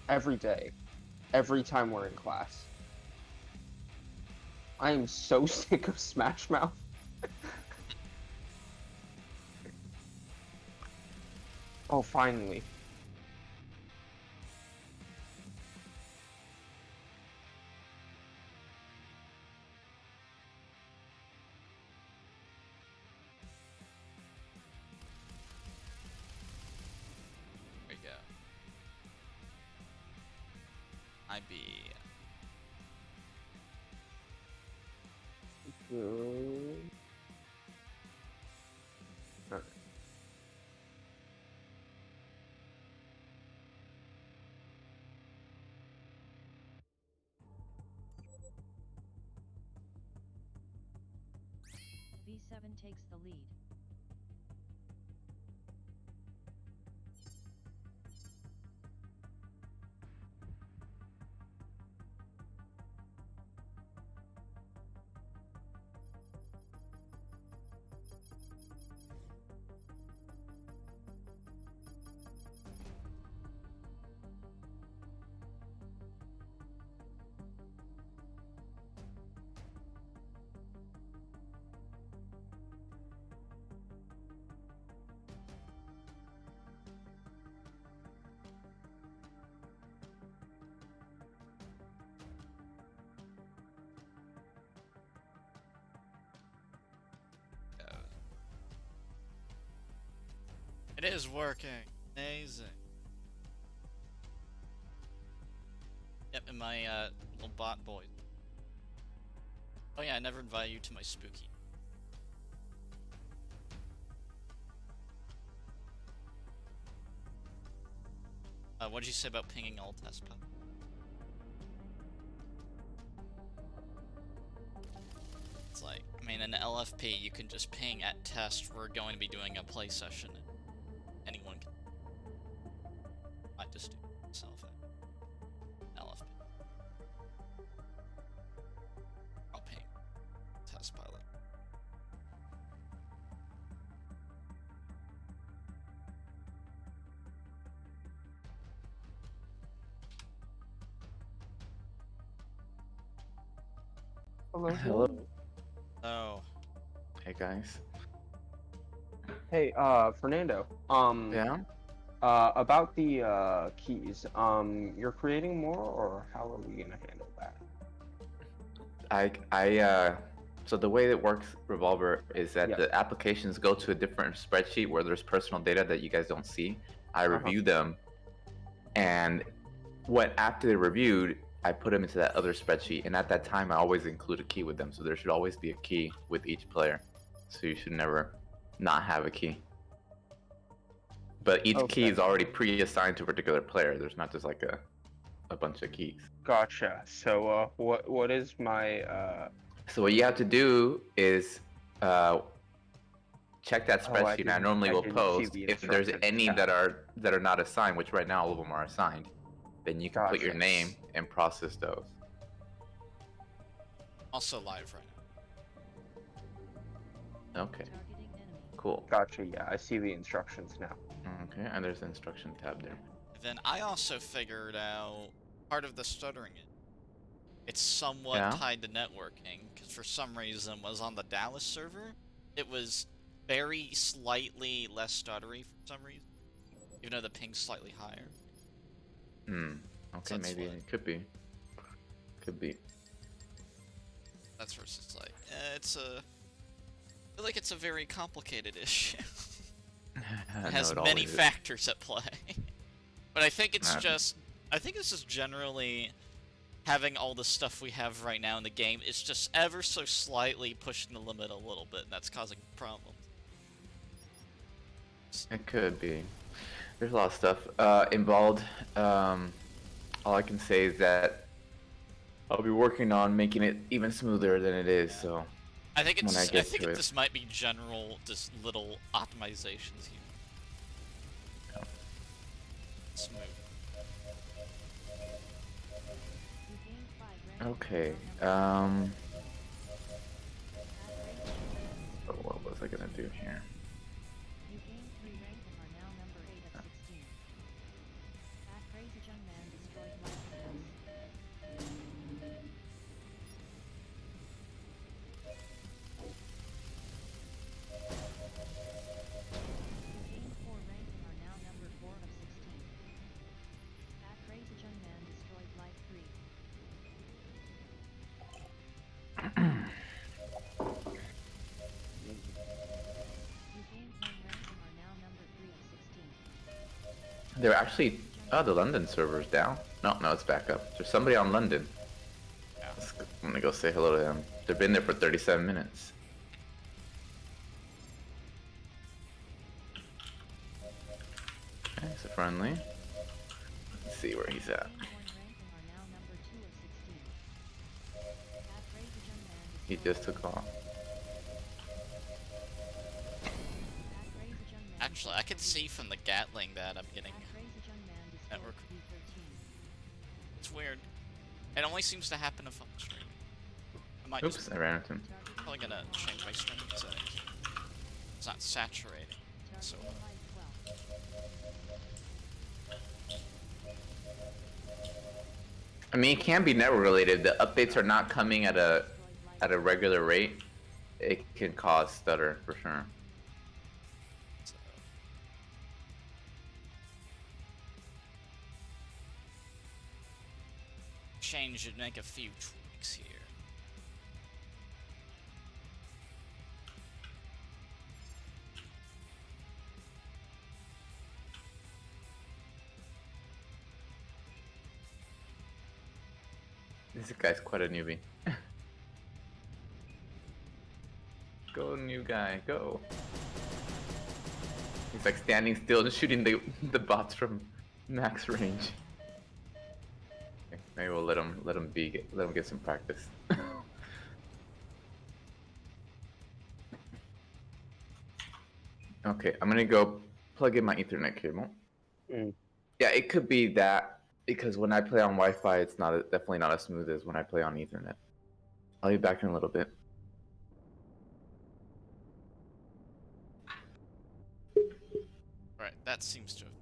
every day, every time we're in class. I am so sick of Smash Mouth. Oh, finally. There you go. IB. Good. Okay. V7 takes the lead. It is working. Amazing. Yep, and my little bot boy. Oh yeah, I never invited you to my spooky. What did you say about pinging all test pub? It's like, I mean, in LFP, you can just ping at test. We're going to be doing a play session. And anyone can. I just do myself at LFP. I'll ping test pilot. Hello. Hello. Oh. Hey guys. Hey, Fernando. Yeah. About the keys. You're creating more, or how are we gonna handle that? So the way it works, Revolver, is that Yeah. the applications go to a different spreadsheet where there's personal data that you guys don't see. I review them, and after they're reviewed, I put them into that other spreadsheet. And at that time, I always include a key with them. So there should always be a key with each player. So you should never not have a key. But each key is already pre-assigned to a particular player. There's not just like a bunch of keys. Gotcha. So, what is my So what you have to do is check that spreadsheet. I normally will post if there's any that are not assigned, which right now all of them are assigned. Then you can put your name and process those. Also live right now. Okay. Cool. Gotcha. Yeah, I see the instructions now. Okay, and there's the instruction tab there. Then I also figured out part of the stuttering. It's somewhat tied to networking, because for some reason was on the Dallas server. It was very slightly less stuttery for some reason, even though the ping's slightly higher. Okay, so maybe it could be. Could be. That's where it's like, it's a. I feel like it's a very complicated issue. It has many factors at play. But I think it's just. I think it's just generally having all the stuff we have right now in the game. It's just ever so slightly pushing the limit a little bit, and that's causing problems. It could be. There's a lot of stuff involved. All I can say is that I'll be working on making it even smoother than it is. So I think it's. I think this might be general, just little optimizations here. Yeah. Smooth. Okay. What was I gonna do here? You gained 3 rank and are now number 8 of 16. That crazy young man destroyed They're actually. Oh, the London server's down. No, no, it's back up. There's somebody on London. Yeah. I'm gonna go say hello to them. They've been there for 37 minutes. Okay, it's a friendly. Let's see where he's at. He just took off. Actually, I can see from the Gatling that I'm getting network. It's weird. It only seems to happen if I'm streaming. I might Oops, just I ran into him. probably gonna change my streaming settings. It's not saturating. So I mean, it can be network related. The updates are not coming at a regular rate. It can cause stutter for sure. change and make a few tweaks here. This guy's quite a newbie. Go, new guy, go. He's like standing still and shooting the bots from max range. Okay, maybe we'll let him get some practice. Okay, I'm gonna go plug in my Ethernet cable. Yeah, it could be that because when I play on Wi-Fi, it's definitely not as smooth as when I play on Ethernet. I'll be back in a little bit. Right, that seems to have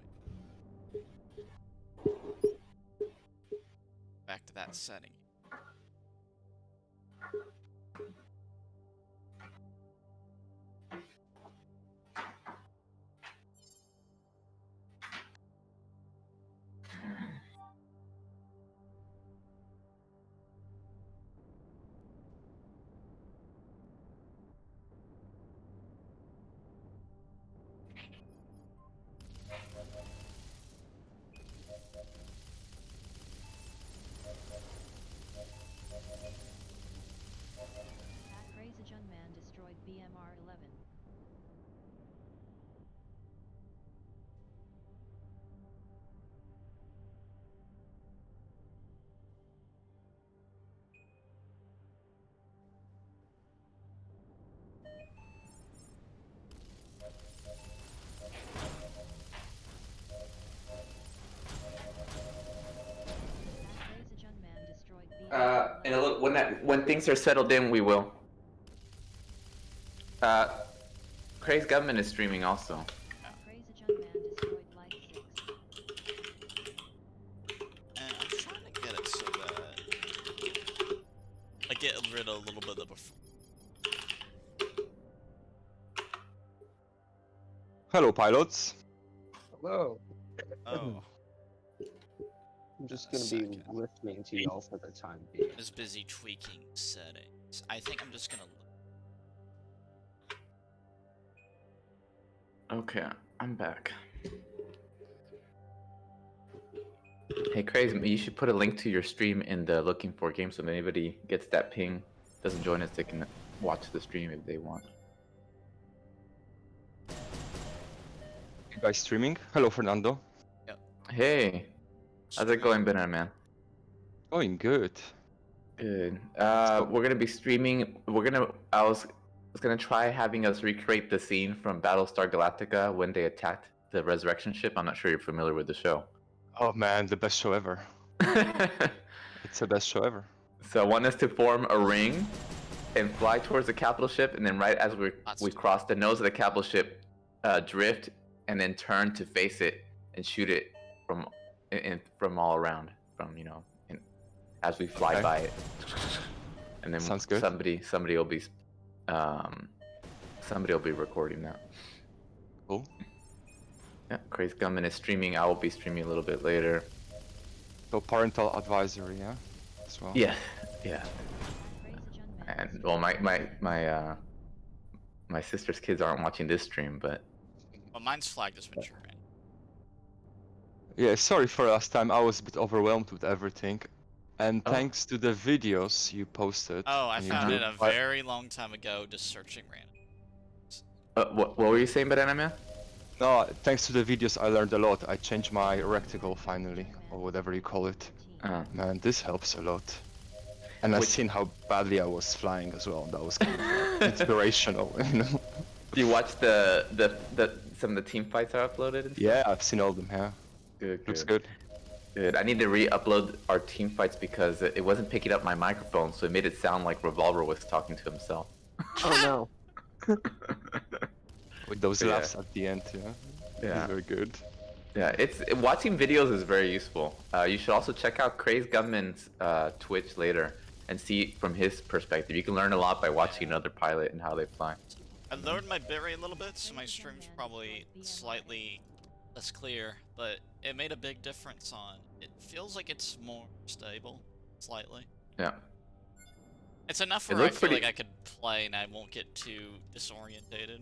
been back to that setting. Gunman destroyed BMR 11. In a little, when things are settled in, we will. Craig's government is streaming also. And I'm trying to get it so that I get rid of a little bit of the. Hello, pilots. Hello. Oh, I'm just A gonna be second. listening to y'all for the time being. I was busy tweaking settings. I think I'm just gonna. Okay, I'm back. Hey, Craig, you should put a link to your stream in the looking for game so if anybody gets that ping, doesn't join us, they can watch the stream if they want. You guys streaming? Hello, Fernando. Hey, how's it going, Banana Man? Going good. Good. We're gonna be streaming. I was gonna try having us recreate the scene from Battlestar Galactica when they attacked the Resurrection ship. I'm not sure you're familiar with the show. Oh man, the best show ever. It's the best show ever. So I want us to form a ring and fly towards the capital ship, and then right as we cross the nose of the capital ship, drift and then turn to face it and shoot it from all around, as we fly Okay. by it. And then Sounds good. somebody will be recording that. Cool. Yeah, Crazy Gunman is streaming. I will be streaming a little bit later. So parental advisory, yeah, as well. Yeah. And well, my sister's kids aren't watching this stream, but Well, mine's flagged as mature. Yeah, sorry for last time. I was a bit overwhelmed with everything. And Oh. thanks to the videos you posted Oh, I on found it YouTube, a very long time ago just searching random. What were you saying, Banana Man? no, thanks to the videos I learned a lot. I changed my reticle finally, or whatever you call it. Man, this helps a lot. And I've Which- seen how badly I was flying as well. That was kind of inspirational, you know? Do you watch the some of the team fights I uploaded and stuff? Yeah, I've seen all of them, yeah. Good, Looks good. good. Good. I need to re-upload our team fights because it wasn't picking up my microphone, so it made it sound like Revolver was talking to himself. Oh no. With those Yeah. laughs at the end, yeah. Yeah. It's very good. Yeah, it's watching videos is very useful. You should also check out Craze Gunman's Twitch later and see from his perspective. You can learn a lot by watching another pilot and how they fly. I lowered my bitrate a little bit, so my stream's probably slightly less clear, but it made a big difference on. It feels like it's more stable, slightly. Yeah. It's enough It where I looked feel pretty- like I could play and I won't get too disorientated.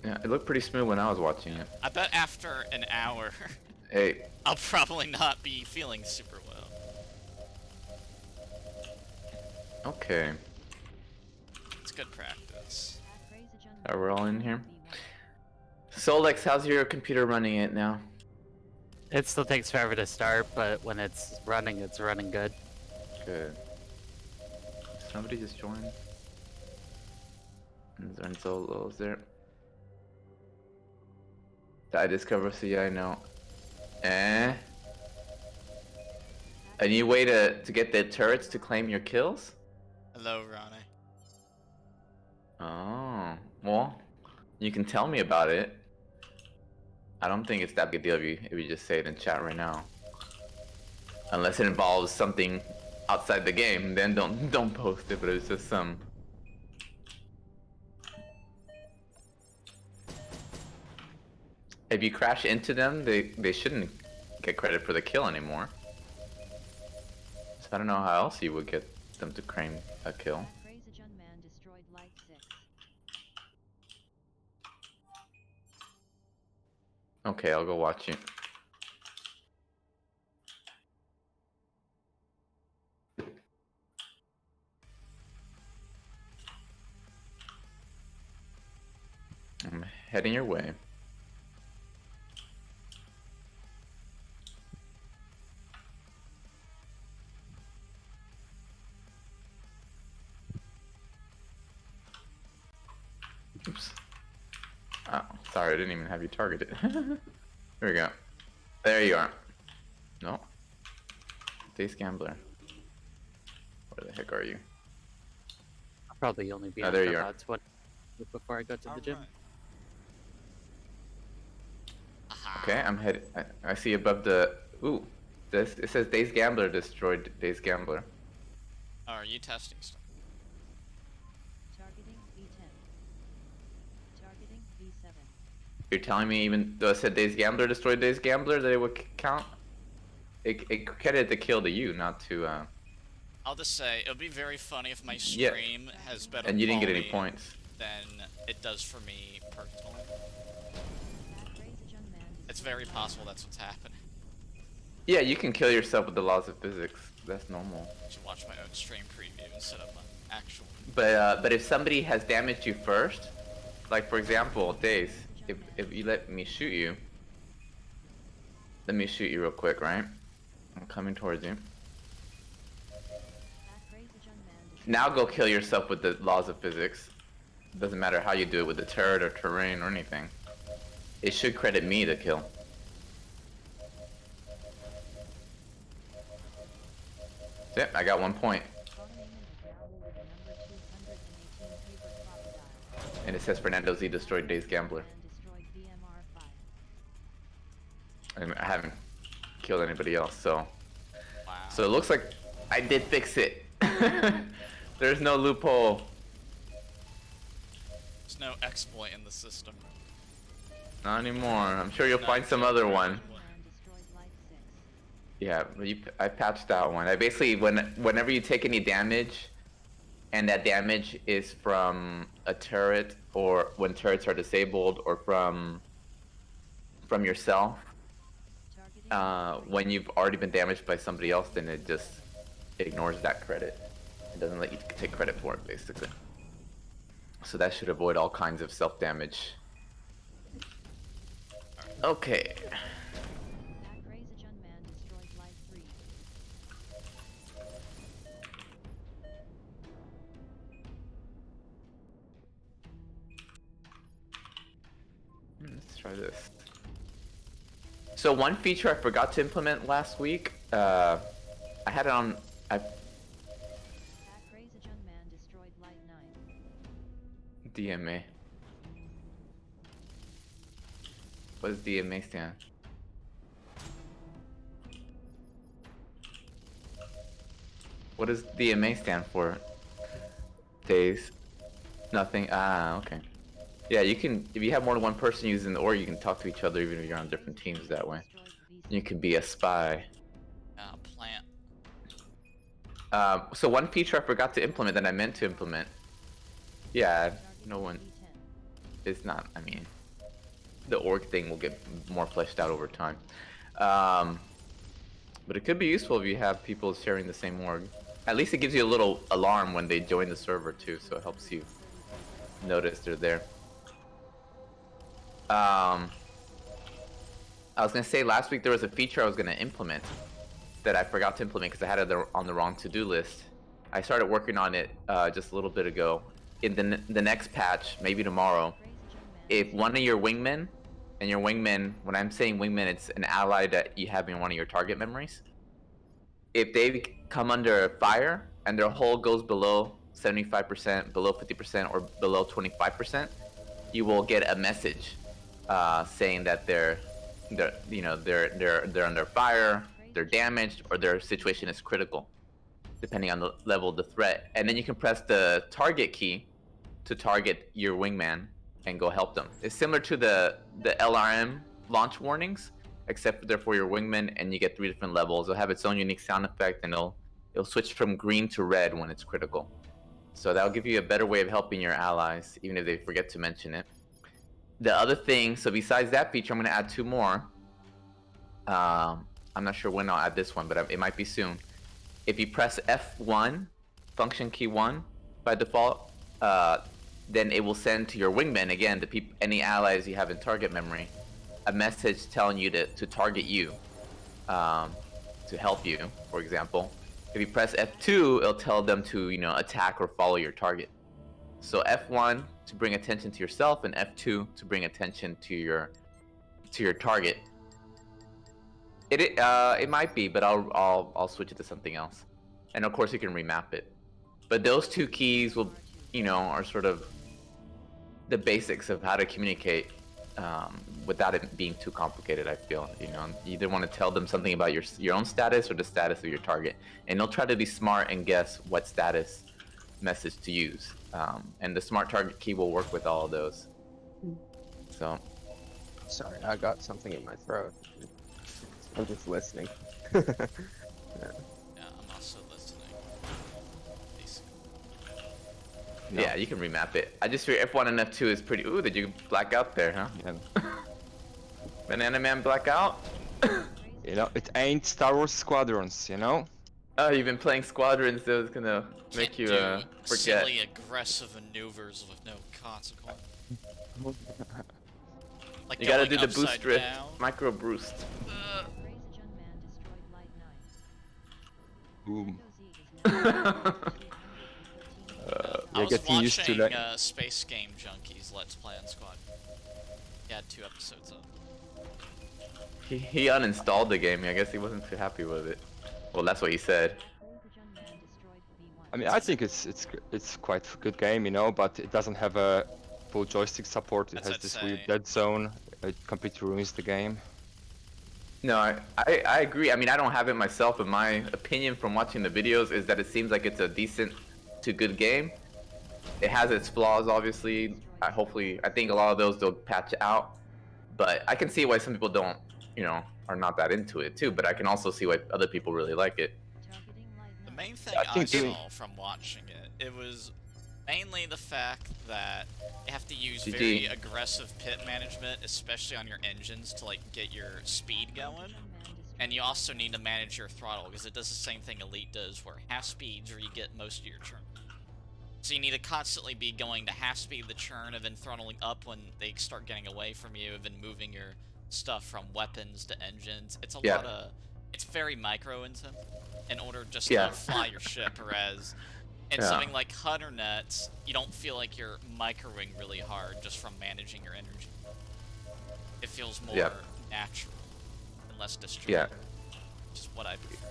Yeah, it looked pretty smooth when I was watching it. I bet after an hour, Hey, I'll probably not be feeling super well. okay. It's good practice. We're all in here. Solex, how's your computer running it now? It still takes forever to start, but when it's running good. Good. Somebody just joined. Is there any solos there? Did I discover CI? No. Eh? A new way to get the turrets to claim your kills? Hello, Ronnie. Oh. Well, you can tell me about it. I don't think it's that big a deal if you just say it in chat right now. Unless it involves something outside the game, then don't post it, but it's just some... If you crash into them, they shouldn't get credit for the kill anymore. So I don't know how else you would get them to claim a kill. Man destroyed Light 6. Okay, I'll go watch you. I'm heading your way. Oops. Oh, sorry, I didn't even have you targeted. There we go. There you are. No. Dace Gambler. Where the heck are you? I'll probably only be Oh, on there for you are. about 20 before I go to the gym. Aha. Okay, I'm headed. I see above the. Ooh. It says Dace Gambler destroyed Dace Gambler. Oh, are you testing stuff? Targeting B10. Targeting B7. You're telling me even though it said Dace Gambler destroyed Dace Gambler that it would count? It credited the kill to you, not to I'll just say, it would be very funny if my Yeah. stream has better and you didn't get any quality points. than it does for me personally. Man It's very possible that's what's happening. Yeah, you can kill yourself with the laws of physics. That's normal. I should watch my own stream preview instead of my actual. But if somebody has damaged you first, like for example, Dace, if you let me shoot you, let me shoot you real quick, right? I'm coming towards you. Now go kill yourself with the laws of physics. Doesn't matter how you do it with the turret or terrain or anything. It should credit me the kill. Yep, I got 1 point. And it says Fernando Z destroyed Days Gambler. And I haven't killed anybody else, so. Wow. So it looks like I did fix it. There's no loophole. There's no exploit in the system. Not anymore. I'm sure you'll Not find some good other for one. everyone. Yeah, I patched that one. I basically, whenever you take any damage, and that damage is from a turret, or when turrets are disabled, or from yourself, when you've already been damaged by somebody else, then it just ignores that credit. It doesn't let you take credit for it, basically. So that should avoid all kinds of self-damage. Okay. Man destroyed light 3. Let's try this. So one feature I forgot to implement last week, I had it on. Man destroyed light 9. DMA. What does DMA stand? What does DMA stand for? Days. Nothing. Ah, okay. Yeah, you can, if you have more than one person using the org, you can talk to each other even if you're on different teams that way. You can be a spy. Plant. So one feature I forgot to implement that I meant to implement. Yeah, no one. It's not, I mean, the org thing will get more fleshed out over time. But it could be useful if you have people sharing the same org. At least it gives you a little alarm when they join the server too, so it helps you notice they're there. I was gonna say last week there was a feature I was gonna implement that I forgot to implement because I had it on the wrong to-do list. I started working on it just a little bit ago. In the next patch, maybe tomorrow, if one of your wingmen, and your wingman, when I'm saying wingman, it's an ally that you have in one of your target memories. If they come under fire and their hull goes below 75%, below 50%, or below 25%, you will get a message saying that they're under fire, they're damaged, or their situation is critical, depending on the level of the threat. And then you can press the target key to target your wingman and go help them. It's similar to the LRM launch warnings, except they're for your wingman, and you get 3 different levels. It'll have its own unique sound effect, and it'll switch from green to red when it's critical. So that'll give you a better way of helping your allies, even if they forget to mention it. The other thing, so besides that feature, I'm going to add 2 more. I'm not sure when I'll add this one, but it might be soon. If you press F1, function key 1, by default, then it will send to your wingman, again, any allies you have in target memory, a message telling you to target you, to help you, for example. If you press F2, it'll tell them to, attack or follow your target. So F1 to bring attention to yourself, and F2 to bring attention to your target. It might be, but I'll switch it to something else. And of course you can remap it. But those 2 keys will, are sort of the basics of how to communicate without it being too complicated, I feel. You either want to tell them something about your own status or the status of your target. And they'll try to be smart and guess what status message to use. And the smart target key will work with all of those. So. Sorry, I got something in my throat. I'm just listening. Yeah, I'm also listening. No. Yeah, you can remap it. I just figured F1 and F2 is pretty. Ooh, did you black out there, huh? Yeah. Banana Man black out? It ain't Star Wars Squadrons, Oh, you've been playing Squadrons, so it's gonna make you forget. Silly aggressive maneuvers with no consequence. Like you gotta do the upside boost drift, down. micro boost. Boom. I You're was getting used to watching that. Space Game Junkies Let's Play on Squad. He had 2 episodes up. He uninstalled the game. I guess he wasn't too happy with it. Well, that's what he said. I mean, I think it's quite a good game, but it doesn't have a full joystick support. It That's has what this I'd weird say. dead zone. It completely ruins the game. No, I agree. I mean, I don't have it myself, but my opinion from watching the videos is that it seems like it's a decent to good game. It has its flaws, obviously. I think a lot of those they'll patch out. But I can see why some people don't, are not that into it too. But I can also see why other people really like it. The main thing I I think saw from watching it was mainly the fact that you have to use GG. very aggressive pit management, especially on your engines, to get your speed going. And you also need to manage your throttle, because it does the same thing Elite does, where half speed's where you get most of your churn. So you need to constantly be going to half speed the churn, and then throttling up when they start getting away from you, and then moving your stuff from weapons to engines. It's a lot of... It's very micro-intensive in order just to fly your ship, whereas in something like Hunternet, you don't feel like you're microing really hard just from managing your energy. It feels more natural and less disjointed. Yeah. Which is what I prefer.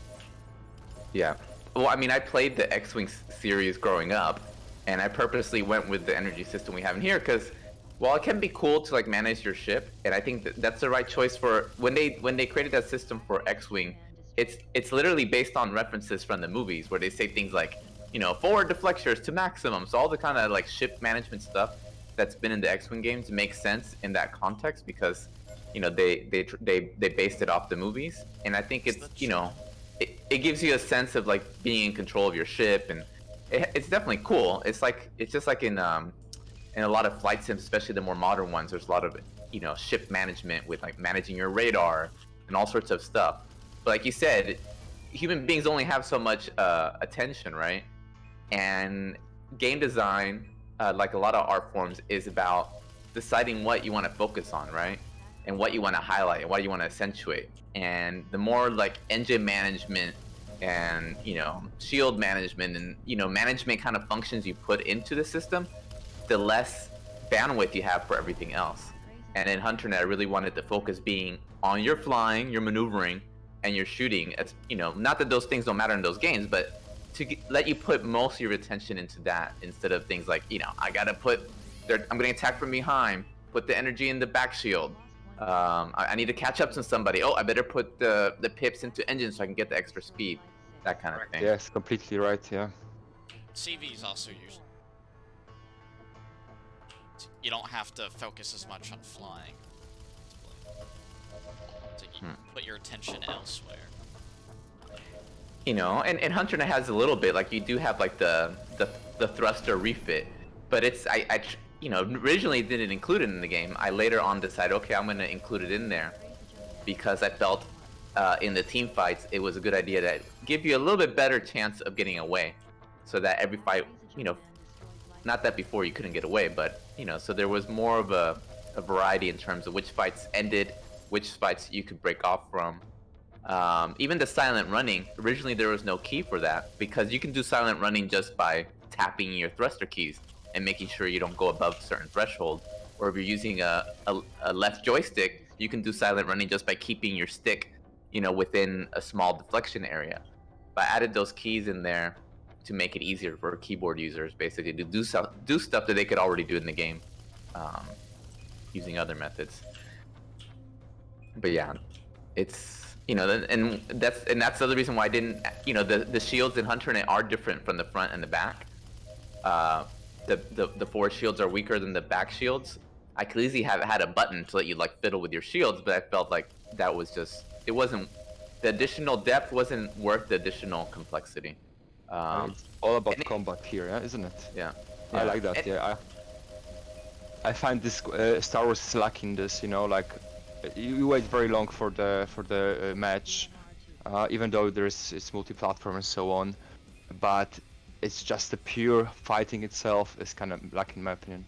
Yeah. Well, I mean, I played the X-Wing series growing up, and I purposely went with the energy system we have in here because, while it can be cool to like manage your ship, and I think that's the right choice for when they created that system for X-Wing, it's literally based on references from the movies where they say things like, you know, forward deflectors to maximum. So all the kind of like ship management stuff that's been in the X-Wing games makes sense in that context because, you know, they based it off the movies, and I think it's, you know, it gives you a sense of like being in control of your ship, and it's definitely cool. It's just like in a lot of flight sims, especially the more modern ones, there's a lot of, you know, ship management with like managing your radar and all sorts of stuff. But like you said, human beings only have so much attention, right? And game design, like a lot of art forms, is about deciding what you want to focus on, right? And what you want to highlight and what you want to accentuate. And the more like engine management and, you know, shield management and, you know, management kind of functions you put into the system, the less bandwidth you have for everything else. And in Hunternet, I really wanted the focus being on your flying, your maneuvering, and your shooting. It's, you know, not that those things don't matter in those games, but to let you put most of your attention into that instead of things like, you know, I gotta put, I'm getting attacked from behind, put the energy in the back shield. I need to catch up to somebody. Oh, I better put the pips into engines so I can get the extra speed. That kind of thing. Yes, completely right, yeah. CV is also usually... You don't have to focus as much on flying. So you put your attention elsewhere. You know, and Hunternet has a little bit, like you do have like the thruster refit, but it's, I you know, originally didn't include it in the game. I later on decided, okay, I'm gonna include it in there because I felt in the team fights, it was a good idea to give you a little bit better chance of getting away, so that every fight, you know, not that before you couldn't get away, but, you know, so there was more of a variety in terms of which fights ended, which fights you could break off from. Even the silent running, originally there was no key for that, because you can do silent running just by tapping your thruster keys and making sure you don't go above a certain threshold. Or if you're using a left joystick, you can do silent running just by keeping your stick, you know, within a small deflection area. But I added those keys in there to make it easier for keyboard users, basically, to do stuff that they could already do in the game, using other methods. But yeah, it's, you know, and that's the other reason why I didn't, you know, the shields in Hunternet are different from the front and the back. The forward shields are weaker than the back shields. I could easily have had a button to let you like fiddle with your shields, but I felt like that was just, it wasn't, the additional depth wasn't worth the additional complexity. It's all about combat here, yeah, isn't it? Yeah. I like that. Yeah, I find this Star Wars is lacking this. You know, like you wait very long for the match, even though it's multi-platform and so on, but it's just the pure fighting itself is kind of lacking in my opinion.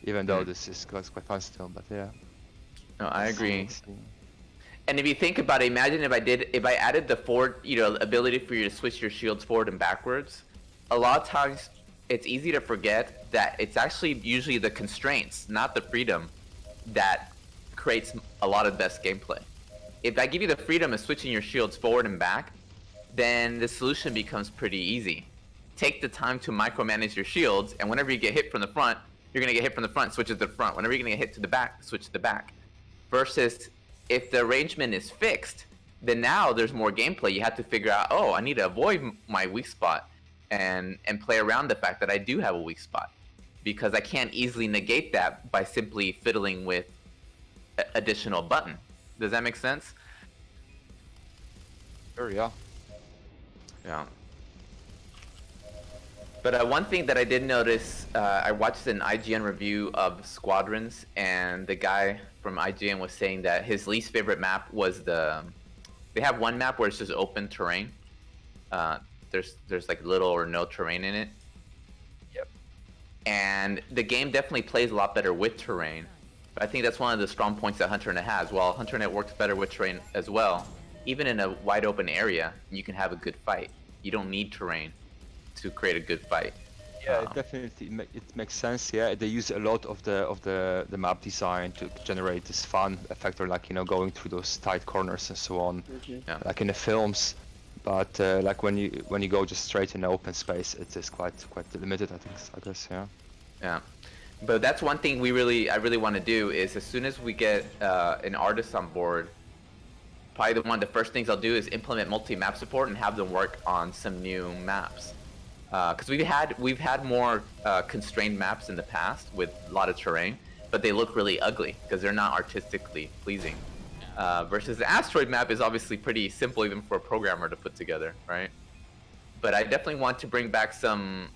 Even though this is quite fun still, but yeah. No, I agree. And if you think about it, imagine if I added the forward, you know, ability for you to switch your shields forward and backwards. A lot of times, it's easy to forget that it's actually usually the constraints, not the freedom, that creates a lot of the best gameplay. If I give you the freedom of switching your shields forward and back, then the solution becomes pretty easy. Take the time to micromanage your shields, and whenever you get hit from the front, you're gonna get hit from the front, switch to the front. Whenever you're gonna get hit to the back, switch to the back. Versus, if the arrangement is fixed, then now there's more gameplay. You have to figure out, oh, I need to avoid my weak spot and play around the fact that I do have a weak spot, because I can't easily negate that by simply fiddling with additional button. Does that make sense? Sure, yeah. Yeah. But one thing that I did notice, I watched an IGN review of Squadrons, and the guy from IGN was saying that his least favorite map was the They have one map where it's just open terrain. There's like little or no terrain in it. Yep. And the game definitely plays a lot better with terrain. But I think that's one of the strong points that Hunternet has. While Hunternet works better with terrain as well, even in a wide open area, you can have a good fight. You don't need terrain to create a good fight. Yeah, it definitely it makes sense. Yeah, they use a lot of the map design to generate this fun effect, or like going through those tight corners and so on, like in the films. But like when you go just straight in the open space, it is quite limited. I guess. Yeah. Yeah, but that's one thing I really want to do is as soon as we get an artist on board, probably one of the first things I'll do is implement multi-map support and have them work on some new maps. Because we've had more constrained maps in the past with a lot of terrain, but they look really ugly because they're not artistically pleasing. Versus the asteroid map is obviously pretty simple even for a programmer to put together, right? But I definitely want to bring back some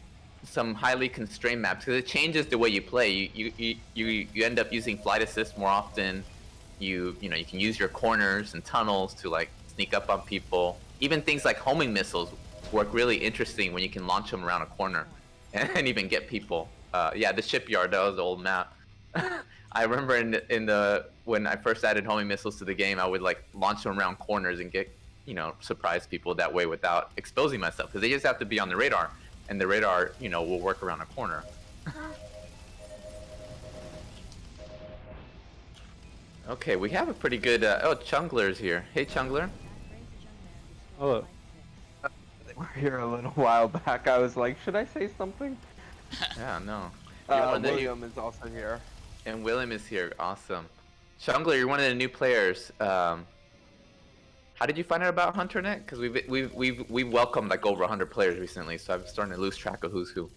highly constrained maps because it changes the way you play. You end up using flight assist more often. You can use your corners and tunnels to like sneak up on people. Even things like homing missiles work really interesting when you can launch them around a corner and even get people. Yeah, the shipyard, that was the old map. I remember when I first added homing missiles to the game, I would like launch them around corners and get surprise people that way without exposing myself because they just have to be on the radar, and the radar will work around a corner. Okay, we have a pretty good. Oh, Chungler's here. Hey, Chungler. Hello. They were here a little while back. I was like, should I say something? Yeah, no. William is also here. And William is here. Awesome. Chungler, you're one of the new players. How did you find out about Hunternet? Because we've welcomed like over 100 players recently, so I'm starting to lose track of who's who.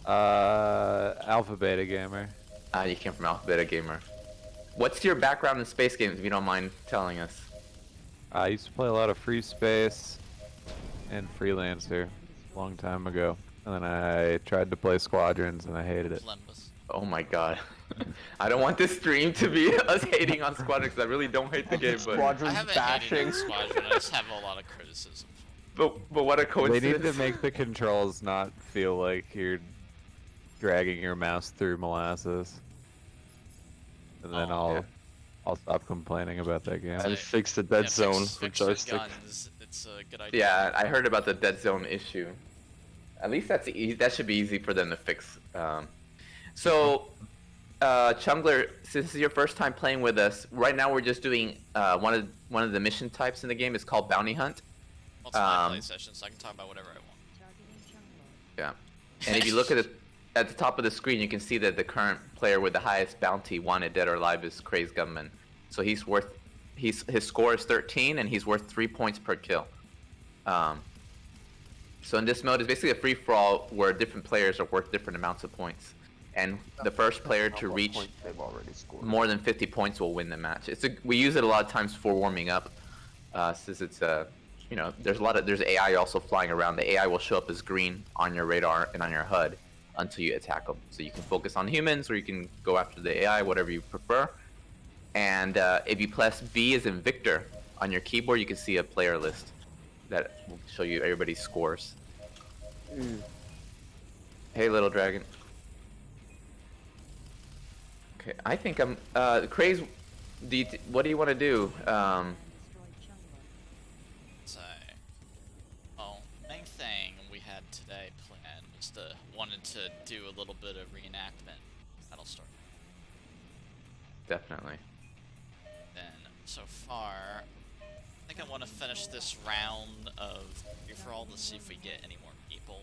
Alpha Beta Gamer. You came from Alpha Beta Gamer. What's your background in space games, if you don't mind telling us? I used to play a lot of Free Space and Freelancer a long time ago. And then I tried to play Squadrons and I hated it. Limbus. Oh my god. I don't want this stream to be us hating on Squadrons because I really don't hate the game, but... I Squadrons haven't bashing. hated Squadron, I just have a lot of criticism. But what a They coincidence. need to make the controls not feel like you're dragging your mouse through molasses. And then Oh, I'll stop complaining about that game. And fix the dead zone for fix the joystick. guns. It's a good idea. Yeah, I heard about the dead zone issue. At least that should be easy for them to fix. So, Chungler, since this is your first time playing with us, right now we're just doing one of the mission types in the game is called Bounty Hunt. Well, it's my play session, so I can talk about whatever I want. Yeah, and if you look at the top of the screen, you can see that the current player with the highest bounty, wanted dead or alive, is Crazed Gunman. So his score is 13, and he's worth 3 points per kill. So in this mode, it's basically a free-for-all where different players are worth different amounts of points. And the first player to reach They've already scored. more than 50 points will win the match. We use it a lot of times for warming up, since it's there's AI also flying around. The AI will show up as green on your radar and on your HUD until you attack them. So you can focus on humans, or you can go after the AI, whatever you prefer. And if you press V as in Victor on your keyboard, you can see a player list that will show you everybody's scores. Hey, little dragon. Okay, I think I'm Craze. What do you want to do? So, well, main thing we had today planned was wanted to do a little bit of reenactment. That'll start. Definitely. Then, so far, I think I want to finish this round of free-for-all to see if we get any more people.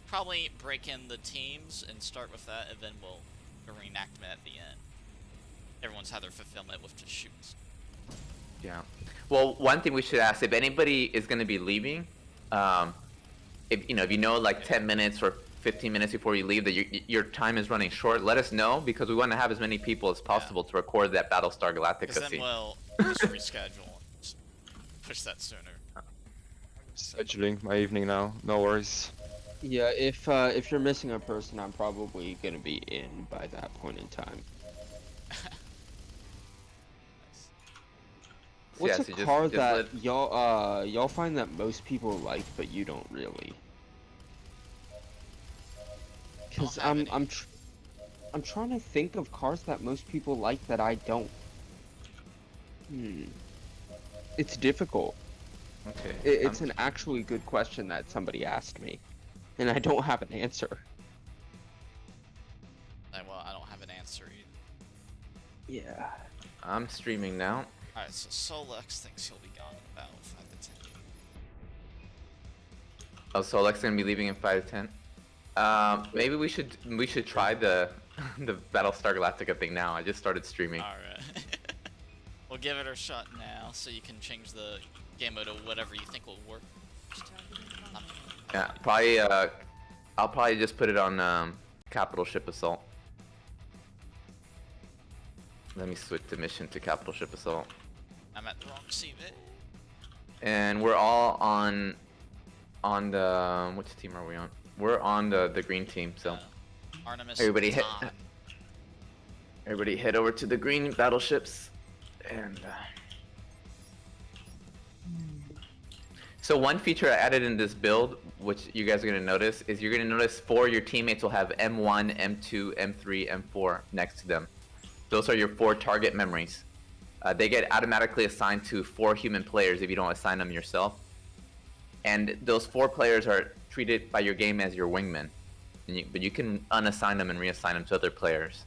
Probably break in the teams and start with that, and then we'll do a reenactment at the end. Everyone's had their fulfillment with just shoots. Yeah. Well, one thing we should ask, if anybody is going to be leaving, if you know like 10 minutes or 15 minutes before you leave that your time is running short, let us know, because we want to have as many people as possible to record that Battlestar Galactica Because then scene. we'll just reschedule and just push that sooner. Scheduling my evening now. No worries. Yeah, if you're missing a person, I'm probably gonna be in by that point in time. What's yeah, a so car just that let- y'all find that most people like, but you don't really? Because have any. I'm trying to think of cars that most people like that I don't. Hmm. It's difficult. Okay. It's an actually good question that somebody asked me, and I don't have an answer. Well, I don't have an answer either. Yeah. I'm streaming now. Alright, so Solex thinks he'll be gone in about 5 to 10. Oh, so Alex gonna be leaving in 5 to 10. Maybe we should try the the Battlestar Galactica thing now. I just started streaming. Alright. We'll give it a shot now, so you can change the game mode to whatever you think will work. Yeah, probably. I'll probably just put it on Capital Ship Assault. Let me switch the mission to Capital Ship Assault. I'm at the wrong CV. And we're all on the which team are we on? We're on the green team. So Artemis Everybody hit- Time. everybody head over to the green battleships. And so one feature I added in this build, which you guys are gonna notice, is you're gonna notice 4 of your teammates will have M1, M2, M3, M4 next to them. Those are your 4 target memories. They get automatically assigned to 4 human players if you don't assign them yourself. And those 4 players are treated by your game as your wingmen. But you can unassign them and reassign them to other players.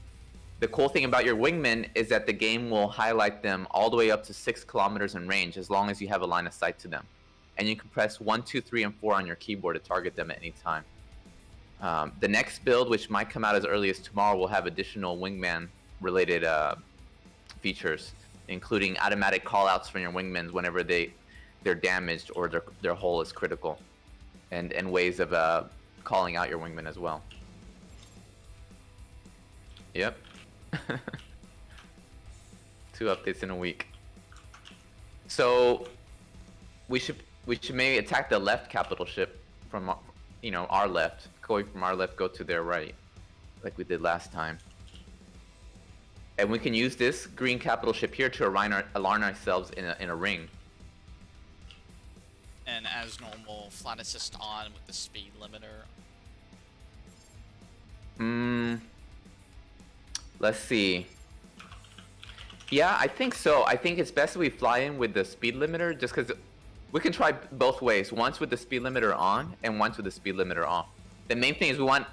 The cool thing about your wingmen is that the game will highlight them all the way up to 6 kilometers in range as long as you have a line of sight to them. And you can press 1, 2, 3, and 4 on your keyboard to target them at any time. The next build, which might come out as early as tomorrow, will have additional wingman related features, including automatic callouts from your wingmen whenever they're damaged or their hull is critical, and ways of calling out your wingmen as well. Yep. 2 updates in a week. So we should maybe attack the left capital ship from our left, going from our left, go to their right, like we did last time. And we can use this green capital ship here to align ourselves in a ring. And as normal, flight assist on with the speed limiter. Let's see. Yeah, I think so. I think it's best if we fly in with the speed limiter, just because we can try both ways. Once with the speed limiter on, and once with the speed limiter off. The main thing is we want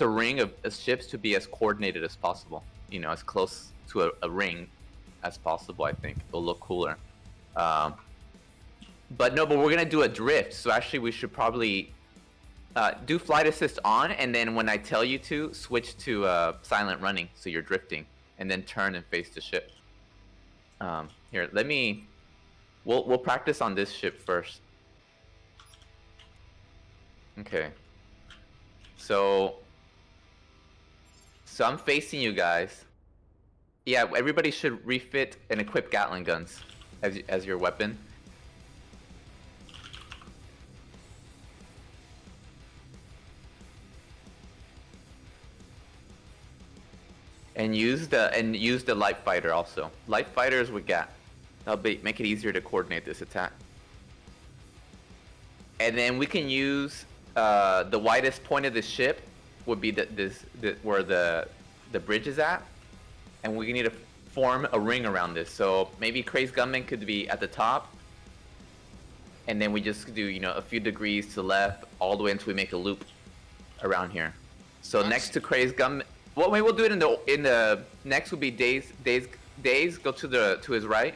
the ring of ships to be as coordinated as possible. As close to a ring as possible. I think it'll look cooler. But we're gonna do a drift. So actually, we should probably do flight assist on, and then when I tell you to, switch to silent running, so you're drifting, and then turn and face the ship. Here, we'll practice on this ship first. Okay. So I'm facing you guys. Yeah, everybody should refit and equip Gatling guns as your weapon. And use the light fighter also. Light fighters with Gat. That'll make it easier to coordinate this attack. And then we can use the widest point of the ship would be where the bridge is at, and we need to form a ring around this. So maybe Crazed Gunman could be at the top, and then we just do a few degrees to the left all the way until we make a loop around here. So next to Crazed Gunman. Well, maybe we'll do it in the next would be Days go to his right.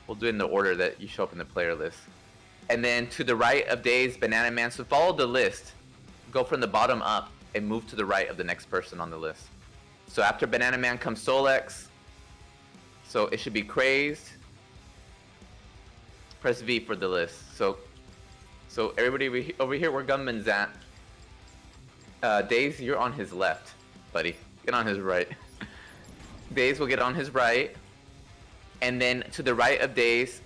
We'll do it in the order that you show up in the player list. And then to the right of Days, Banana Man. So follow the list. Go from the bottom up and move to the right of the next person on the list. So after Banana Man comes Solex. So it should be Crazed. Press V for the list. So everybody over here where Gunman's at. Days, you're on his left. Buddy, get on his right. Days will get on his right, and then to the right of Days,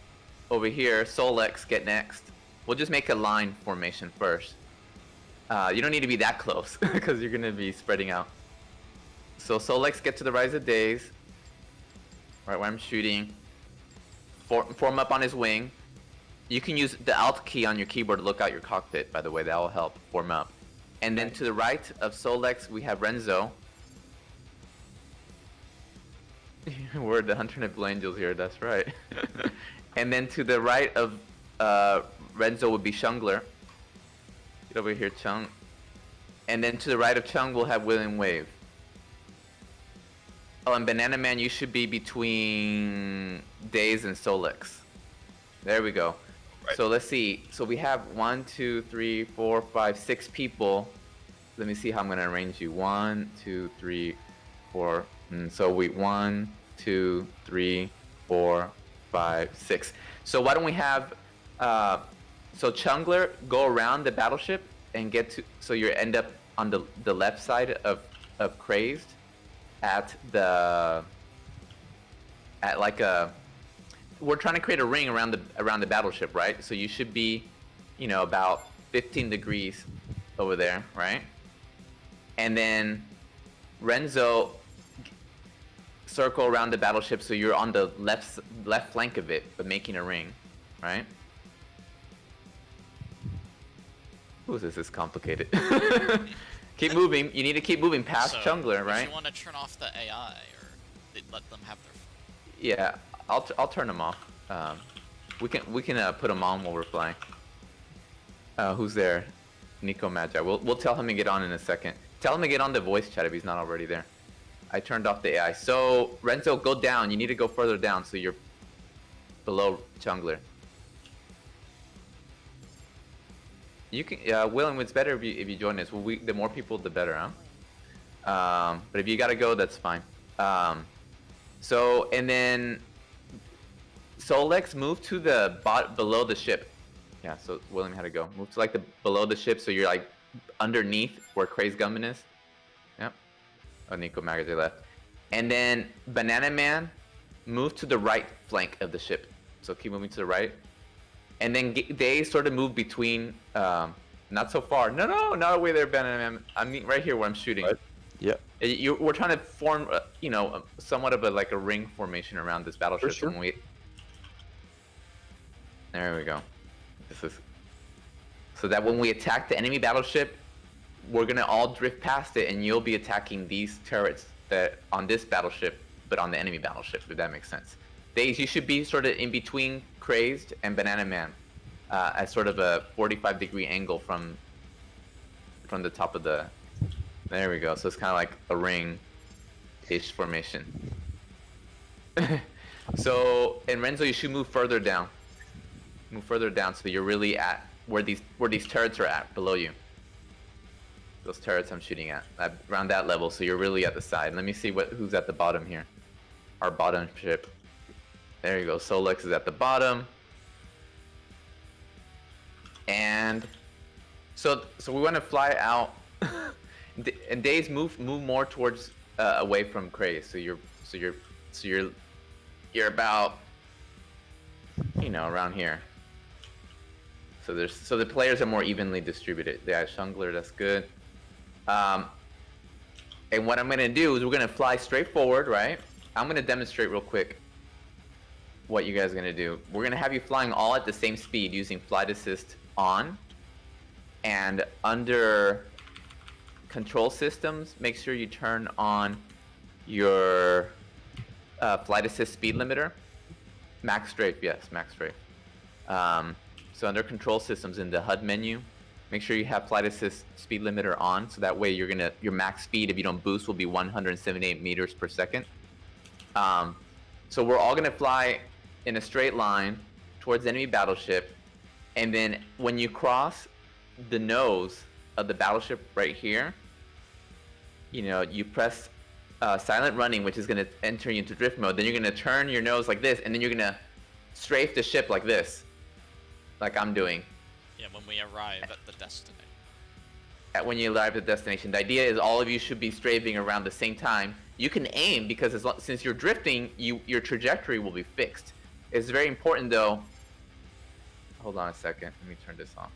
over here, Solex get next. We'll just make a line formation first. You don't need to be that close because you're gonna be spreading out. So Solex get to the right of Days, right where I'm shooting. form up on his wing. You can use the Alt key on your keyboard to look out your cockpit, by the way. That will help form up. And then to the right of Solex, we have Renzo. We're the Hunternet Blue Angels here, that's right. And then to the right of Renzo would be Shungler. Get over here, Chung. And then to the right of Chung, we'll have William Wave. Oh, and Banana Man, you should be between Days and Solex. There we go. Right. So let's see. So we have 1, 2, 3, 4, 5, 6 people. Let me see how I'm gonna arrange you. 1, 2, 3, 4. So we 1, 2, 3, 4, 5, 6. So why don't we have so Chungler go around the battleship and get to, so you end up on the left side of Crazed at like a, we're trying to create a ring around the battleship, right? So you should be, you know, about 15 degrees over there, right? And then Renzo circle around the battleship so you're on the left flank of it, but making a ring, right? Ooh, this is complicated. Keep moving. You need to keep moving past Chungler, right? You want to turn off the AI or let them have their? Yeah, I'll turn them off. We can put them on while we're flying. Who's there? Nico Magi. We'll tell him to get on in a second. Tell him to get on the voice chat if he's not already there. I turned off the AI. So Renzo, go down. You need to go further down so you're below Chungler. You can, Willem, it's better if you join us. The more people, the better, huh? But if you gotta go, that's fine. So, and then Solex, move to the below the ship. Yeah, so William had to go. Move to like the below the ship, so you're like underneath where Craze Gunman is. Yep. Oh, Nico Magazine left. And then Banana Man, move to the right flank of the ship. So keep moving to the right. And then they sort of move between, not so far. No, not away there, Banana Man. I mean, right here where I'm shooting. Right. Yeah. We're trying to form, you know, somewhat of like a ring formation around this battleship. For sure. There we go. This is so that when we attack the enemy battleship, we're gonna all drift past it, and you'll be attacking these turrets that on this battleship, but on the enemy battleship. If that makes sense. Days, you should be sort of in between Crazed and Banana Man, at sort of a 45-degree angle from the top of the. There we go. So it's kind of like a ring-ish formation. So, and Renzo, you should move further down. Move further down so you're really at where these turrets are at below you. Those turrets I'm shooting at around that level, so you're really at the side. Let me see who's at the bottom here. Our bottom ship. There you go. Solex is at the bottom. And so we want to fly out. And Days move more towards away from Craze. So you're about, you know, around here. So the players are more evenly distributed. Yeah, Shungler, that's good. And what I'm gonna do is we're gonna fly straight forward, right? I'm gonna demonstrate real quick what you guys are gonna do. We're gonna have you flying all at the same speed using flight assist on, and under control systems, make sure you turn on your flight assist speed limiter. Max strafe, yes, max strafe. So under control systems in the HUD menu, make sure you have flight assist speed limiter on, so that way your max speed, if you don't boost, will be 178 meters per second. So we're all gonna fly in a straight line towards the enemy battleship, and then when you cross the nose of the battleship right here, you know, you press silent running, which is gonna enter you into drift mode. Then you're gonna turn your nose like this, and then you're gonna strafe the ship like this, like I'm doing. Yeah, when we arrive at the destination. When you arrive at the destination, the idea is all of you should be strafing around the same time. You can aim because since you're drifting, your trajectory will be fixed. It's very important though. Hold on a second. Let me turn this on.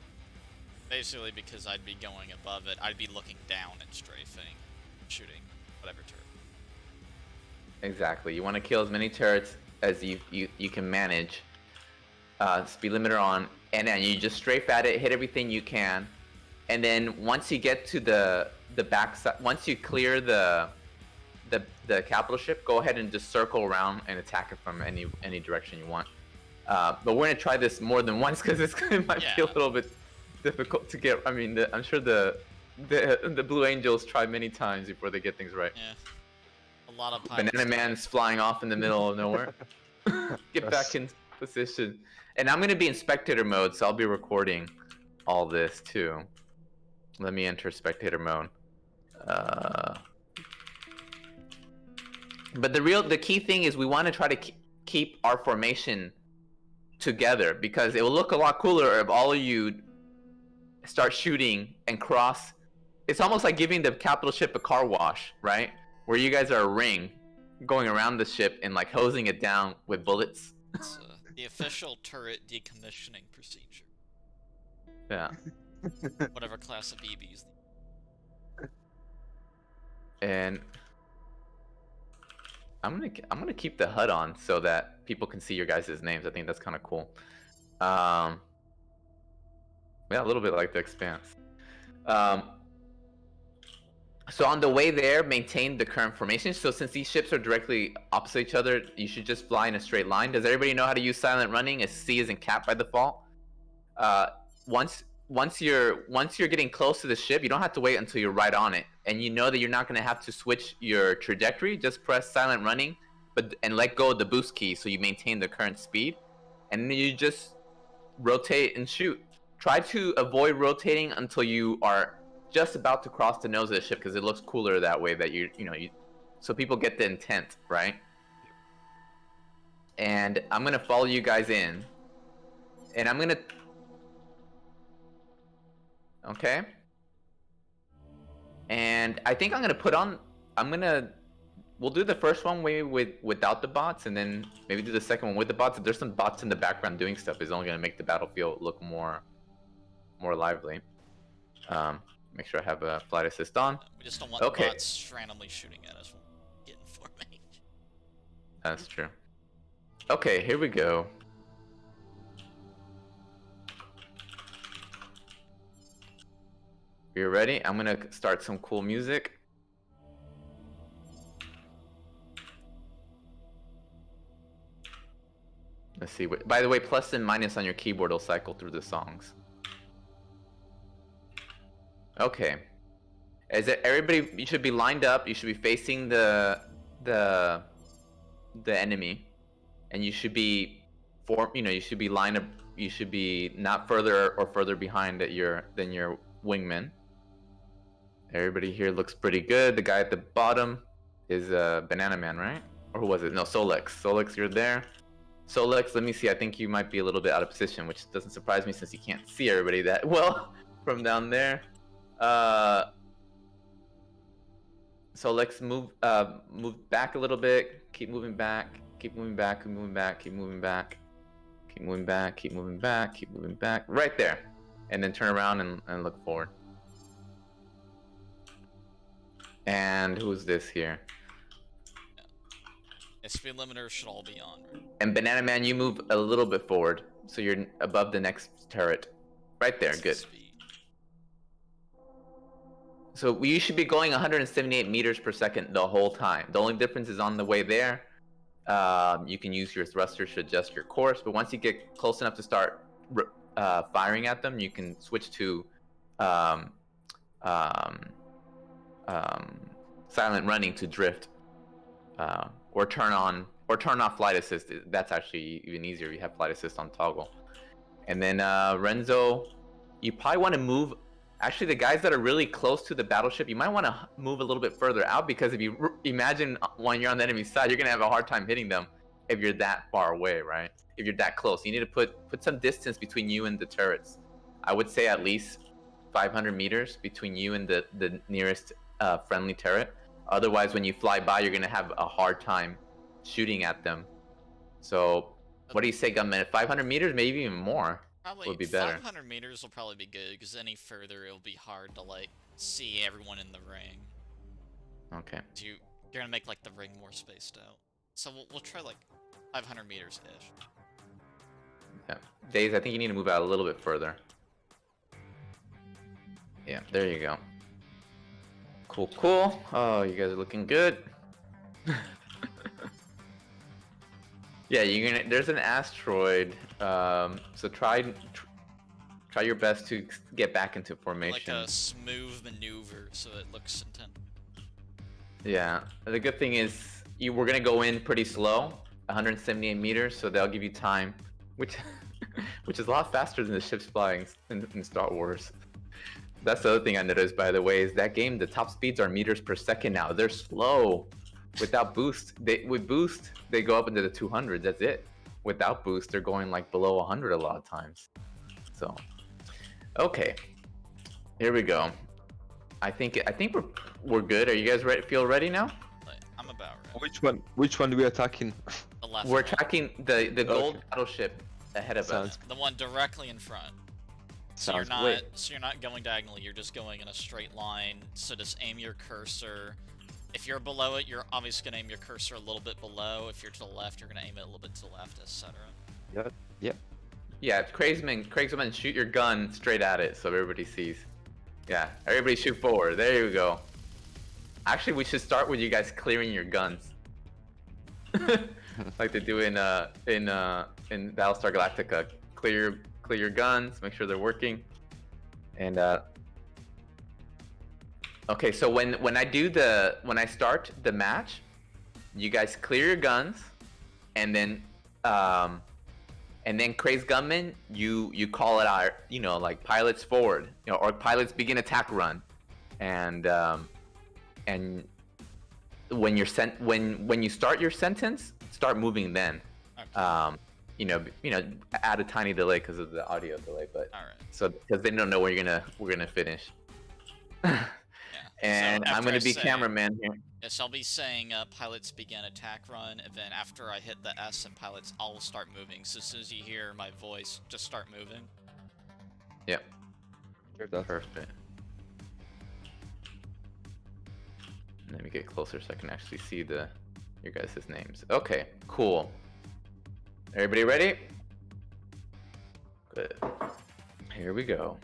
Basically, because I'd be going above it, I'd be looking down and strafing, shooting whatever turret. Exactly. You want to kill as many turrets as you can manage. Speed limiter on, and then you just strafe at it, hit everything you can, and then once you get to the back side, once you clear the capital ship, go ahead and just circle around and attack it from any direction you want. But we're gonna try this more than once because it might be a little bit difficult to get. I mean, I'm sure the Blue Angels try many times before they get things right. Yeah. A lot of pilots. Banana Man's flying off in the middle of nowhere. Get back in position. And I'm gonna be in spectator mode, so I'll be recording all this too. Let me enter spectator mode. But the key thing is we want to try to keep our formation together, because it will look a lot cooler if all of you start shooting and cross. It's almost like giving the capital ship a car wash, right? Where you guys are a ring going around the ship and like hosing it down with bullets. It's, the official turret decommissioning procedure. Yeah. Whatever class of BBs. And I'm gonna keep the HUD on so that people can see your guys' names. I think that's kind of cool. Yeah, a little bit like the Expanse. So on the way there, maintain the current formation. So since these ships are directly opposite each other, you should just fly in a straight line. Does everybody know how to use silent running? As C is in cap by default. Once you're getting close to the ship, you don't have to wait until you're right on it, and you know that you're not going to have to switch your trajectory. Just press silent running, and let go of the boost key so you maintain the current speed, and then you just rotate and shoot. Try to avoid rotating until you are just about to cross the nose of the ship, because it looks cooler that way. That so people get the intent, right? And I'm gonna follow you guys in, and I'm gonna. Okay. And I think I'm gonna put on. We'll do the first one without the bots, and then maybe do the second one with the bots. If there's some bots in the background doing stuff, it's only gonna make the battlefield look more lively. Make sure I have a flight assist on. We just don't want the bots randomly shooting at us when we get in formation. That's true. Okay, here we go. You're ready? I'm gonna start some cool music. Let's see. By the way, plus and minus on your keyboard will cycle through the songs. Okay. As everybody, you should be lined up. You should be facing the enemy, and you should be you should be lined up. You should be not further or further behind than your wingman. Everybody here looks pretty good. The guy at the bottom is Banana Man, right? Or who was it? No, Solex. Solex, you're there. Solex, let me see. I think you might be a little bit out of position, which doesn't surprise me since you can't see everybody that well from down there. Solex, move back a little bit. Keep moving back. Keep moving back. Keep moving back. Keep moving back. Keep moving back. Keep moving back. Keep moving back. Right there. And then turn around and look forward. And who's this here? Yeah, speed limiters should all be on, right? And Banana Man, you move a little bit forward, so you're above the next turret. Right there, good. Speed. So you should be going 178 meters per second the whole time. The only difference is on the way there. You can use your thrusters to adjust your course, but once you get close enough to start firing at them, you can switch to silent running to drift, or turn off flight assist. That's actually even easier. You have flight assist on toggle. And then Renzo, you probably want to move. Actually, the guys that are really close to the battleship, you might want to move a little bit further out, because if you imagine when you're on the enemy side, you're gonna have a hard time hitting them if you're that far away, right? If you're that close, you need to put some distance between you and the turrets. I would say at least 500 meters between you and the nearest friendly turret. Otherwise, when you fly by, you're gonna have a hard time shooting at them. So, what do you say, Gunman? 500 meters, maybe even more, Probably would be better. 500 meters will probably be good, because any further it'll be hard to like see everyone in the ring. Okay. You're gonna make like the ring more spaced out. So we'll try like 500 meters ish. Yeah. Days, I think you need to move out a little bit further. Yeah, there you go. Cool, cool. Oh, you guys are looking good. Yeah, there's an asteroid. So try your best to get back into Like formation. a smooth maneuver, so it looks intense. Yeah. The good thing is we're gonna go in pretty slow, 178 meters, so they'll give you time, which which is a lot faster than the ships flying in Star Wars. That's the other thing I noticed, by the way, is that game, the top speeds are meters per second now. They're slow. Without boost, with boost, they go up into the 200s. That's it. Without boost, they're going like below 100 a lot of times. So, okay, here we go. I think we're good. Are you guys ready? Feel ready now? Like, I'm about ready. Which one do we attacking? The left We're one. tracking the gold battleship ahead of us. The one directly in front. So you're not going diagonally, you're just going in a straight line. So just aim your cursor. If you're below it, you're obviously gonna aim your cursor a little bit below. If you're to the left, you're gonna aim it a little bit to the left, etc. Yep. Yeah, Cragsman, shoot your gun straight at it so everybody sees. Yeah, everybody shoot forward. There you go. Actually, we should start with you guys clearing your guns, like they do in Battlestar Galactica. Clear your guns. Make sure they're working. And okay, so when I start the match, you guys clear your guns, and then Craze Gunman, you call it out, like pilots forward, or pilots begin attack run, and when you start your sentence, start moving then. Okay. Add a tiny delay because of the audio delay, but All right. so because they don't know where we're gonna finish. Yeah. And So I'm after gonna I be say- cameraman here. Yes, I'll be saying pilots begin attack run, and then after I hit the S and pilots, I'll start moving. So as soon as you hear my voice, just start moving. Yep. That's Perfect. Let me get closer so I can actually see your guys' names. Okay, cool. Everybody ready? Good. Here we go.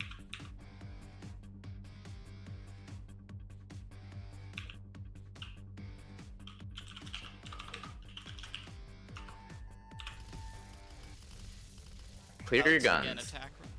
Clear your Pilots begin guns. attack run.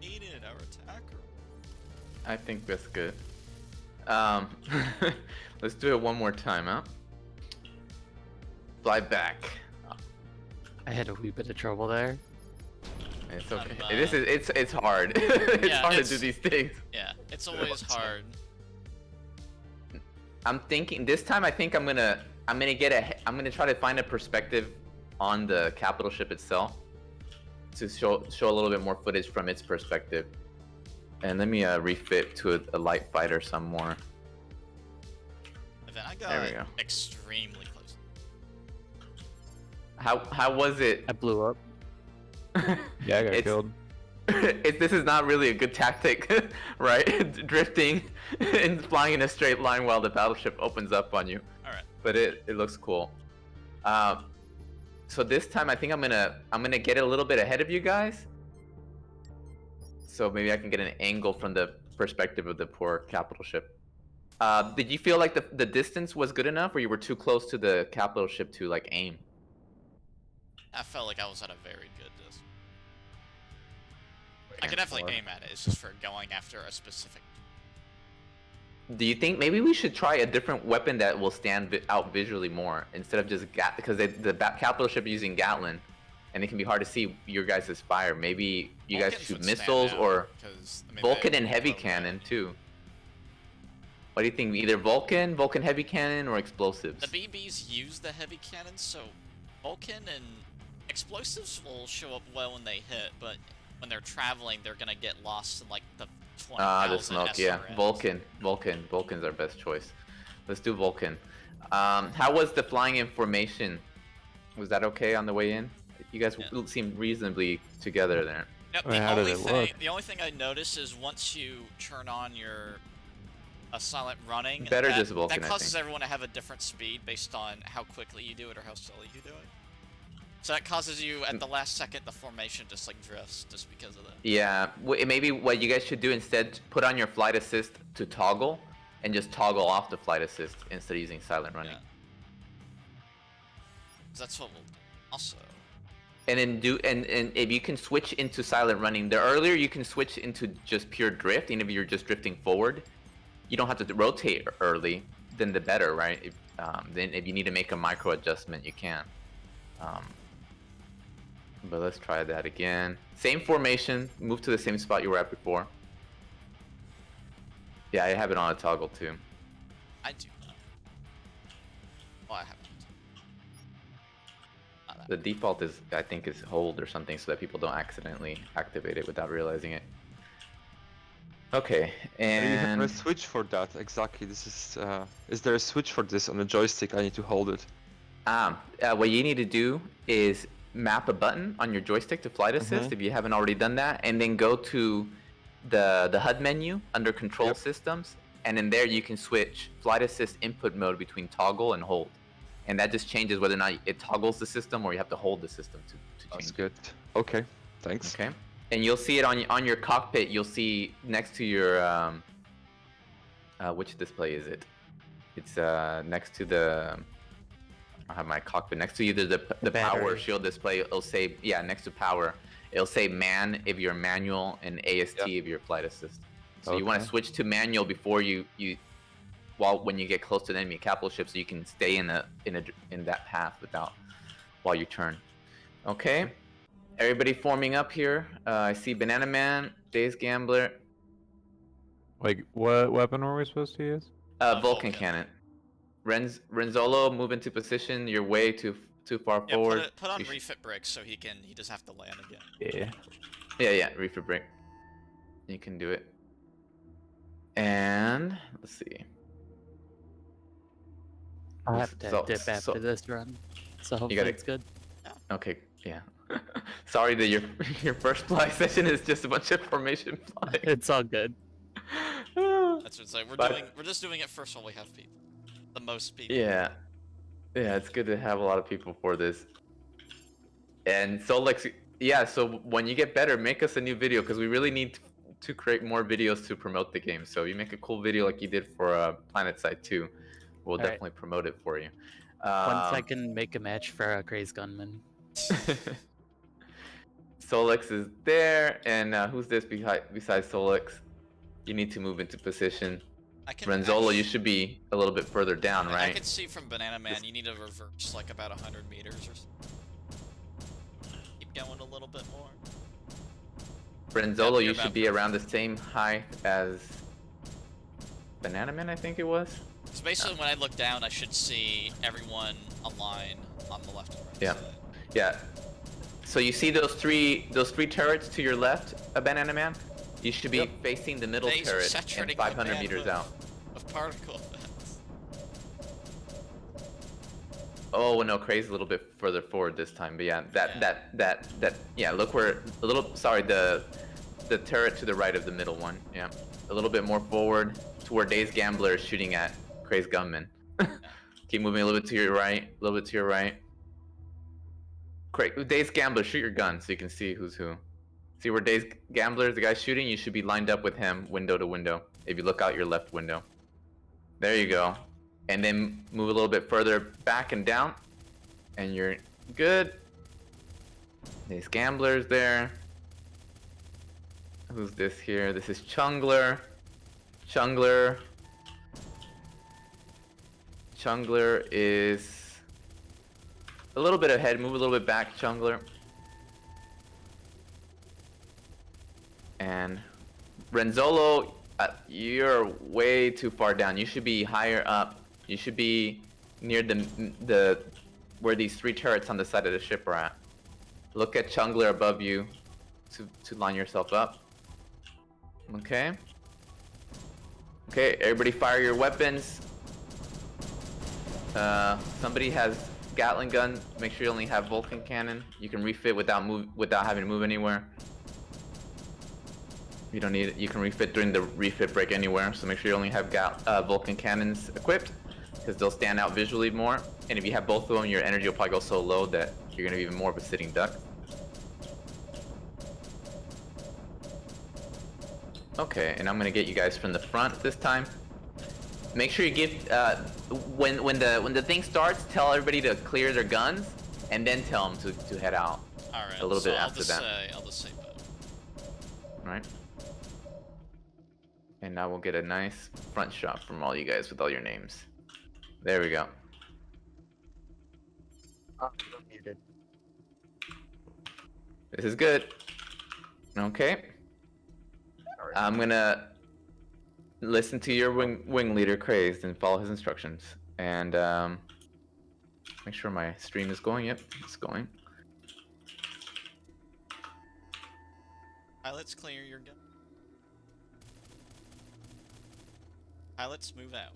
Needed our attacker. I think that's good. Let's do it one more time, huh? Fly back. I had a wee bit of trouble there. It's okay. I'm, It's hard. It's Yeah, hard to it's- do these things. Yeah, it's always hard. I'm thinking this time. I think I'm gonna try to find a perspective on the capital ship itself to show a little bit more footage from its perspective. And let me refit to a light fighter some more. And then I There we got go. extremely close. How was it? I blew up. Yeah, I got It's- killed. This is not really a good tactic, right? Drifting and flying in a straight line while the battleship opens up on you. All right. But it looks cool. So this time I think I'm gonna get a little bit ahead of you guys. So maybe I can get an angle from the perspective of the poor capital ship. Did you feel like the distance was good enough, or you were too close to the capital ship to like aim? I felt like I was at a very good distance. I could definitely aim at it. It's just for going after a specific. Do you think maybe we should try a different weapon that will stand out visually more instead of just because the capital ship is using Gatlin, and it can be hard to see your guys' fire. Maybe you guys Vulcans shoot would stand missiles out, or 'cause, I mean, Vulcan they and heavy go cannon right. too. What do you think? Either Vulcan heavy cannon, or explosives? The BBs use the heavy cannons, so Vulcan and explosives will show up well when they hit, but when they're traveling, they're gonna get lost in like the 20,000 The smoke. Yeah, SRMs. Vulcan's our best choice. Let's do Vulcan. How was the flying in formation? Was that okay on the way in? You guys Yeah. seemed reasonably together there. Yep, I mean, how did it look? The only thing I noticed is once you turn on your silent running, Better that, just Vulcan, that I causes think. everyone to have a different speed based on how quickly you do it or how slowly you do it. So that causes you at the last second the formation just like drifts just because of that. Yeah, maybe what you guys should do instead, put on your flight assist to toggle, and just toggle off the flight assist instead of using silent running. Yeah. 'Cause that's what we'll do. Also, And then and if you can switch into silent running, the earlier you can switch into just pure drift, even if you're just drifting forward, you don't have to rotate early, then the better, right? Then if you need to make a micro adjustment, you can. But let's try that again. Same formation, move to the same spot you were at before. Yeah, I have it on a toggle too. I do not. Well, I haven't. Not that. The default is, I think, is hold or something so that people don't accidentally activate it without realizing it. Okay, You have a and switch for that, exactly. This is there a switch for this on the joystick? I need to hold it. what you need to do is map a button on your joystick to flight assist if you haven't already done that, and then go to the HUD menu under control Yep. systems, and in there you can switch flight assist input mode between toggle and hold, and that just changes whether or not it toggles the system or you have to hold the system to That's change good. Okay, thanks. it. Okay, and you'll see it on your cockpit. You'll see next to your which display is it? It's next to the. I have my cockpit next to either the power Battery. shield display. It'll say next to power. It'll say man if you're manual and AST if you're flight assist. So you want to Okay. switch to manual before when you get close to the enemy capital ship, so you can stay in that path while you turn. Okay, everybody forming up here. I see Banana Man, Days Gambler, Like, what weapon were we supposed to use? Vulcan Vulcan. Cannon. Renzolo, move into position. You're way too far Yeah, forward. put on You sh- refit brakes so he doesn't have to land again. Yeah. Yeah, reefer break. You can do it. And let's see. I'll have to So- dip so- after this run, so hopefully gotta- it's good. Okay, yeah. Sorry that your first fly session is just a bunch of formation flying. It's all good. That's what it's like. But- We're just doing it first while we have people. The most people. Yeah. Yeah, it's good to have a lot of people for this. And so so when you get better, make us a new video, because we really need to create more videos to promote the game. So you make a cool video like you did for Planet Side 2. We'll Alright. definitely promote it for you. Once I can make a match for a Craze Gunman. Solix is there, and who's this besides Solix? You need to move into position. I can Renzolo, you actually- should be a little bit further down, I right? can see from Banana Man, you need to reverse like about 100 meters or something. Keep going a little bit more. Brenzolo, Yep, you you're should about be perfect. around the same height as Banana Man, I think it was. So basically, when I look down, I should see everyone align on the left and right Yeah. side. Yeah. So you see those three turrets to your left, a Banana Man? You should be facing the middle These are turret saturating and my 500 meters bandwidth out. of particle effects. Oh no, Craig's a little bit further forward this time, but yeah, yeah, look where a little. Sorry, the turret to the right of the middle one. Yeah, a little bit more forward to where Days Gambler is shooting at Craig's gunman. Keep moving a little bit to your right, a little bit to your right. Craig, Days Gambler, shoot your gun so you can see who's who. See where Days Gambler, the guy shooting, you should be lined up with him, window to window. If you look out your left window. There you go. And then move a little bit further back and down. And you're good. These gamblers there. Who's this here? This is Chungler. Chungler is a little bit ahead. Move a little bit back, Chungler. And Renzolo, you're way too far down. You should be higher up. You should be near the where these three turrets on the side of the ship are at. Look at Chungler above you to line yourself up. Okay. Okay, everybody fire your weapons. Somebody has Gatling gun. Make sure you only have Vulcan cannon. You can refit without having to move anywhere. You don't need it. You can refit during the refit break anywhere. So make sure you only have Vulcan cannons equipped, because they'll stand out visually more. And if you have both of them, your energy will probably go so low that you're gonna be even more of a sitting duck. Okay, and I'm gonna get you guys from the front this time. Make sure you give when the thing starts, tell everybody to clear their guns, and then tell them to head out. All right. A little so bit after that. I'll just say both. Right. And now we'll get a nice front shot from all you guys with all your names. There we go. Oh, you're muted. This is good. Okay. I'm gonna listen to your wing leader, Crazed, and follow his instructions. And make sure my stream is going. Yep, it's going. Pilots, clear your gun. Pilots, move out.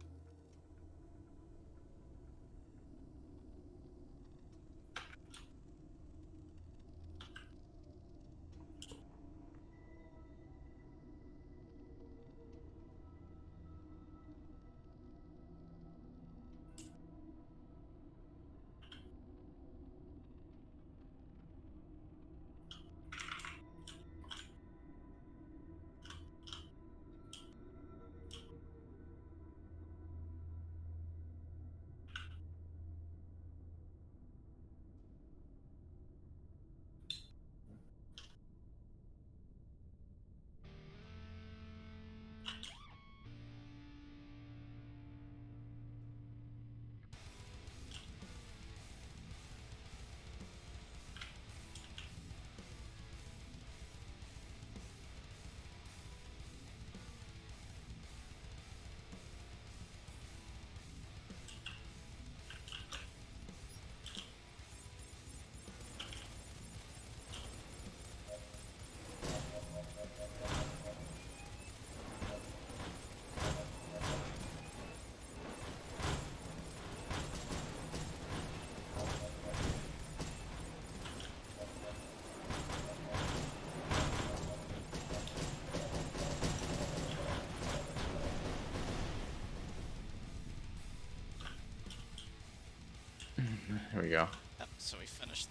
Here we go. Yep, so we finished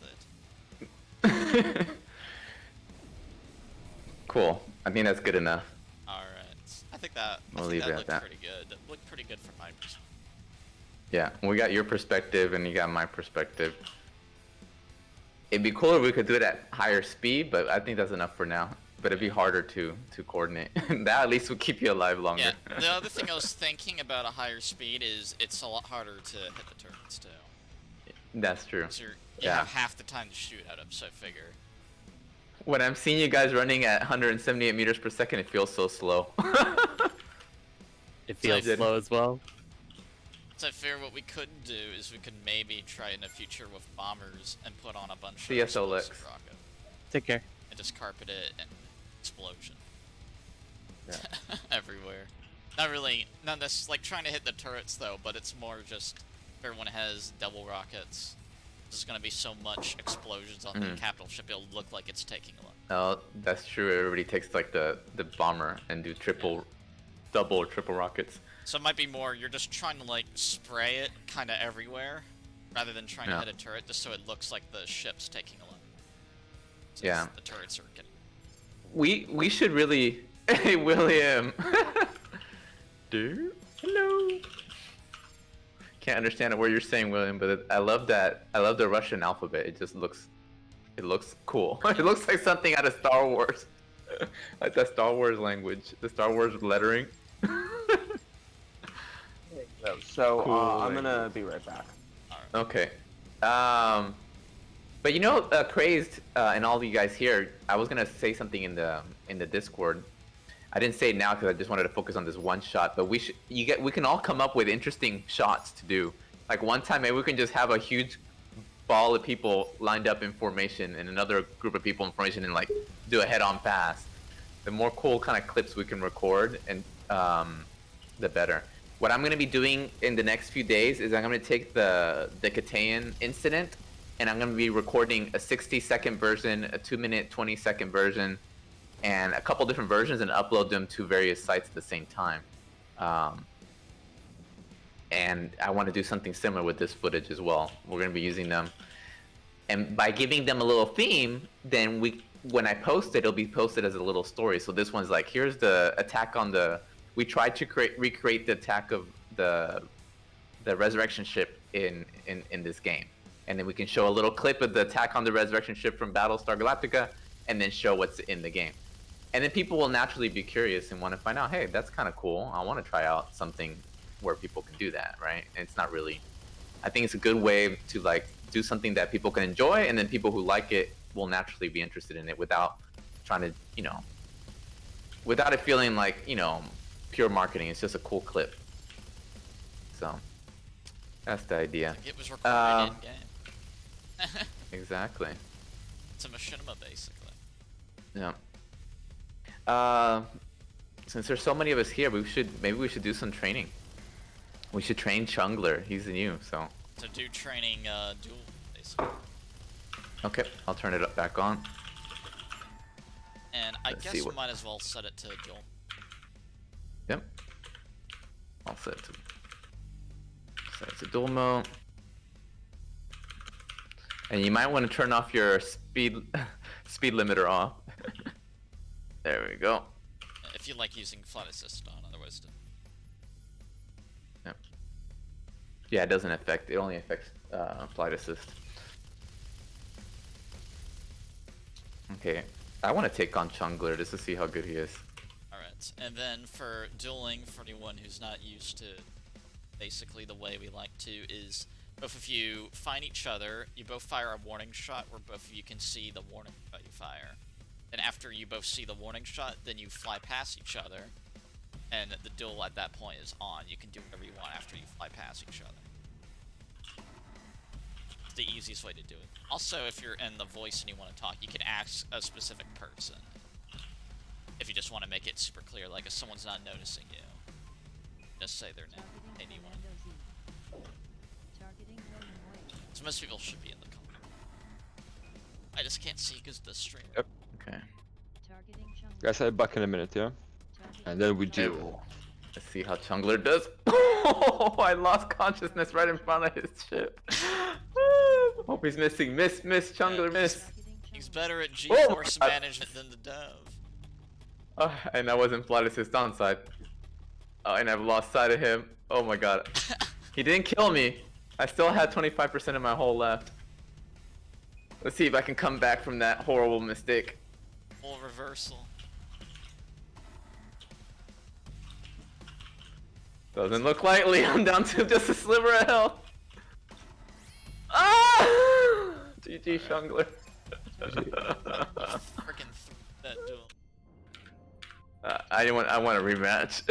that. Cool. I think that's good enough. All right. I think that We'll I think leave that it at looked that. pretty good. That looked pretty good from my perspective. Yeah, we got your perspective and you got my perspective. It'd be cooler if we could do it at higher speed, but I think that's enough for now. But it'd be harder to coordinate. That at least will keep you alive longer. Yeah. The other thing I was thinking about a higher speed is it's a lot harder to hit the turrets too. That's true. So you Yeah. have half the time to shoot at them. So I figure When I'm seeing you guys running at 178 meters per second, it feels so slow. It feels did. slow as well. So I fear what we could do is we could maybe try in the future with bombers and put on a bunch of CSLX. explosive rocket Take care. and just carpet it and explosion. Yeah. Everywhere. Not really, not this like trying to hit the turrets though, but it's more just everyone has double rockets. There's gonna be so much explosions on the capital ship, it'll look like it's taking a lot. Oh, that's true. Everybody takes like the bomber and do double or triple rockets. So it might be more, you're just trying to like spray it kind of everywhere, rather than trying to hit a turret, just so it looks like the ship's taking a lot. Since Yeah. the turrets are getting... We should really... Hey, William! Dude? Hello! Can't understand what you're saying, William, but I love that. I love the Russian alphabet. It just looks... It looks cool. It looks like something out of Star Wars. Like the Star Wars language. The Star Wars lettering. So Cool. I'm gonna be right back. Okay. But you know, Crazed, and all of you guys here, I was gonna say something in the Discord. I didn't say it now because I just wanted to focus on this one shot. But we can all come up with interesting shots to do. Like one time, maybe we can just have a huge ball of people lined up in formation, and another group of people in formation, and like do a head-on pass. The more cool kind of clips we can record, and the better. What I'm going to be doing in the next few days is I'm going to take the Katayan incident, and I'm going to be recording a 60-second version, a 2-minute, 20-second version, and a couple different versions, and upload them to various sites at the same time. And I want to do something similar with this footage as well. We're going to be using them. And by giving them a little theme, then when I post it, it'll be posted as a little story. So this one's like, here's the attack on the... We tried to recreate the attack of the resurrection ship in this game, and then we can show a little clip of the attack on the resurrection ship from Battlestar Galactica, and then show what's in the game. And then people will naturally be curious and want to find out, hey, that's kind of cool. I want to try out something where people can do that, right? And it's not really. I think it's a good way to like do something that people can enjoy, and then people who like it will naturally be interested in it without trying to, without it feeling like, pure marketing. It's just a cool clip. So that's the idea. Like it was recorded in-game. Exactly. It's a machinima, basically. Yeah. Since there's so many of us here, maybe we should do some training. We should train Chungler. He's new, so. So do training duel, basically. Okay, I'll turn it back on. And I Let's guess see we what- might as well set it to duel. Yep. I'll set it to dual mode. And you might want to turn off your speed limiter off. There we go. If you like using flight assist on, otherwise. Yep. Yeah, it doesn't affect. It only affects flight assist. Okay. I want to take on Chungler just to see how good he is. Alright, and then for dueling, for anyone who's not used to basically the way we like to, is both of you find each other, you both fire a warning shot where both of you can see the warning shot you fire. Then after you both see the warning shot, then you fly past each other, and the duel at that point is on. You can do whatever you want after you fly past each other. It's the easiest way to do it. Also, if you're in the voice and you want to talk, you can ask a specific person. If you just want to make it super clear, like if someone's not noticing you, just say their name. Hey, do you want? Targeting Roman Way. So most people should be in the company. I just can't see because the stream. Yep. Okay. Targeting Chung. Guys, I'll be back in a minute, yeah? And then we do. Let's see how Chungler does. Oh, I lost consciousness right in front of his ship. Hope he's missing. Miss, Chungler, miss. He's better at Oh, G-force management than the Dove. And I wasn't flight assist on side. And I've lost sight of him. Oh my god. He didn't kill me. I still had 25% of my hull left. Let's see if I can come back from that horrible mistake. Full reversal. Doesn't look likely. I'm down to just a sliver of health. Ah! GG, Chungler. Freaking that duel. I want a rematch.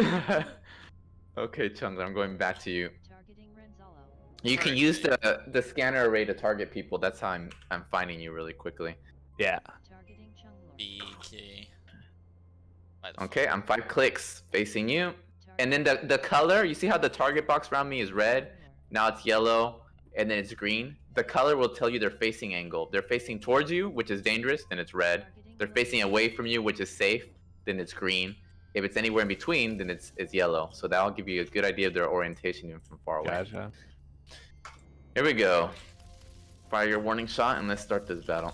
Okay, Chungler, I'm going back to you. Targeting Renzalo. You can Alright. use the scanner array to target people. That's how I'm finding you really quickly. Yeah. Targeting Chunglord. B key. By the Okay, phone. I'm 5 clicks facing you. And then the color, you see how the target box around me is red? Now it's yellow, and then it's green. The color will tell you their facing angle. They're facing towards you, which is dangerous, then it's red. They're facing away from you, which is safe, then it's green. If it's anywhere in between, then it's yellow. So that'll give you a good idea of their orientation even from far away. Gotcha. Here we go. Fire your warning shot and let's start this battle.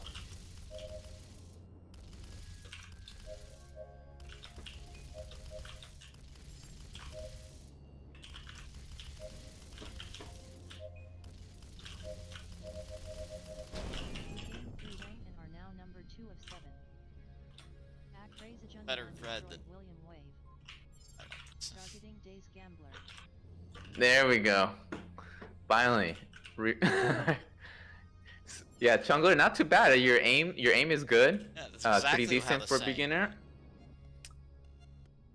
And are now number 2 of 7. Better red than- William Wave. I don't think so. Targeting Days Gambler. There we go. Finally. Yeah, Chungler, not too bad. Your aim is good. Yeah, that's exactly Pretty how decent the for a saying. beginner.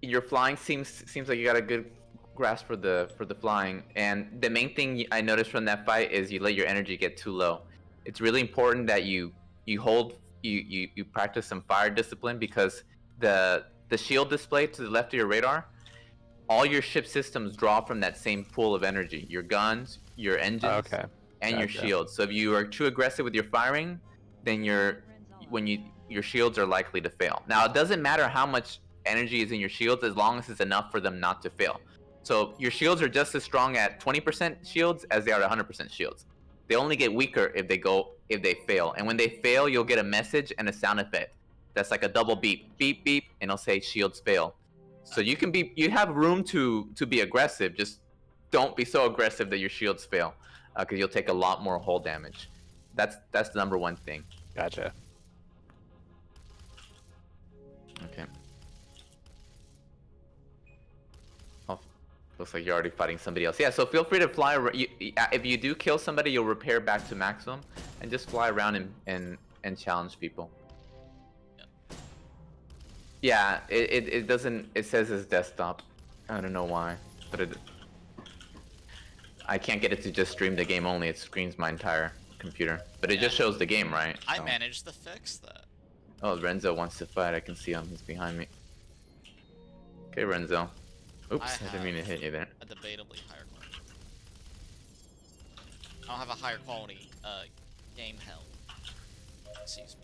Your flying seems like you got a good grasp for the flying. And the main thing I noticed from that fight is you let your energy get too low. It's really important that you practice some fire discipline, because the shield display to the left of your radar, all your ship systems draw from that same pool of energy. Your guns, your engines, Okay. and your Gotcha. shields. So if you are too aggressive with your firing, then your shields are likely to fail. Now it doesn't matter how much energy is in your shields as long as it's enough for them not to fail. So your shields are just as strong at 20% shields as they are at 100% shields. They only get weaker if they fail. And when they fail, you'll get a message and a sound effect. That's like a double beep, beep, beep, and it'll say shields fail. So you have room to be aggressive. Just don't be so aggressive that your shields fail, because you'll take a lot more hull damage. That's the number one thing. Gotcha. Okay. Oh, looks like you're already fighting somebody else. Yeah, so feel free to fly. If you do kill somebody, you'll repair back to maximum, and just fly around and challenge people. Yeah, it doesn't. It says it's desktop. I don't know why, but I can't get it to just stream the game only. It screens my entire computer, but it just shows the game, right? I So- managed to fix that. Oh, Renzo wants to fight. I can see him. He's behind me. Okay, Renzo. Oops, I didn't mean to hit you there. A debatably higher quality. I don't have a higher quality game held. Seized.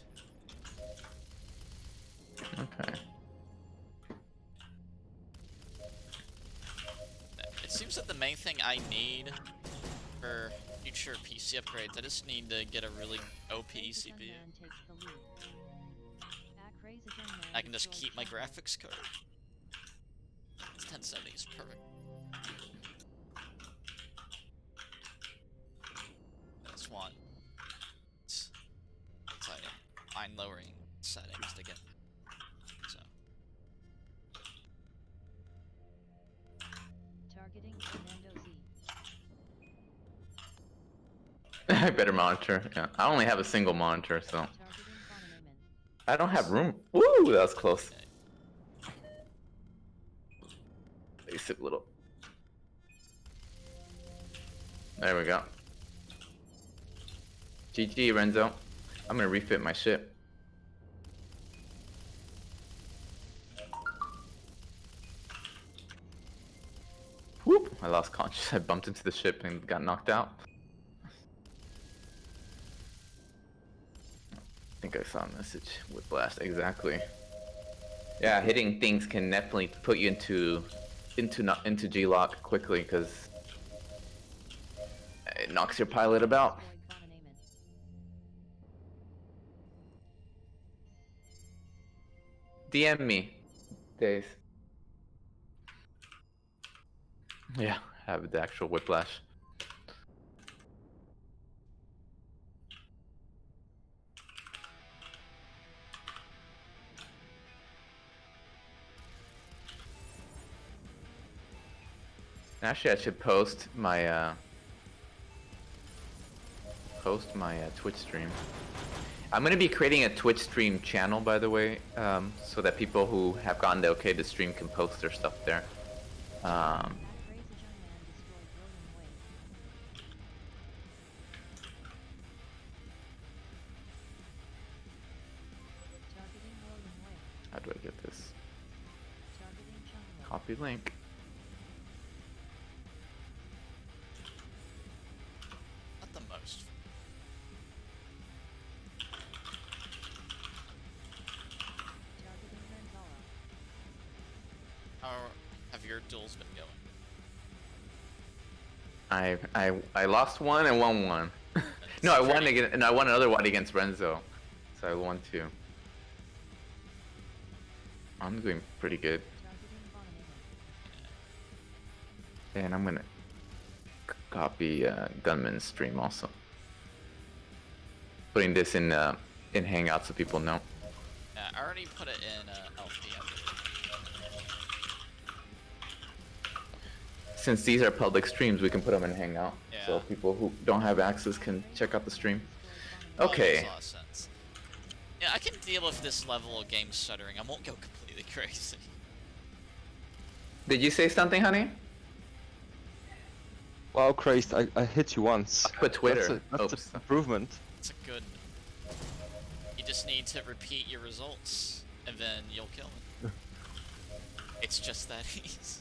Okay. It seems that the main thing I need for future PC upgrades, I just need to get a really OP CPU. I can just keep my graphics card. It's 1070 is perfect. I just want fine lowering settings to get. So Targeting Fernando Z. I better monitor. Yeah, I only have a single monitor, so Targeting Bonneman. I don't have room. Woo, that was close. Basic little. There we go. GG, Renzo. I'm gonna refit my ship. Whoop! I lost conscious. I bumped into the ship and got knocked out. I think I saw a message with blast. Exactly. Yeah, hitting things can definitely put you into G-lock quickly, because it knocks your pilot about. DM me, Days. Yeah, have the actual whiplash. Actually, I should post my Twitch stream. I'm gonna be creating a Twitch stream channel, by the way, so that people who have gotten the okay to stream can post their stuff there. That crazy young man destroyed William Wade. Targeting William Wade. How do I get this? Targeting Chung Wade. Copy link. Not the most. Targeting Renzola. How have your duels been going? I lost one and won one. No, I won again, and I won another one against Renzo. So I won 2. I'm doing pretty good. Targeting Von Neumann. And I'm gonna copy Gunman's stream also. Putting this in Hangout so people know. Yeah, I already put it in LP. Since these are public streams, we can put them in Hangout. Yeah. So people who don't have access can check out the stream. Well, that makes Okay. a lot of sense. Yeah, I can deal with this level of game stuttering. I won't go completely crazy. Did you say something, honey? Wow, Christ, I hit you once. I put Twitter. That's Oops. an improvement. It's a good. You just need to repeat your results, and then you'll kill it. It's just that easy.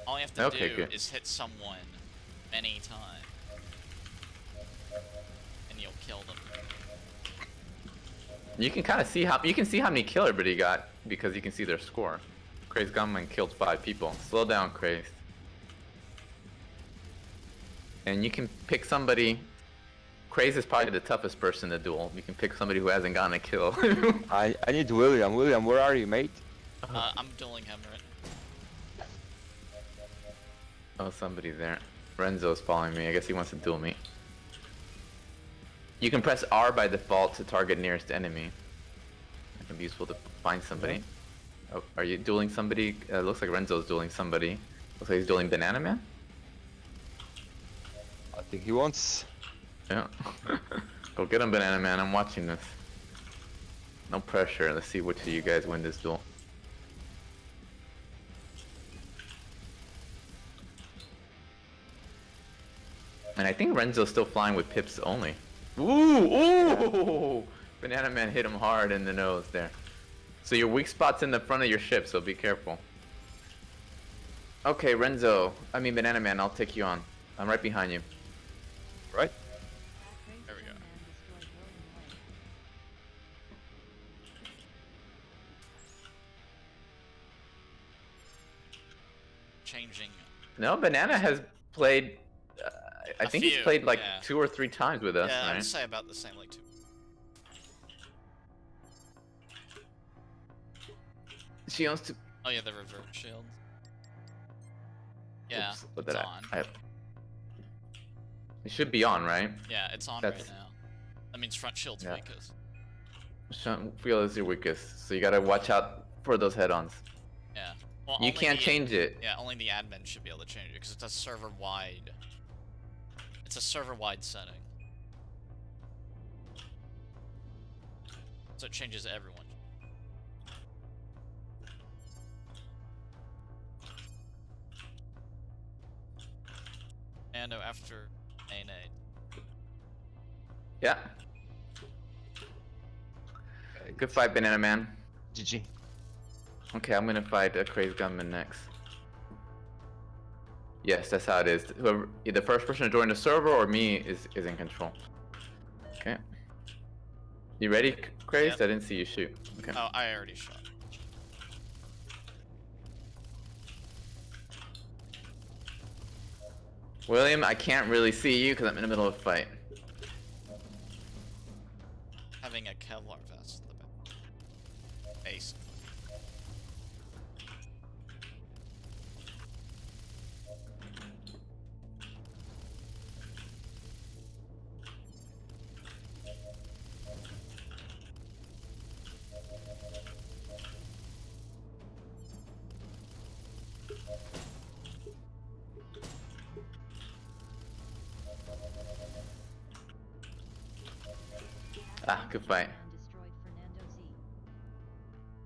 All you have to Okay, do good. is hit someone many times, and you'll kill them. You can kind of see how many kill everybody got because you can see their score. Crazed Gunman killed 5 people. Slow down, Crazed. And you can pick somebody. Crazed is probably the toughest person to duel. You can pick somebody who hasn't gotten a kill. I need William. William, where are you, mate? I'm dueling him right. Oh, somebody there. Renzo's following me. I guess he wants to duel me. You can press R by default to target nearest enemy. That can be useful to find somebody. Oh, are you dueling somebody? Looks like Renzo's dueling somebody. Looks like he's dueling Banana Man. I think he wants. Yeah. Go get him, Banana Man. I'm watching this. No pressure. Let's see which of you guys win this duel. And I think Renzo's still flying with pips only. Ooh! Ooh! Banana Man hit him hard in the nose there. So your weak spot's in the front of your ship, so be careful. Okay, Renzo. I mean Banana Man, I'll take you on. I'm right behind you. Right? That crazy There we young go. man destroyed William Wade. Changing. No, Banana has played. I A think he's few, played like yeah. 2 or 3 times with us, Yeah, I right? would say about the same, like 2. She owns 2. Oh yeah, the revert shield. Yeah, Oops, what it's did on. It should be on, right? Yeah, it's on That's- right now. That means front shield's Yeah. weakest. Front field is your weakest, so you gotta watch out for those head-ons. Yeah. Well, You only can't the- change it. Yeah, only the admin should be able to change it because it's a server-wide. It's a server-wide setting. So it changes everyone. And no, after main aid. Yeah. Good fight, Banana Man. GG. Okay, I'm gonna fight a Crazed Gunman next. Yes, that's how it is. Whoever, the first person to join the server or me is in control. Okay. You ready, Crazed? Yep. I didn't see you shoot. Okay. Oh, I already shot. William, I can't really see you because I'm in the middle of a fight. Having a Kevlar vest in the back. Base. Ah, good fight.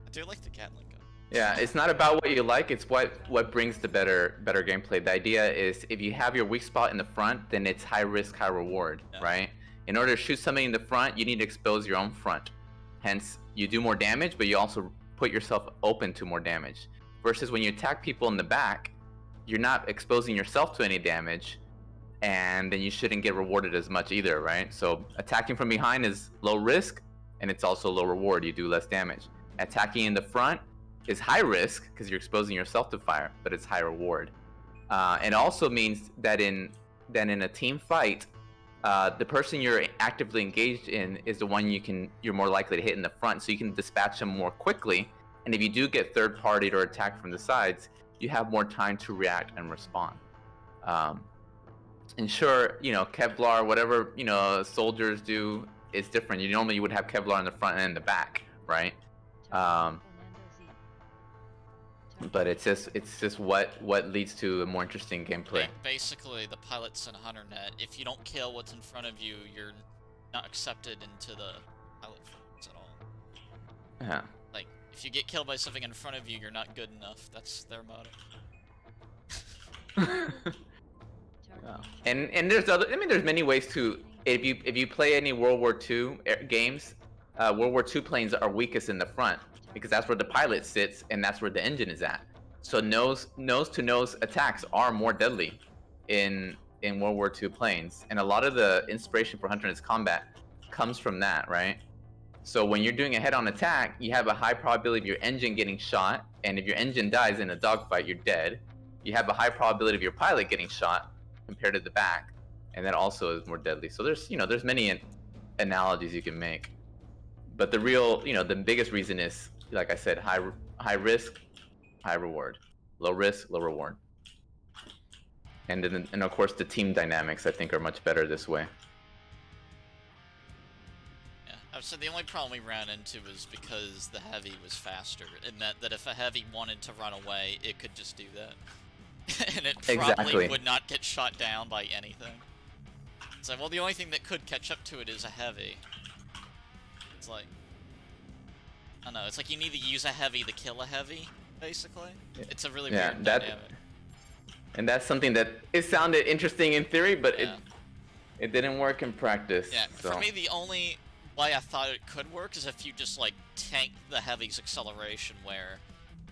I do like the Gatling gun. Yeah, it's not about what you like, it's what brings the better gameplay. The idea is if you have your weak spot in the front, then it's high risk, high reward, Yeah. right? In order to shoot something in the front, you need to expose your own front. Hence, you do more damage, but you also put yourself open to more damage. Versus when you attack people in the back, you're not exposing yourself to any damage, and then you shouldn't get rewarded as much either, right? So attacking from behind is low risk, and it's also low reward. You do less damage. Attacking in the front is high risk because you're exposing yourself to fire, but it's high reward. And also means that in a team fight, the person you're actively engaged in is the one you're more likely to hit in the front, so you can dispatch them more quickly. And if you do get third-partied or attacked from the sides, you have more time to react and respond. And sure, Kevlar, whatever soldiers do is different. You normally would have Kevlar in the front and in the back, right? But it's just what leads to a more interesting gameplay. Basically, the pilots in Hunternet, if you don't kill what's in front of you, you're not accepted into the pilot force at all. Yeah. Like, if you get killed by something in front of you, you're not good enough. That's their motto. Yeah. And there's many ways to, if you play any World War II games, World War II planes are weakest in the front because that's where the pilot sits and that's where the engine is at. So nose to nose attacks are more deadly in World War II planes, and a lot of the inspiration for Hunternet's combat comes from that, right? So when you're doing a head-on attack, you have a high probability of your engine getting shot, and if your engine dies in a dogfight, you're dead. You have a high probability of your pilot getting shot compared to the back, and that also is more deadly. So there's many analogies you can make, but the real, the biggest reason is, like I said, high risk, high reward, low risk, low reward, and of course the team dynamics I think are much better this way. Yeah, so the only problem we ran into was because the heavy was faster. It meant that if a heavy wanted to run away, it could just do that. And it probably Exactly. would not get shot down by anything. So, well, the only thing that could catch up to it is a heavy. It's like, I don't know, it's like you need to use a heavy to kill a heavy, basically. It's a really weird dynamic. And that's something that it sounded interesting in theory, but Yeah. it didn't work in practice. Yeah, so. for me, the only way I thought it could work is if you just, like, tank the heavy's acceleration, where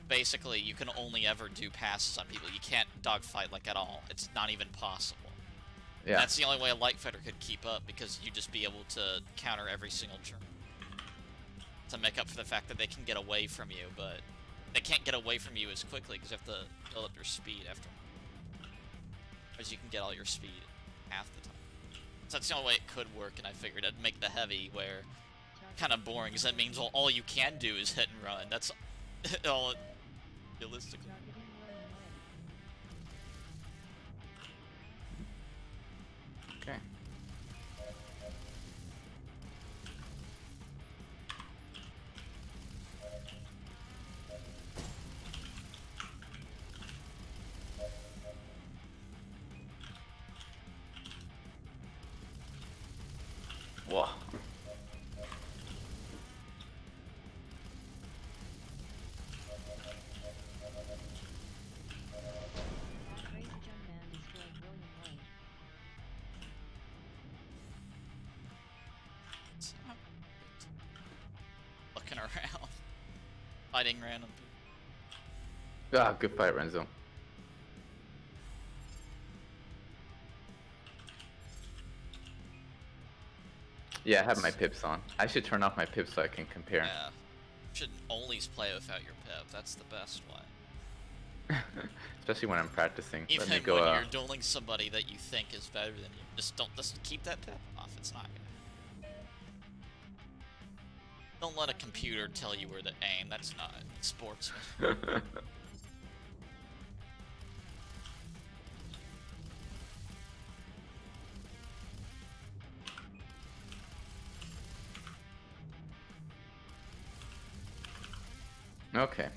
basically you can only ever do passes on people. You can't dogfight, like, at all. It's not even possible. Yeah. That's the only way a light fighter could keep up, because you'd just be able to counter every single turn. To make up for the fact that they can get away from you, but they can't get away from you as quickly, because you have to build up your speed after. Whereas you can get all your speed half the time. So that's the only way it could work, and I figured I'd make the heavy where kind of boring, because that means all you can do is hit and run. That's all realistically. Okay. Whoa. Crazy young man destroyed William Wade. So, looking around, fighting random people. Ah, good fight, Renzo. Yeah, I have my pips on. I should turn off my pips so I can compare. Yeah, shouldn't always play without your pip. That's the best way. Especially when I'm practicing. Even Let me go. when you're dueling somebody that you think is better than you, just keep that pip off. It's not gonna. Don't let a computer tell you where to aim. That's not sportsman. Okay.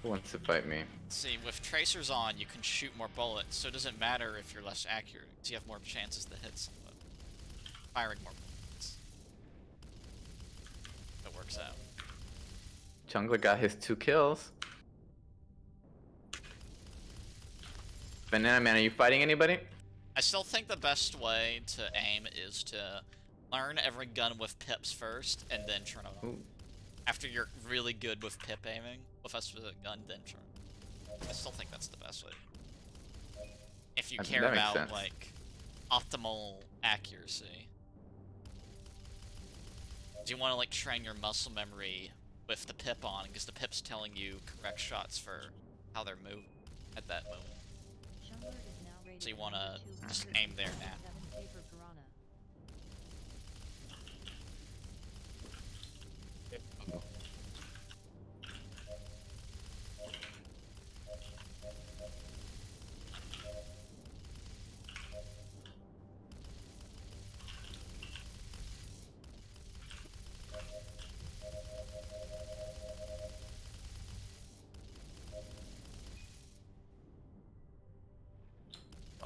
Who wants to fight me? See, with tracers on, you can shoot more bullets, so it doesn't matter if you're less accurate, because you have more chances to hit someone. Firing more bullets. It works out. Jungler got his 2 kills. Banana Man, are you fighting anybody? I still think the best way to aim is to learn every gun with pips first, and then turn it on. Ooh. After you're really good with pip aiming, with a specific gun, then turn it. I still think that's the best way. If you care that makes about, sense. like, optimal accuracy. Do you want to, like, train your muscle memory with the pip on, because the pip's telling you correct shots for how they're moving at that moment. Jungler is now rated So you want to number just 200, aim there now. 7 favor Piranha.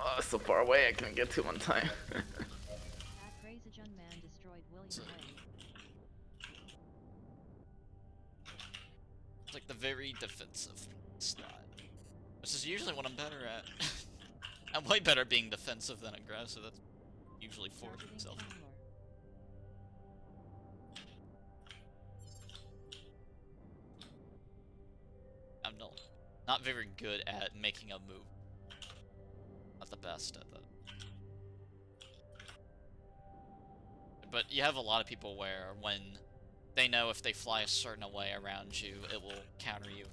Oh, so far away, I can't get to one time. That Praise a Jun man destroyed William Wade. It's like the very defensive slot. This is usually what I'm better at. I'm way better at being defensive than aggressive. That's usually forced Targeting itself. Jungler. I'm not very good at making a move. Not the best at that. But you have a lot of people where when they know if they fly a certain way around you, it will counter you.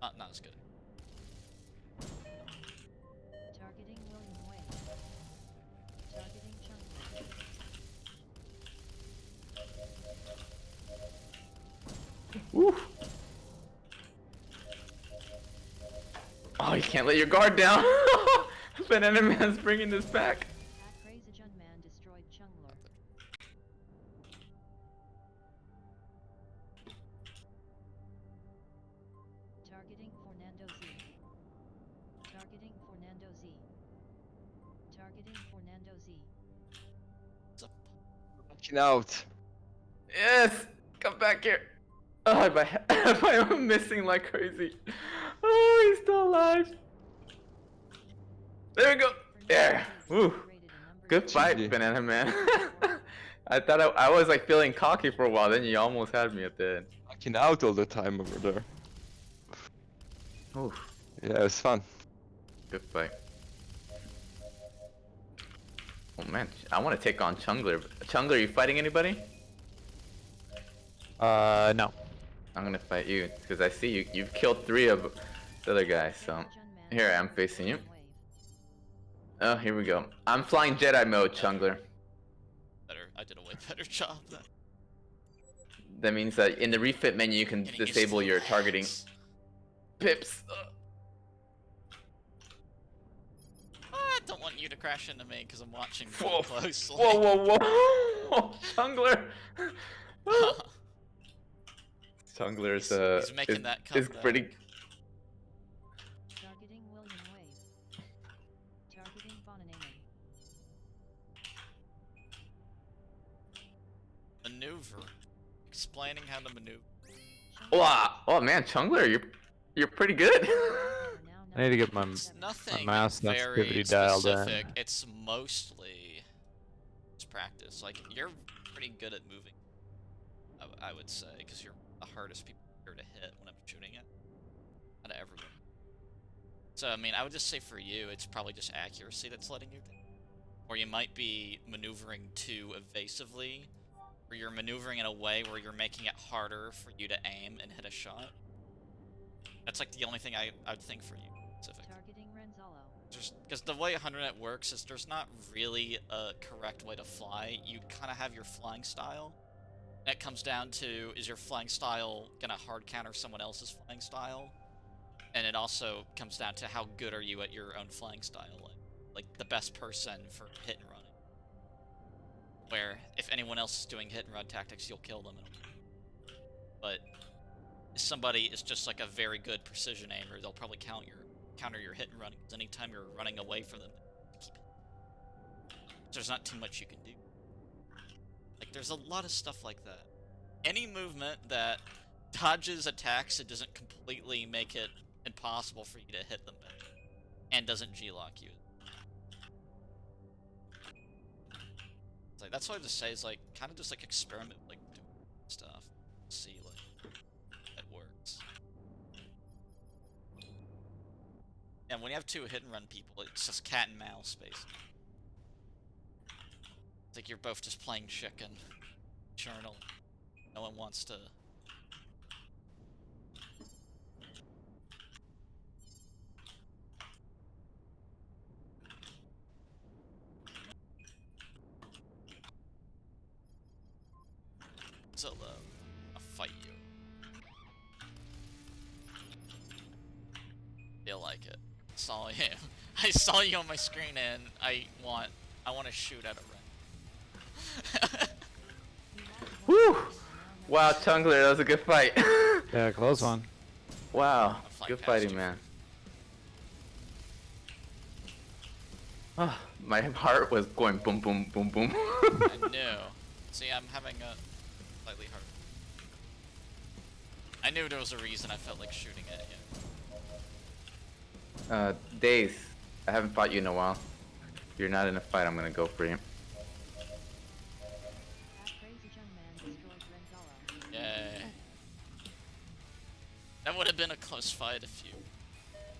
Not as good. Targeting William Wade. Targeting Jungler. Woo. Oh, you can't let your guard down. Banana Man's bringing this back. That Praise a Jun man destroyed Jungler. Targeting Fernando Z. Targeting Fernando Z. Targeting Fernando Z. What's up? Backing out. Yes, come back here. Oh, I'm missing like crazy. Oh, he's still alive. There we go. There. Woo. Good fight, GG. Banana Man. I thought I was like feeling cocky for a while. Then you almost had me at the end. Backing out all the time over there. Oof. Yeah, it was fun. Good fight. Oh man, I want to take on Jungler. Jungler, are you fighting anybody? No. I'm gonna fight you because I see you. You've killed 3 of the other guys. So here I'm facing you. Oh, here we go. I'm flying Jedi mode, Jungler. Better. I did a way better job then. That means that in the refit menu you can Getting used disable to your the targeting lags. pips. I don't want you to crash into me because I'm watching Whoa. really closely. Whoa, whoa, whoa! Jungler. Jungler's He's making that is comeback. pretty. Targeting William Wade. Targeting Bonaneman. Maneuver. Explaining how to maneuver. Wow! Oh man, Jungler, you're pretty good. I need to get my It's nothing mouse very sensitivity dialed in. specific. It's mostly just practice. Like, you're pretty good at moving, I would say, because you're the hardest people here to hit when I'm shooting it. Out of everyone. So, I mean, I would just say for you, it's probably just accuracy that's letting you down. Or you might be maneuvering too evasively, or you're maneuvering in a way where you're making it harder for you to aim and hit a shot. That's like the only thing I'd think for you, specific. Targeting Renzalo. Just because the way Hunternet works is there's not really a correct way to fly. You kind of have your flying style. And it comes down to, is your flying style gonna hard counter someone else's flying style? And it also comes down to how good are you at your own flying style, like the best person for hit and running. Where if anyone else is doing hit and run tactics, you'll kill them. But if somebody is just like a very good precision aimer, they'll probably counter your hit and run. Because anytime you're running away from them, keep it. So there's not too much you can do. Like, there's a lot of stuff like that. Any movement that dodges attacks, it doesn't completely make it impossible for you to hit them back, and doesn't G-lock you. It's like, that's what I just say is like, kind of just like experiment with, like doing stuff, see like it works. And when you have two hit and run people, it's just cat and mouse basically. It's like you're both just playing chicken. Journal. No one wants to. Zilla, I'll fight you. Feel like it. Saw you. I saw you on my screen, and I want to shoot at a ring. Woo! Wow, Chungler, that was a good fight. Yeah, close one. Wow, fly good past fighting, you. man. Oh, my heart was going boom, boom, boom, boom. I know. See, I'm having a slightly hard. I knew there was a reason I felt like shooting at you. Days, I haven't fought you in a while. If you're not in a fight, I'm gonna go for you. That crazy young man destroyed Renzala. Yay. That would have been a close fight if you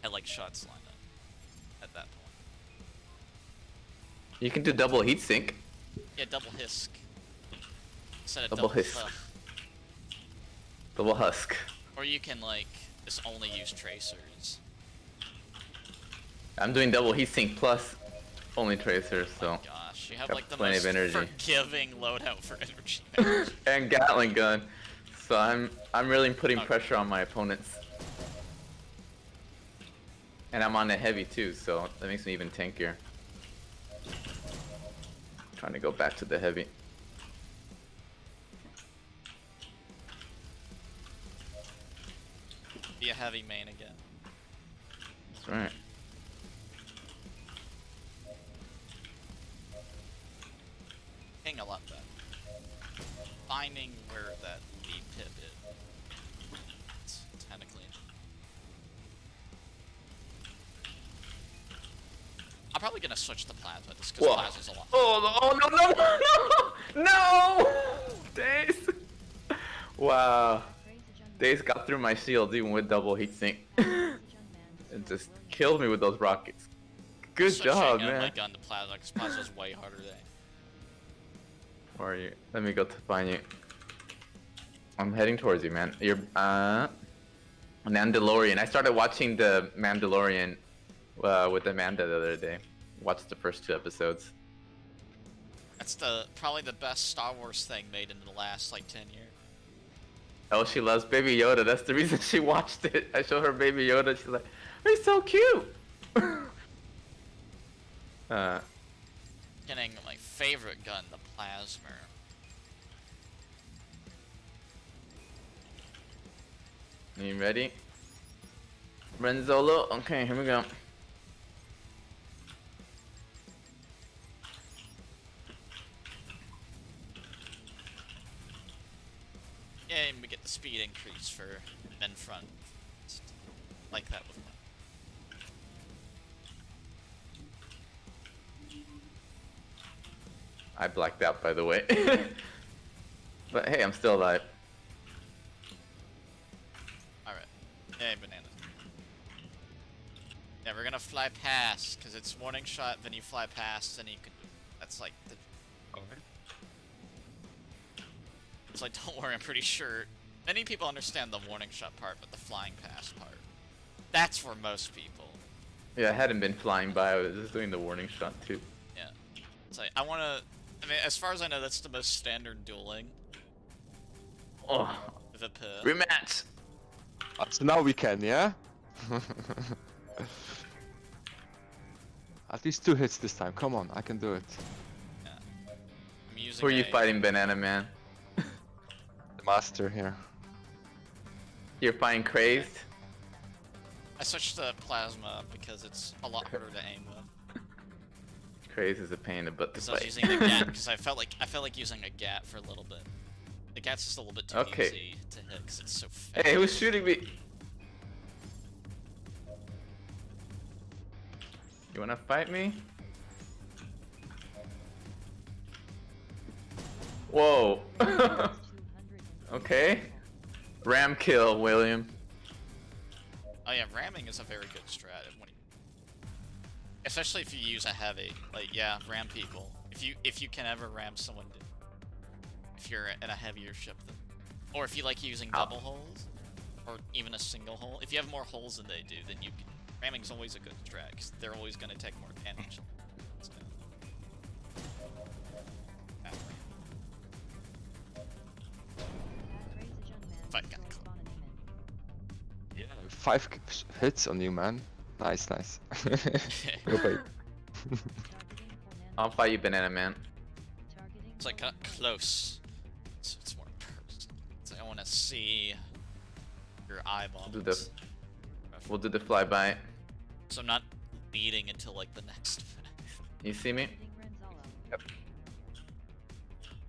had like shots lined up at that point. You can do double heat sink. Yeah, double hisk. Instead of Double double hisk. husk. Double husk. Or you can like just only use tracers. I'm doing double heat sink plus only tracers, so. Gosh, you have Got like the plenty most of energy. forgiving loadout for energy management. And Gatling gun. So I'm really putting Okay. pressure on my opponents. And I'm on a heavy too, so that makes me even tankier. Trying to go back to the heavy. Be a heavy main again. That's right. Ping a lot better. Finding where that lead pip is. It's technically. I'm probably gonna switch to plasma just because Whoa. plasma's a lot. Oh no! No! Days! Wow. Crazy young man Days got through my shields even with double heat sink. crazy young man It destroyed just killed me with those rockets. Good Switching job, my man. gun to plasma because plasma's way harder than. Where are you? Let me go to find you. I'm heading towards you, man. You're Mandalorian. I started watching the Mandalorian with Amanda the other day. Watched the first 2 episodes. That's probably the best Star Wars thing made in the last like 10 years. Oh, she loves Baby Yoda. That's the reason she watched it. I showed her Baby Yoda. She's like, he's so cute. Getting my favorite gun, the plasma. You ready? Renzolo? Okay, here we go. Yeah, and we get the speed increase for men front. Like that with one. I blacked out, by the way. But hey, I'm still alive. Alright. Hey, bananas. Yeah, we're gonna fly past, because it's warning shot, then you fly past, and you can. That's like the. It's like, don't worry, I'm pretty sure. Many people understand the warning shot part, but the flying past part. That's for most people. Yeah, I hadn't been flying by. I was just doing the warning shot too. Yeah. It's like, I wanna. I mean, as far as I know, that's the most standard dueling. Oh, With a pip. rematch. So now we can, yeah? At least 2 hits this time. Come on, I can do it. Yeah. I'm using Who are you a- fighting, Banana Man? The master here. You're fighting Crazed? I switched to plasma because it's a lot harder to aim with. Craze is a pain in the butt to Because I was fight. using the GAT, because I felt like using a GAT for a little bit. The GAT's just a little bit too Okay. easy to hit, because it's so fast. Hey, who's shooting me? You wanna fight me? Whoa. Okay. Ram kill, William. Oh yeah, ramming is a very good strat. Especially if you use a heavy. Like, yeah, ram people. If you can ever ram someone, if you're in a heavier ship than, or if you like using double holes, or even a single hole. If you have more holes than they do, then you can. Ramming's always a good strat, because they're always going to take more damage. So. Bad ram. Fight got caught. Yeah. 5 hits on you, man. Nice, nice. Okay. I'll fight you, Banana Man. It's like close. So it's more personal. It's like I want to see your eyeballs. We'll do the flyby. So I'm not leading until like the next. You see me? Yep.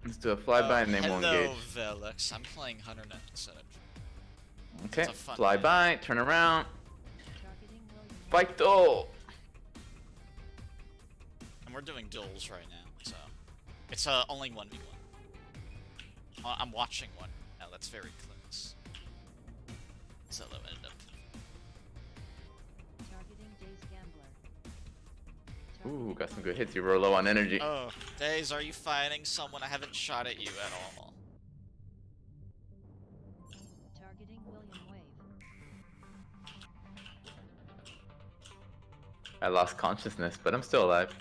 Let's do a flyby and then we'll engage. Hello, Velux. I'm playing Hunternet instead of. Okay, It's a fun fly game. by, turn around. Fight though! And we're doing duels right now, so it's only 1v1. I'm watching one. Now that's very close. So that ended up. Ooh, got some good hits. You were low on energy. Oh, Days, are you fighting someone? I haven't shot at you at all. Targeting William Wave. I lost consciousness, but I'm still alive.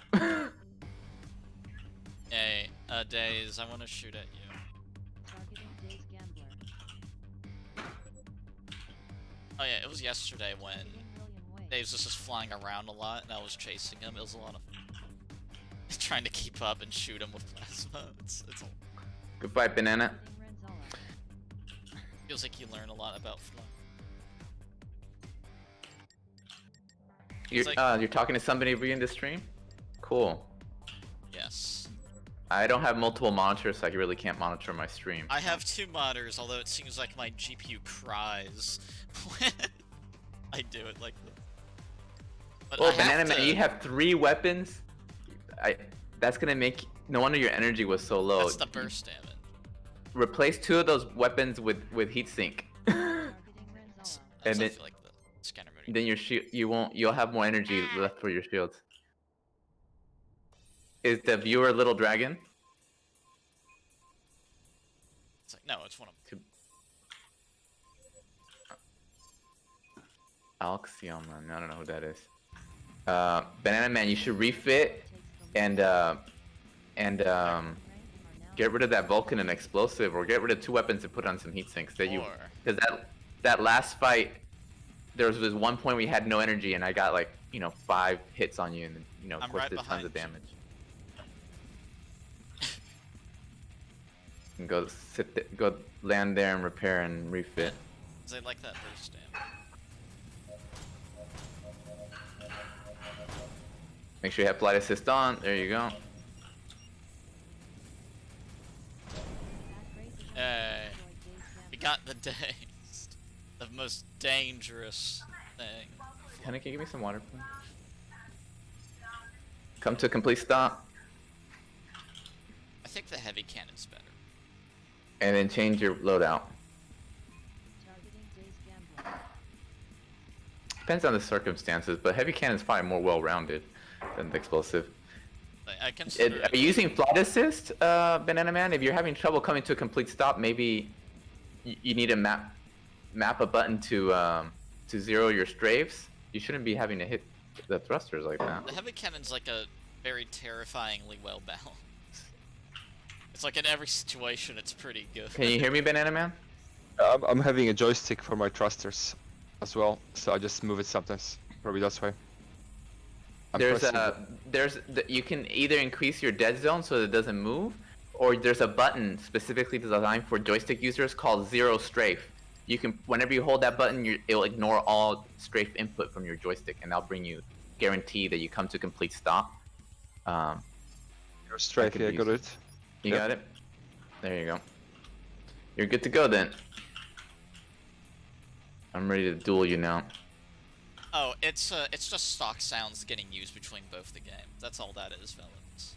Hey, Days, I want to shoot at you. Targeting Days Gambler. Oh yeah, it was yesterday when Targeting William Wave. Daves was just flying around a lot and I was chasing him. It was a lot of trying to keep up and shoot him with plasma. It's Goodbye, Banana. Targeting Renzola. feels like you learn a lot about flying. You're, like- you're talking to somebody in the stream? Cool. Yes. I don't have multiple monitors, so I really can't monitor my stream. I have 2 monitors, although it seems like my GPU cries when I do it like this. But Oh, I Banana have Man, to- you have 3 weapons? That's gonna make... No wonder your energy was so low. That's the burst damage. Replace 2 of those weapons with heatsink. Targeting Renzola. I then- feel like the scanner moving. Then your shield, you'll have more energy left for your shields. Is the viewer Little Dragon? It's like, no, it's one of them. Alxion, man, I don't know who that is. Banana Man, you should refit and get rid of that Vulcan and explosive, or get rid of 2 weapons and put on some heat sinks. That you, Or- because that last fight, there was this one point we had no energy, and I got like 5 hits on you, and of I'm course right did tons of behind you. damage. And go go land there and repair and refit. Cause I like that burst damage. Make sure you have flight assist on. There you go. Hey, we got the Dazed. The most dangerous thing. Can you give me some water, please? Come to a complete stop, I think the heavy cannon's better. and then change your loadout. Targeting Days Gambler. Depends on the circumstances, but heavy cannon's probably more well-rounded than the explosive. I consider Are you using flight assist, Banana Man? If you're having trouble coming to a complete stop, maybe you need to map a button to zero your strafes. You shouldn't be having to hit the thrusters like that. the heavy cannon's like a very terrifyingly well balanced. It's like in every situation, it's pretty good. Can you hear me, Banana Man? I'm having a joystick for my thrusters as well, so I just move it sometimes. Probably that's why. I'm pressing you can either increase your dead zone so that it doesn't move, or there's a button specifically designed for joystick users called zero strafe. You can, whenever you hold that button, it'll ignore all strafe input from your joystick, and that'll bring you guarantee that you come to complete stop. You're straight, could yeah, use got it. it. You Yep. got it? There you go. You're good to go then. I'm ready to duel you now. Oh, it's just stock sounds getting used between both the games. That's all that is, villains.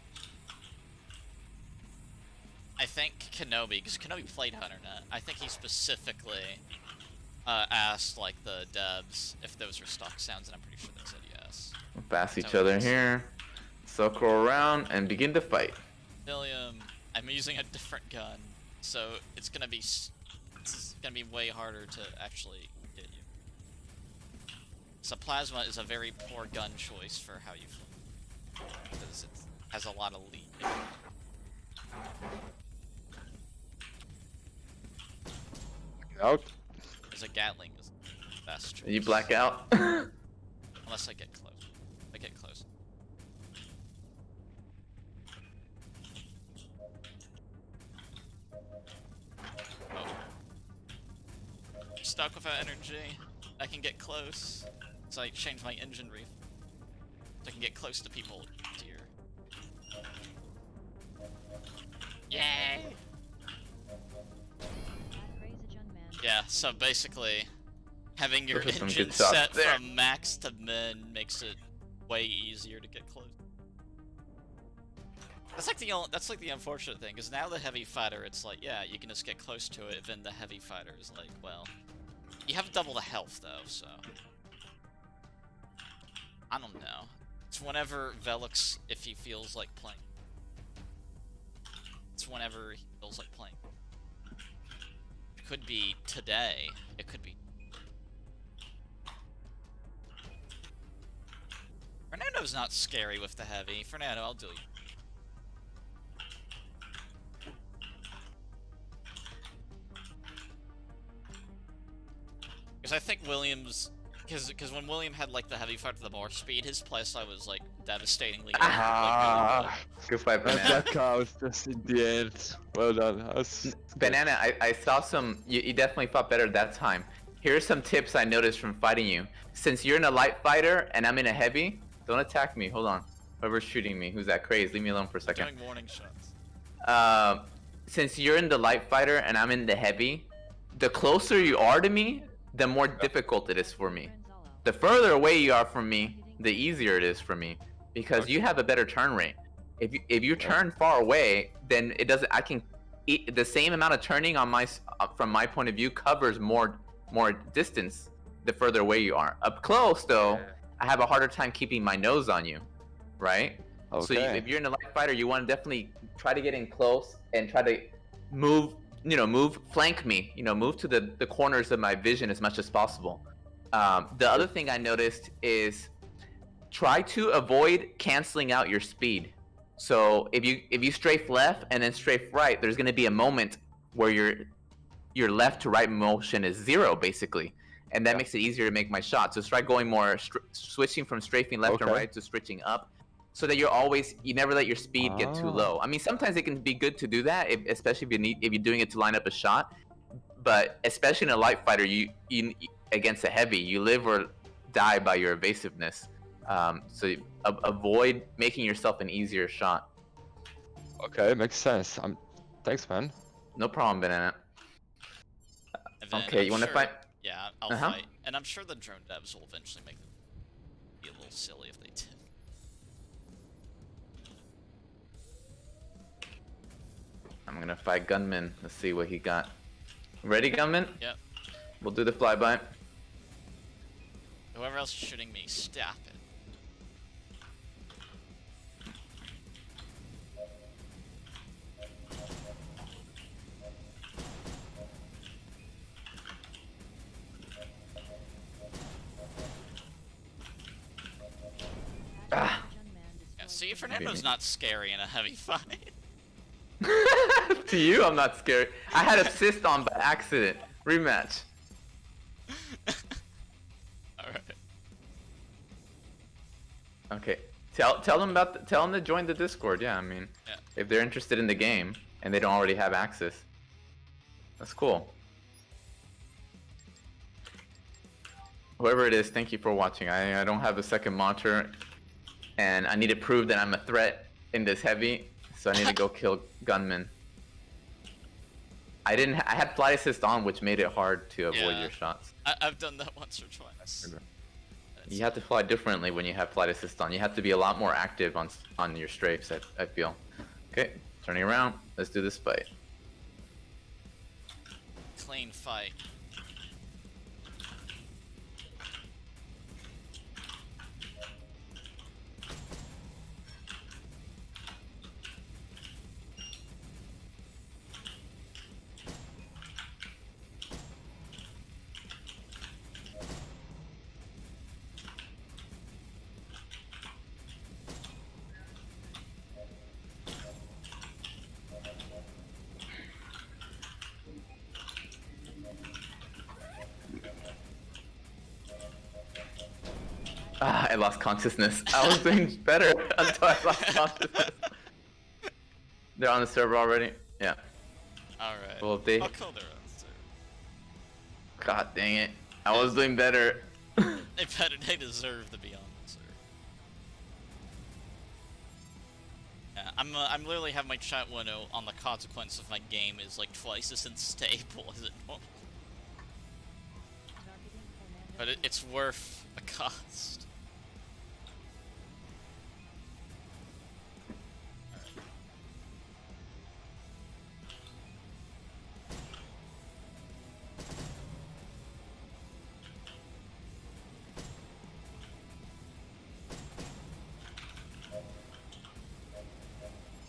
I think Kenobi, because Kenobi played Hunternet, I think he specifically asked like the devs if those are stock sounds, and I'm pretty sure they said yes. We'll pass each So other it's- here, circle around, and begin to fight. William, I'm using a different gun, so it's gonna be way harder to actually hit you. So plasma is a very poor gun choice for how you feel, because it has a lot of lead. Out. Because a Gatling is the best choice. You black out. Unless I get close. I get close. Oh. Stuck without energy. I can get close. So I change my engine reef. So I can get close to people easier. Yay! Yeah, so basically, having your Those are some engine good shots set there. from max to min makes it way easier to get close. That's like the unfortunate thing, because now the heavy fighter, it's like, yeah, you can just get close to it, then the heavy fighter is like, well, you have double the health though, so I don't know. It's whenever Velix, if he feels like playing. It's whenever he feels like playing. It could be today. It could be. Fernando's not scary with the heavy. Fernando, I'll do you. Because I think Williams, because when William had like the heavy fight to the more speed, his playstyle was like devastatingly. Ah, Good fight, Banana. that counts just in the end. Well done. Banana, I saw some. You definitely fought better that time. Here are some tips I noticed from fighting you. Since you're in a light fighter and I'm in a heavy, don't attack me. Hold on. Whoever's shooting me, who's that craze? Leave me alone for a second. Doing warning shots. Since you're in the light fighter and I'm in the heavy, the closer you are to me, the more difficult it is for me. The further away you are from me, the easier it is for me, because you have a better turn rate. If you turn far away, then it doesn't. I can the same amount of turning on my from my point of view covers more distance the further away you are. Up close though, I have a harder time keeping my nose on you, right? Okay. So if you're in a light fighter, you want to definitely try to get in close and try to move, flank me, move to the corners of my vision as much as possible. The other thing I noticed is try to avoid canceling out your speed. So if you strafe left and then strafe right, there's going to be a moment where your left to right motion is 0 basically, and that makes it easier to make my shot. So try going more switching from strafing left and right to switching up, so that you never let your speed get too low. I mean, sometimes it can be good to do that, especially if you're doing it to line up a shot. But especially in a light fighter, you against a heavy, you live or die by your evasiveness. So avoid making yourself an easier shot. Okay, makes sense. Thanks, man. No problem, Banana. And then Okay, I'm you want to sure- fight? Yeah, I'll fight. And I'm sure the drone devs will eventually make it be a little silly if they did. I'm gonna fight Gunman. Let's see what he got. Ready, Gunman? Yep. We'll do the flyby. Whoever else is shooting me, stop it. Ah. Yeah, see, Fernando's not scary in a heavy fight. To you, I'm not scared. I had assist on by accident. Rematch. Alright. Okay. Tell them tell them to join the Discord. Yeah, I mean, Yeah. if they're interested in the game and they don't already have access, that's cool. Whoever it is, thank you for watching. I don't have a second monitor. and I need to prove that I'm a threat in this heavy, so I need to go kill gunmen. I didn't. I had flight assist on, which made it hard to avoid your shots. I've done that once or twice. You have to fly differently when you have flight assist on. You have to be a lot more active on your strafes, I feel. Okay, turning around. Let's do this fight. Clean fight. Ah, I lost consciousness. I was doing better until I lost consciousness. They're on the server already? Yeah. Alright. Well, if they... I'll call their own server. God dang it. I was doing better. They deserve to be on the server. Yeah, I'm literally have my chat window on the consequence of my game is like twice as unstable as it normally. But it's worth the cost.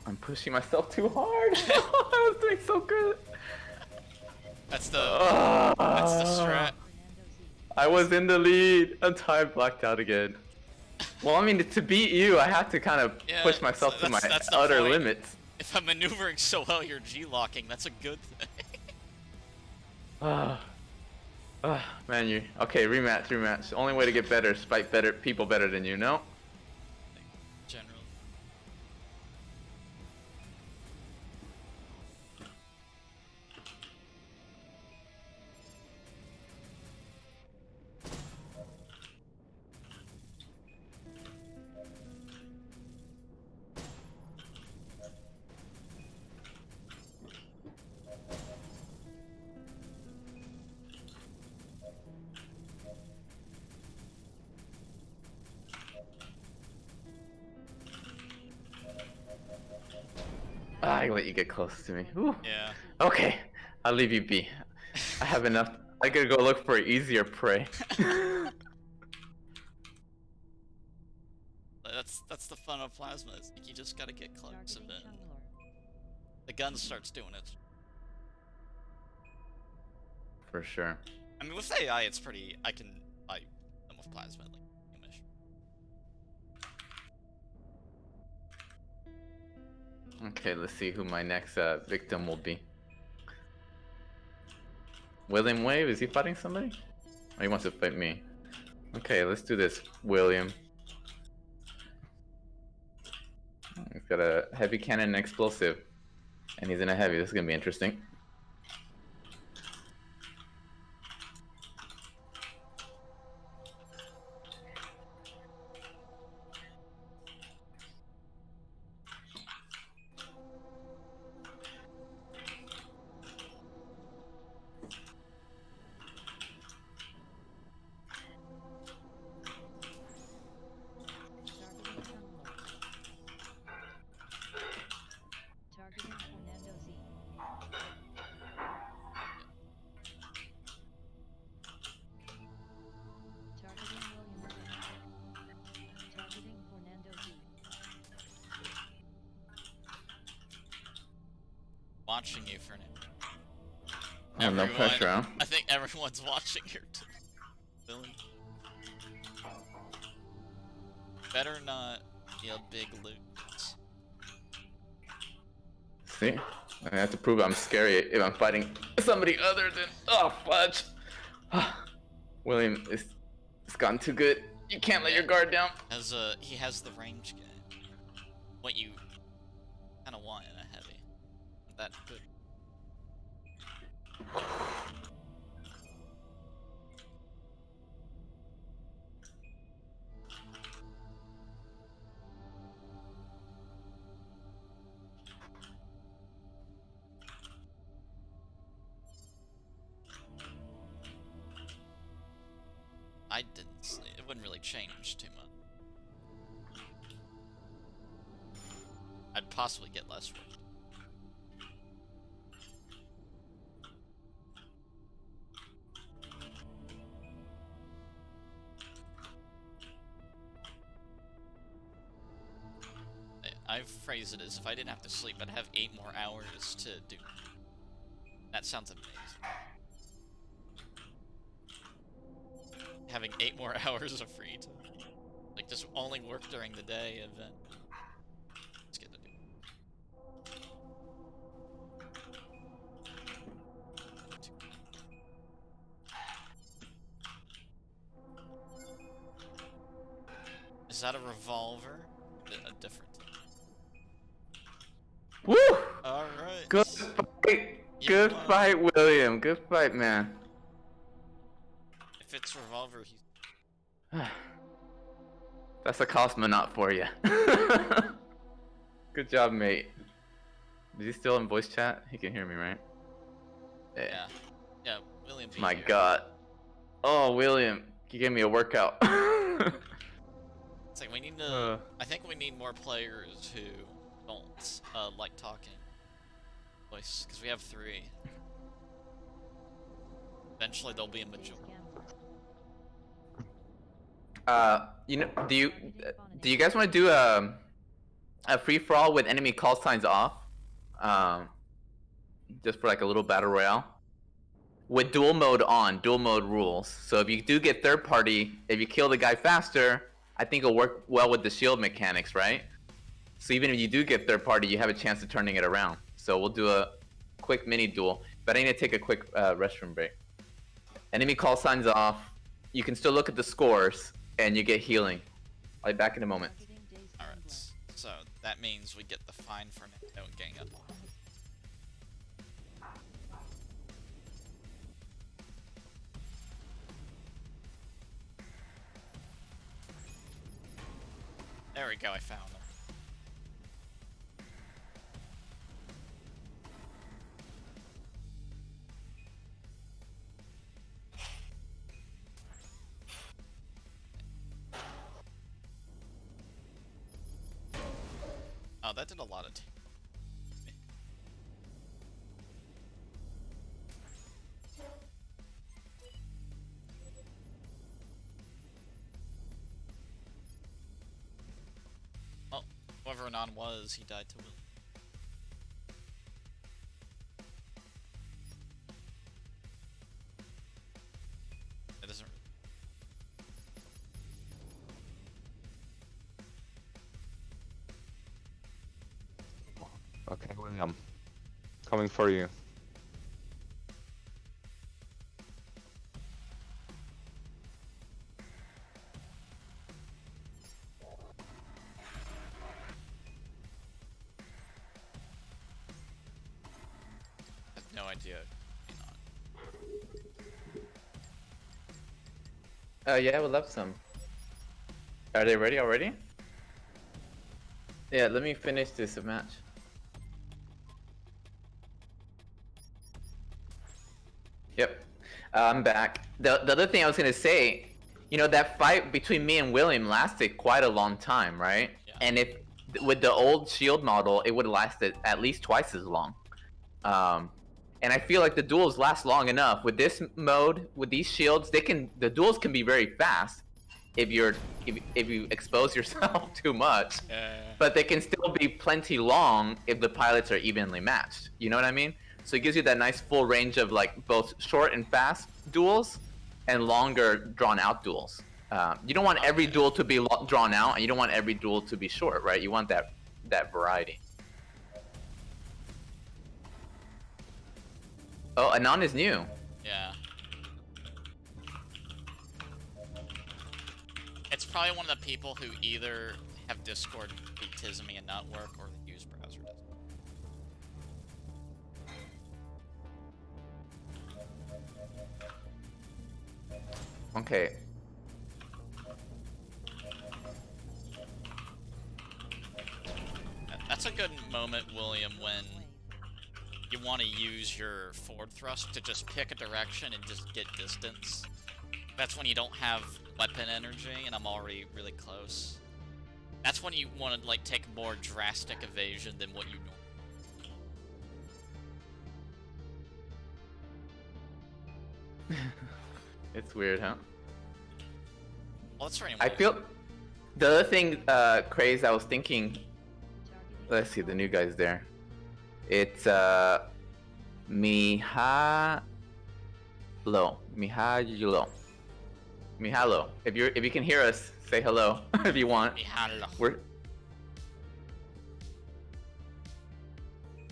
I'm pushing myself too hard. I was doing so good. That's the strat. I was in the lead until I blacked out again. Well, I mean, to beat you, I have to kind of push myself to my that's the utter point. limits. If I'm maneuvering so well, you're G-locking. That's a good thing. Man, you okay? Rematch. Only way to get better is fight people better than you. No. Generally. I let you get close to me. Whew. Yeah. Okay, I'll leave you be. I have enough. I gotta go look for easier prey. That's the fun of plasma. It's like you just gotta get close and then the gun starts doing it. For sure. I mean, with AI, it's pretty. I can fight them with plasma like humish. Okay, let's see who my next victim will be. William Wave, is he fighting somebody? Or he wants to fight me. Okay, let's do this, William. He's got a heavy cannon and explosive. And he's in a heavy. This is gonna be interesting. Targeting Fernando Z. Targeting William Z. Targeting Fernando Z. Watching you, Fernando. Oh, no pressure, huh? I think everyone's watching here too. Billy. Better not be a big loot. See? I have to prove I'm scary if I'm fighting somebody other than... Oh, fudge! William, it's gone too good. You can't let your guard down. He has the range game. What you kind of want in a heavy. That good. I didn't. It wouldn't really change too much. I'd possibly get less work. I phrase it as if I didn't have to sleep, I'd have 8 more hours to do. That sounds amazing. Having 8 more hours of free time. Like, just only work during the day and then let's get to do it. Is that a revolver? A different. Woo! Alright. Good fight. Good fight, William. Good fight, man. If it's revolver, he's... That's a cosmonaut for you. Good job, mate. Is he still in voice chat? He can hear me, right? Yeah. Yeah, William B. My here. God. Oh, William, you gave me a workout. It's like we need to... I think we need more players who don't like talking voice, because we have 3. Eventually there'll be a majority. You know, do you guys want to do a free for all with enemy call signs off? Just for like a little battle royale. With dual mode on, dual mode rules. So if you do get third party, if you kill the guy faster, I think it'll work well with the shield mechanics, right? So even if you do get third party, you have a chance of turning it around. So we'll do a quick mini duel, but I need to take a quick restroom break. Enemy call signs off. You can still look at the scores, and you get healing. I'll be back in a moment. Alright, so that means we get the fine for now and gang up. There we go, I found them. Oh, that did a lot of well, whoever Anon was, he died to Will. That doesn't. Okay, William. Coming for you. I have no idea. Yeah, I would love some. Are they ready already? Yeah, let me finish this match. Yep, I'm back. The other thing I was gonna say, you know, that fight between me and William lasted quite a long time, right? Yeah. And if with the old shield model, it would have lasted at least twice as long. And I feel like the duels last long enough. With this mode, with these shields, the duels can be very fast if you expose yourself too much. But they can still be plenty long if the pilots are evenly matched. You know what I mean? So it gives you that nice full range of like both short and fast duels and longer drawn out duels. You don't want every duel to be drawn out, and you don't want every duel to be short, right? You want that variety. Oh, Anon is new. Yeah. It's probably one of the people who either have Discord be Tizzy and not work, or they use browser doesn't. Okay. That's a good moment, William, when you want to use your forward thrust to just pick a direction and just get distance. That's when you don't have weapon energy, and I'm already really close. That's when you want to, like, take more drastic evasion than what you normally. It's weird, huh? Well, that's right. I feel the other thing, Craze, I was thinking. Let's see, the new guy's there. It's Mihalo. Mihalo. If you can hear us, say hello if you want. We're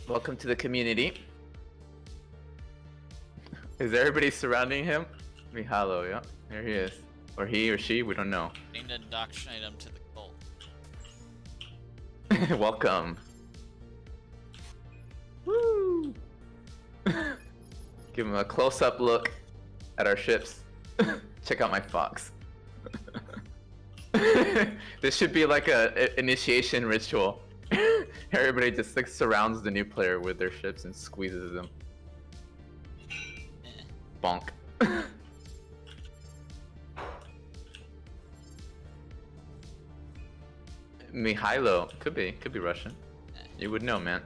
welcome to the community. Is everybody surrounding him? Mihalo, yeah. There he is. Or he or she, we don't know. Need to indoctrinate him to the cult. Welcome. Woo! Give him a close-up look at our ships. Check out my fox. This should be like a initiation ritual. Everybody just like surrounds the new player with their ships and squeezes them. Bonk. Mihailo could be Russian. You would know, man.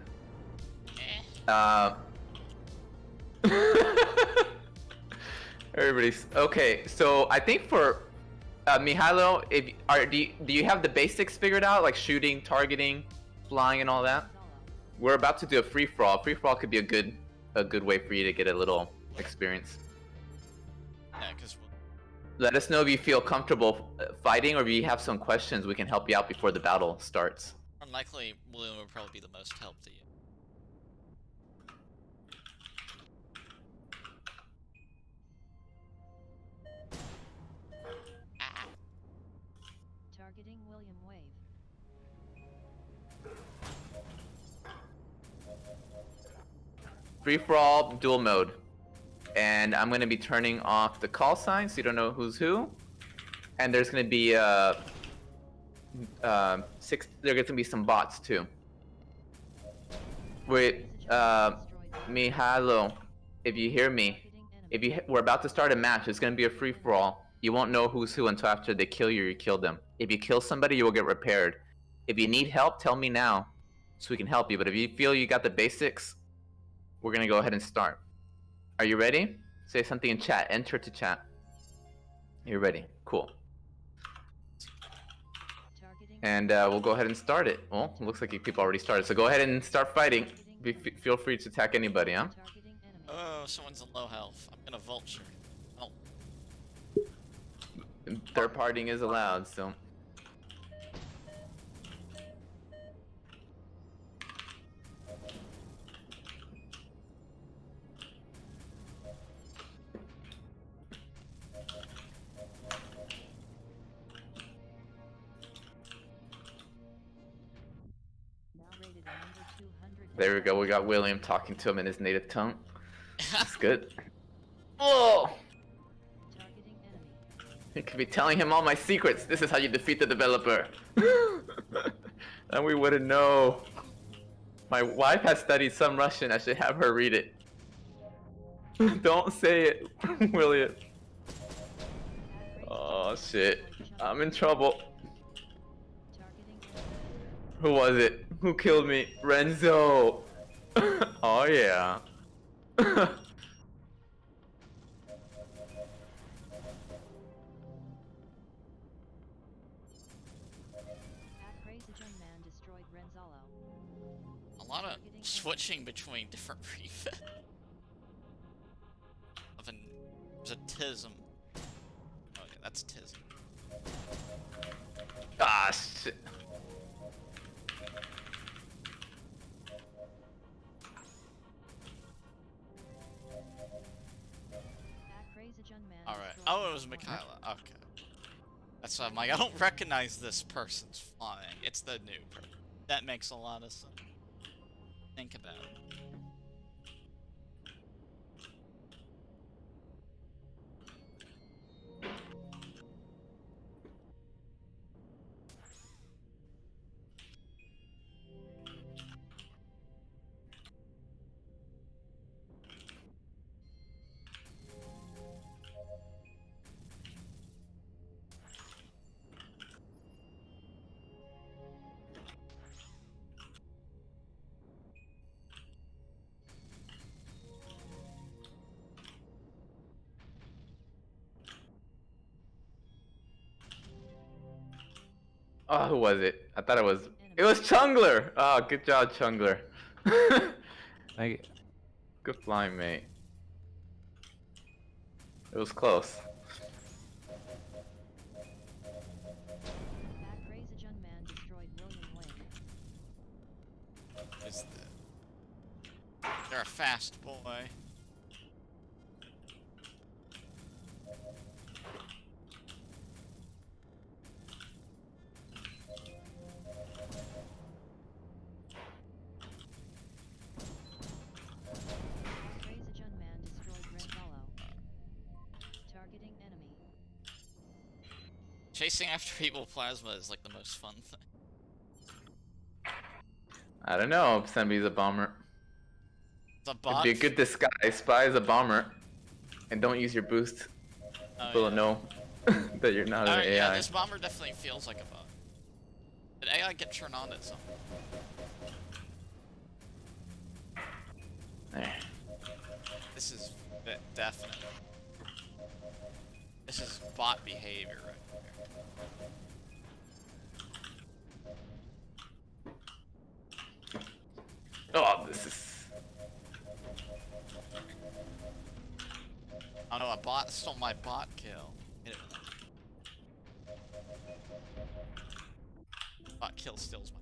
Everybody's okay. So I think for Mihailo, do you have the basics figured out, like shooting, targeting, flying, and all that? We're about to do a free for all. Free for all could be a good way for you to get a little experience. Yeah, because Let us know if you feel comfortable fighting, or if you have some questions. We can help you out before the battle starts. unlikely William would probably be the most help to you. Targeting William Wave. Free for all, dual mode. And I'm going to be turning off the call sign so you don't know who's who. And there's going to be there's going to be some bots too. Wait, Mihalo, if you hear me, we're about to start a match. It's going to be a free for all. You won't know who's who until after they kill you or you kill them. If you kill somebody, you will get repaired. If you need help, tell me now so we can help you. But if you feel you got the basics, we're going to go ahead and start. Are you ready? Say something in chat. Enter to chat. You're ready. Cool. And we'll go ahead and start it. Well, it looks like people already started. So go ahead and start fighting. Feel free to attack anybody, huh? Oh, someone's in low health. I'm gonna vulture. Oh. Third partying is allowed, so. There we go. We got William talking to him in his native tongue. That's good. Oh! He could be telling him all my secrets. This is how you defeat the developer. And we wouldn't know. My wife has studied some Russian. I should have her read it. Don't say it, William. Oh shit. I'm in trouble. Who was it? Who killed me? Renzo! Oh yeah. A lot of switching between different prefix. There's a tism. Okay, that's tism. Ah shit. Alright. Oh, it was Michaela. Okay. That's why I'm like, I don't recognize this person's flying. It's the new person. That makes a lot of sense. Think about it. Oh, who was it? I thought it was. It was Chungler. Oh, good job, Chungler. I, Good flying, mate. It was close. That Grazage unmanned destroyed William Wayne. Is they're a fast boy. Grazage unmanned destroyed Red Hollow. Targeting enemy. Chasing after evil plasma is like the most fun thing. I don't know. Sembi's a bomber. The It'd bot. be a good disguise. Spy as a bomber, and don't use your boost. Oh, People yeah. don't know that you're not an Oh, yeah, AI. this bomber definitely feels like a bot. Did AI get turned on at some? There. This is definite. This is bot behavior right here. Oh, this is. Oh no, a bot stole my bot kill. Hit it with that. Bot kill steals my.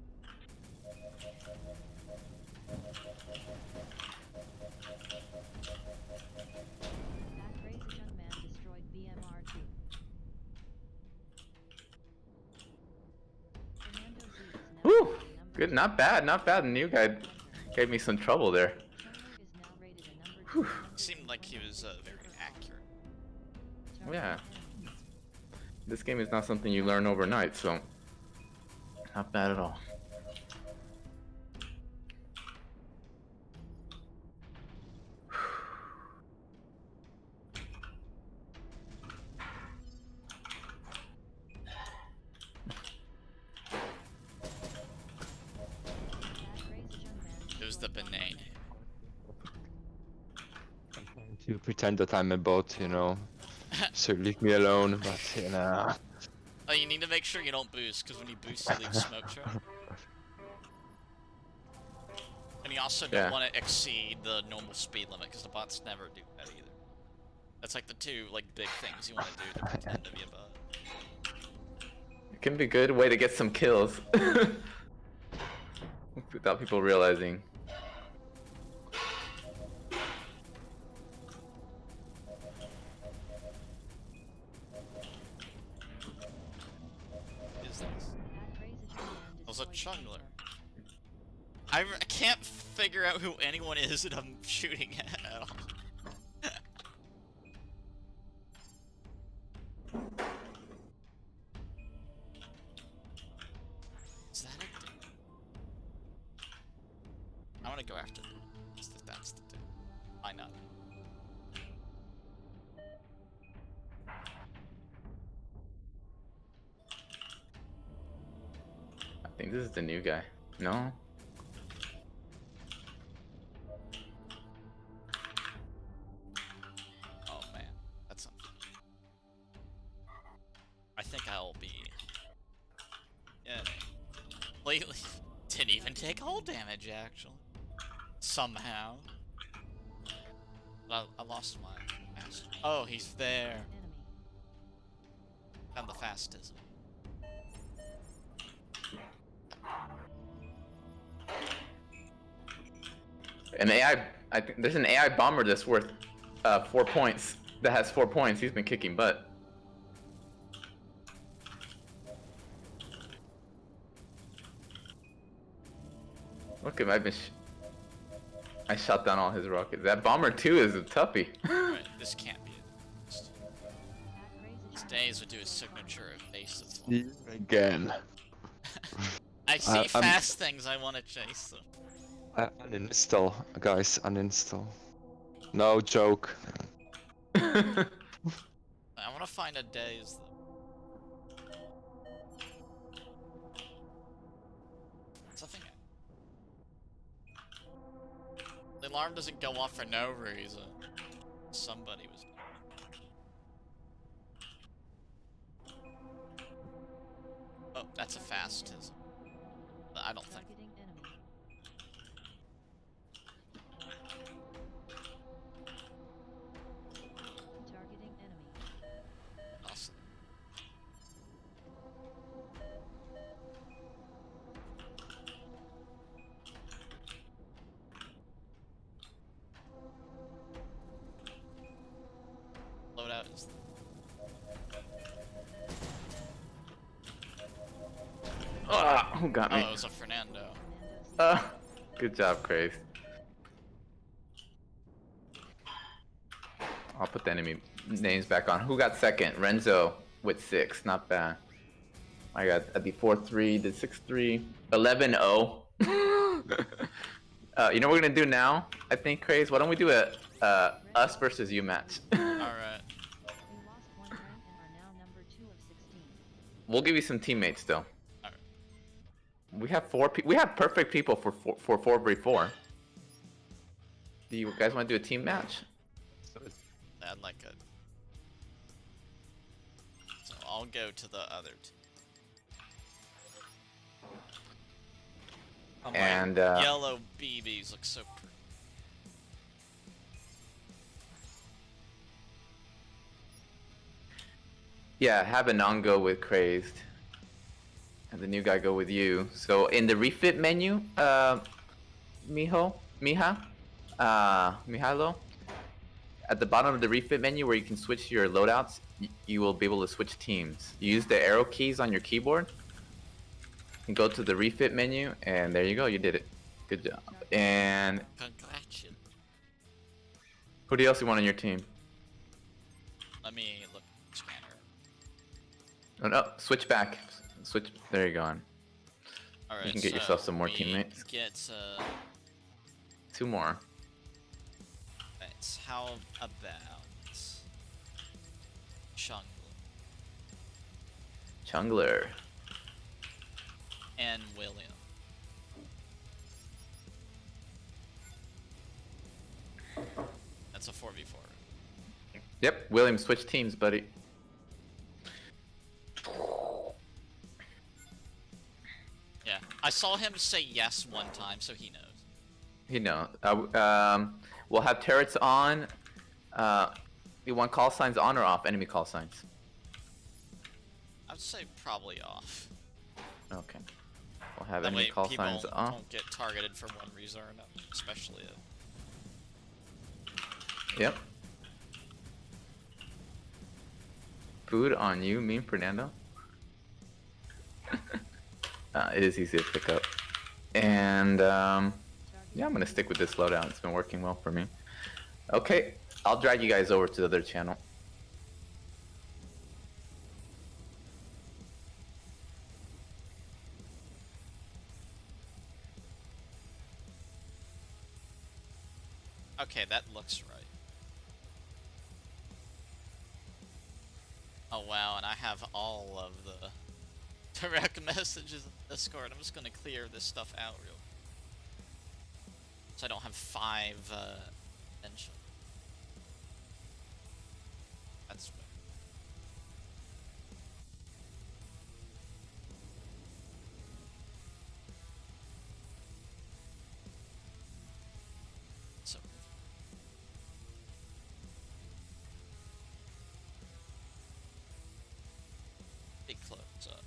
That Grazage unmanned destroyed BMR2. Fernando Z is now Whew. rated a number Good. 2. Not bad. Not bad. The new guy gave me some trouble there. Chungler is now rated a number 2. Seemed like he was very accurate. Yeah. This game is not something you learn overnight, so not bad at all. That Grazage unmanned It was the destroyed banane. To pretend that I'm a bot, you know. So leave me alone, but you know. Oh, you need to make sure you don't boost, because when you boost, you leave smoke trail. And you also don't Yeah. want to exceed the normal speed limit, because the bots never do that either. That's like the two big things you want to do to pretend to be a bot. It can be a good way to get some kills without people realizing. What is this? That Grazage unmanned It was a destroyed chungler. Hunter. I can't figure out who anyone is that I'm shooting at all. Is that it? I want to go after this. That's the dude. Why not? I think this is the new guy. No? Oh man, that's something. I think I'll be. Yeah. Lately, didn't even take hull damage actually. Somehow. I lost my master. Oh, he's there. Enemy. Found the fastism. An AI. I think there's an AI bomber that's worth 4 points. That has 4 points. He's been kicking butt. Look at him. I shot down all his rockets. That bomber too is a toughie. Right, this can't be it. That Grazage Stays would do his signature evasive. Again. I see I'm- fast things, I want to chase them. Uninstall, guys, uninstall. No joke. I want to find a daze though. Something. The alarm doesn't go off for no reason. Somebody was. Oh. That's a fast. I don't think. Targeting enemy. Targeting enemy. Awesome. Loadout is. Who got Oh, me? it was a Fernando. Good job, Craze. I'll put the enemy names back on. Who got second? Renzo with 6. Not bad. I got that'd be 4-3, did 6-3, 11-0. You know what we're gonna do now? I think, Craze. Why don't we do a us versus you match? All right. We lost 1 rank and are now number 2 of 16. We'll give you some teammates though. Alright. We have 4 people. We have perfect people for 4v4. Do you guys want to do a team match? I'd like a. So I'll go to the other team. Oh, my And yellow BBs look so pretty. yeah, have Anon go with Crazed, and the new guy go with you. So in the refit menu, Mihailo, at the bottom of the refit menu where you can switch your loadouts, you will be able to switch teams. You use the arrow keys on your keyboard and go to the refit menu, and there you go, you did it. Good job. And Congratulations. who else you want on your team? Let me look. Scanner. Oh no, switch back. Switch. There you go. All right. You can get so yourself some more we teammates. Get 2 more. Thanks. How about Jungler. and William? That's a 4v4. Yep, William, switch teams, buddy. Yeah, I saw him say yes one time, so he knows. You know, we'll have turrets on. You want call signs on or off? Enemy call signs. I would say probably off. Okay. We'll have That enemy way call people signs on. don't get targeted for one reason or another, especially Yep. Food on you, me and Fernando. It is easy to pick up. And yeah, I'm gonna stick with this loadout. It's been working well for me. Okay, I'll drag you guys over to the other channel. Okay, that looks right. Oh wow, and I have all of the direct messages in Discord. I'm just gonna clear this stuff out real quick. So I don't have 5 mentions. That's weird. So big close up.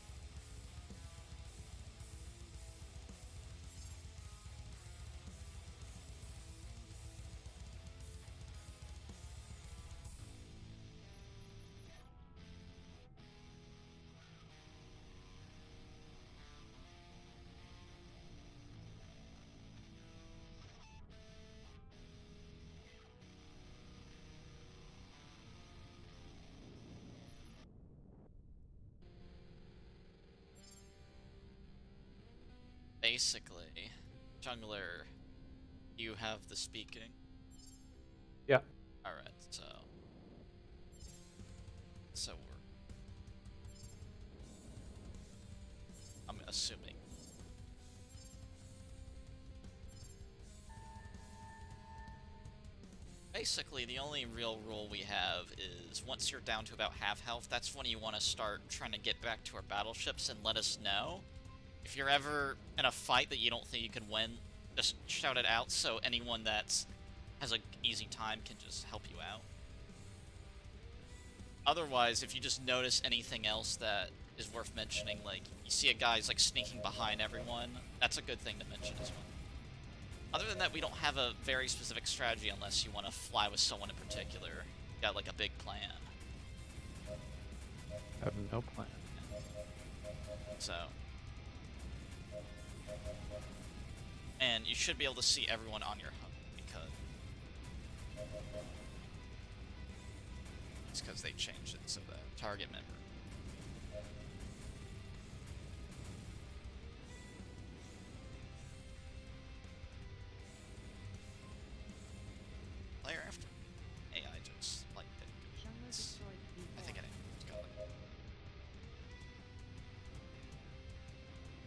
Basically, jungler, you have the speaking. Yeah. Alright, so we're, I'm assuming. basically, the only real rule we have is once you're down to about half health, that's when you want to start trying to get back to our battleships and let us know. If you're ever in a fight that you don't think you can win, just shout it out so anyone that has an easy time can just help you out. Otherwise, if you just notice anything else that is worth mentioning, like you see a guy's like sneaking behind everyone, that's a good thing to mention as well. Other than that, we don't have a very specific strategy unless you want to fly with someone in particular. Got like a big plan. I have no plan. So. And you should be able to see everyone on your hub because they changed it so that target member. Player after AI just like didn't go. Jungler destroyed I think B4. it got it.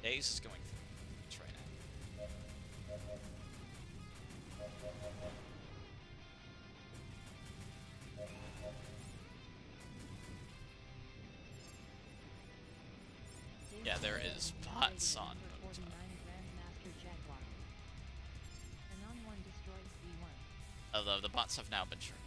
Daze is going through it right now. Yeah, there is bots on For 49 Grandmaster Jaguar. Anon 1 destroys B1. Although the bots have now been turned.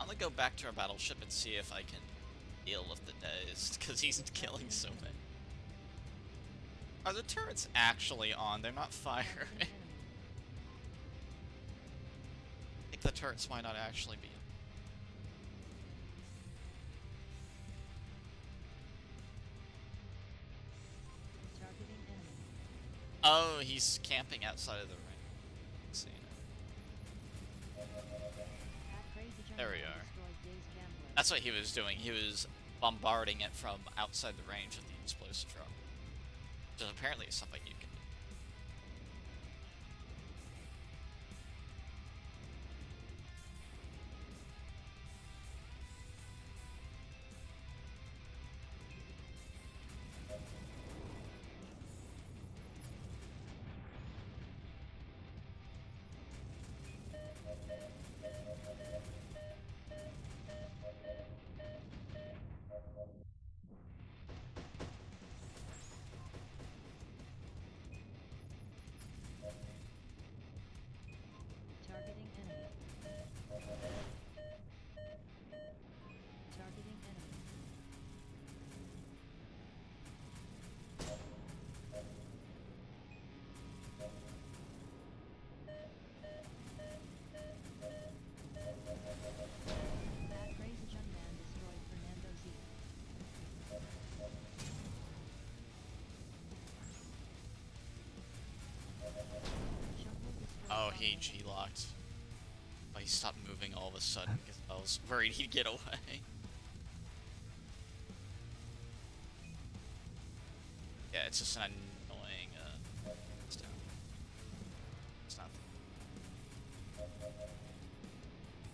I'm gonna go back to our battleship and see if I can deal with the Daze, because he's killing so many. Are the turrets actually on? They're not firing. I think the turrets might not actually be. Targeting enemy. Oh, he's camping outside of the ring. See. That crazy There we jungler are. destroyed Daze Gambler. That's what he was doing. He was bombarding it from outside the range of the explosive drop. Which apparently is something you can do. Targeting enemy. Targeting enemy. That crazy jungman destroyed Fernando Z. Jungler destroyed Oh, he Dominator. G-locked. Oh, he stopped moving all of a sudden because I was worried he'd get away. Yeah, it's just an annoying, it's down. It's not.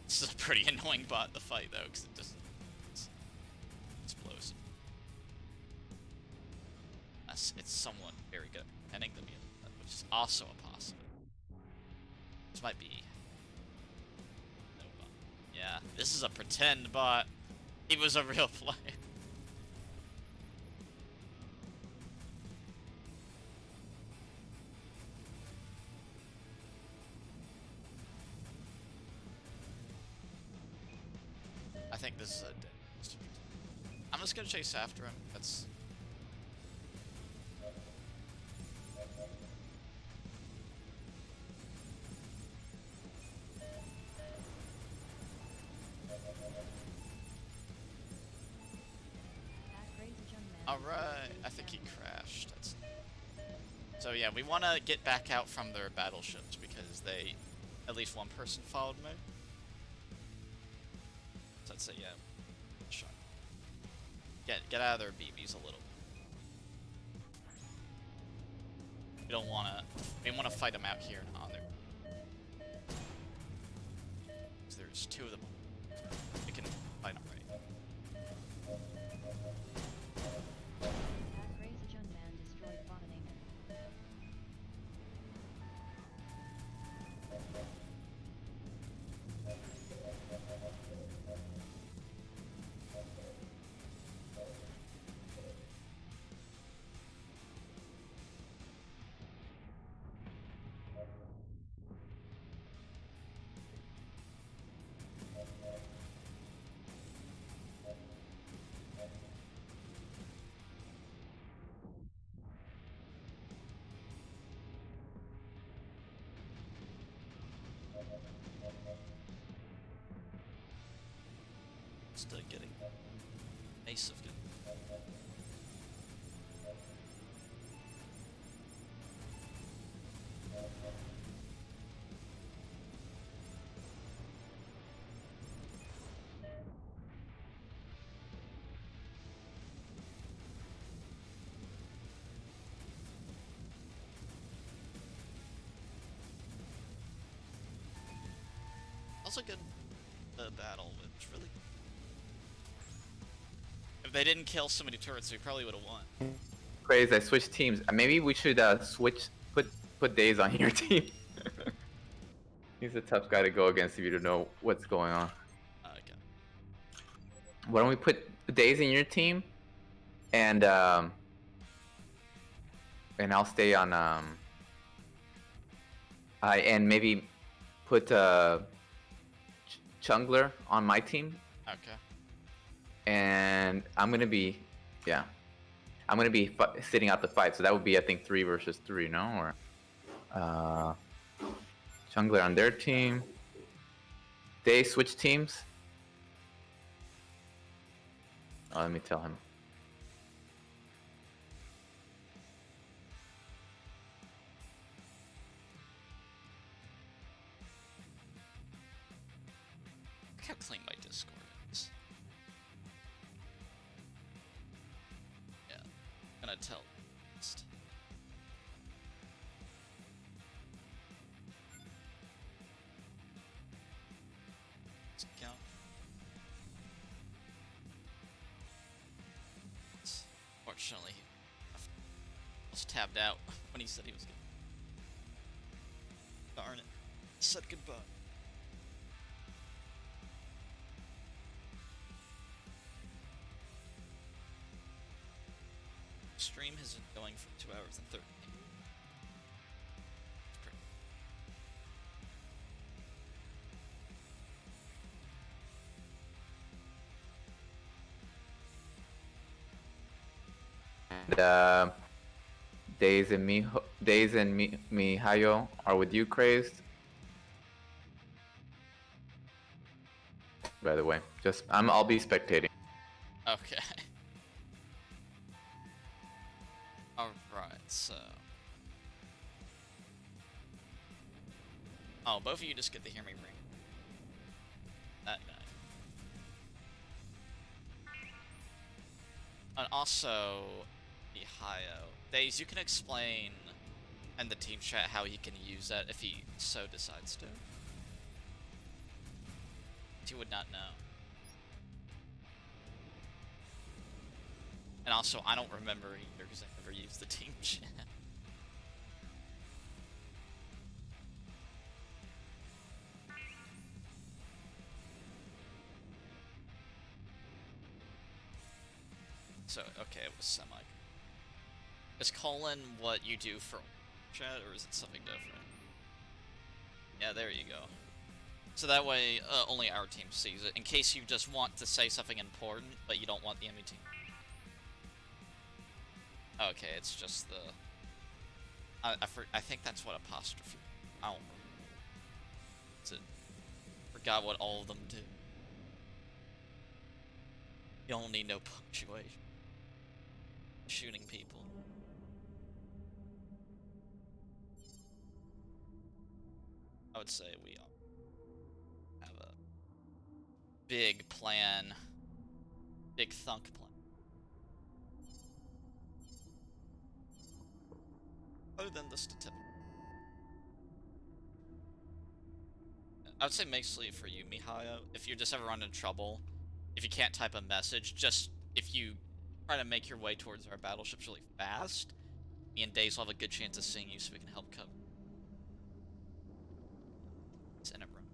This is a pretty annoying bot to fight though, because it just it's explosive. It's someone very good at pretending to be, which is also a possibility. This might be no bot. Yeah, this is a pretend bot. He was a real player. I think this is a dead. I'm just gonna chase after him. That's. That crazy jungman All destroyed right, Daze I think he Gambler. crashed. That's. So yeah, we want to get back out from their battleships because they, at least one person followed me. So I'd say yeah, shot. Get out of their BBs a little. We don't want to. We want to fight them out here and on there. 'Cause there's two of them. We can fight them right. That crazy young man destroyed bottoming. Just getting ace of good. Also good battle, which really. If they didn't kill so many turrets, we probably would have won. Crazy, I switched teams. Maybe we should put Days on your team. He's a tough guy to go against if you don't know what's going on. Okay. Why don't we put Days in your team, and I'll stay on and maybe put Chungler on my team, Okay. and I'm gonna be sitting out the fight. So that would be, I think, 3 versus 3, no? Or Chungler on their team. They switch teams. Oh, let me tell him. Look how clean my Discord is. Yeah, I'm gonna tell. Count. Fortunately, he was tabbed out when he said he was gonna. Darn it. Said goodbye. Stream has been going for 2 hours and 30 minutes. And Days and Mihayo are with you, Crazed. By the way, I'll be spectating. Okay. Alright, so. Oh, both of you just get to hear me ring. That guy. And also, Mihayo. Days, you can explain in the team chat how he can use that if he so decides to. He would not know. And also, I don't remember either because I never used the team chat. So, okay, it was semi. Is colon what you do for chat, or is it something different? Yeah, there you go. So that way, only our team sees it, in case you just want to say something important, but you don't want the enemy team. Okay, it's just the... I think that's what apostrophe... I don't know. Forgot what all of them do. You don't need no punctuation. Shooting people. I would say we have a big plan. Big thunk plan. Other than the statistic. I would say mostly for you, Mihayo, if you just ever run into trouble, if you can't type a message, just if you try to make your way towards our battleships really fast, me and Daze will have a good chance of seeing you so we can help cover. Send it run.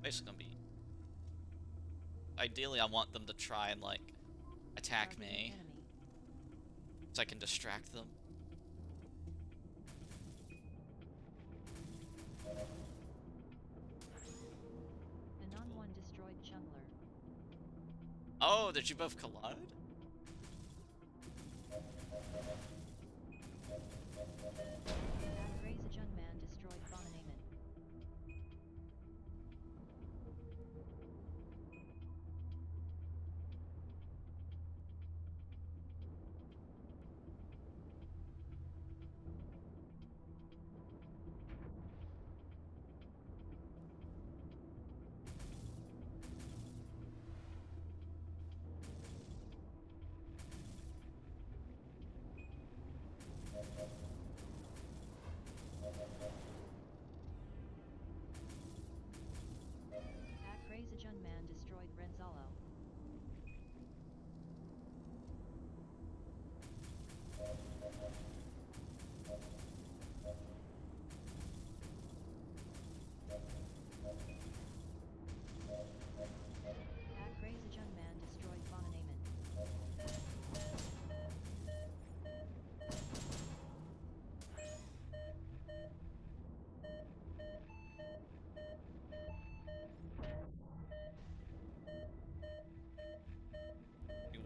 Basically gonna be... Ideally, I want them to try and, like, attack Targeting me, enemy. so I can distract them. Anon 1 destroyed Jungler. Oh, did you both collide? That Graze a Jung Man destroyed Abominamen. That Graze a Jung Man destroyed Renzalo. That Graze a Jung Man destroyed Abominamen.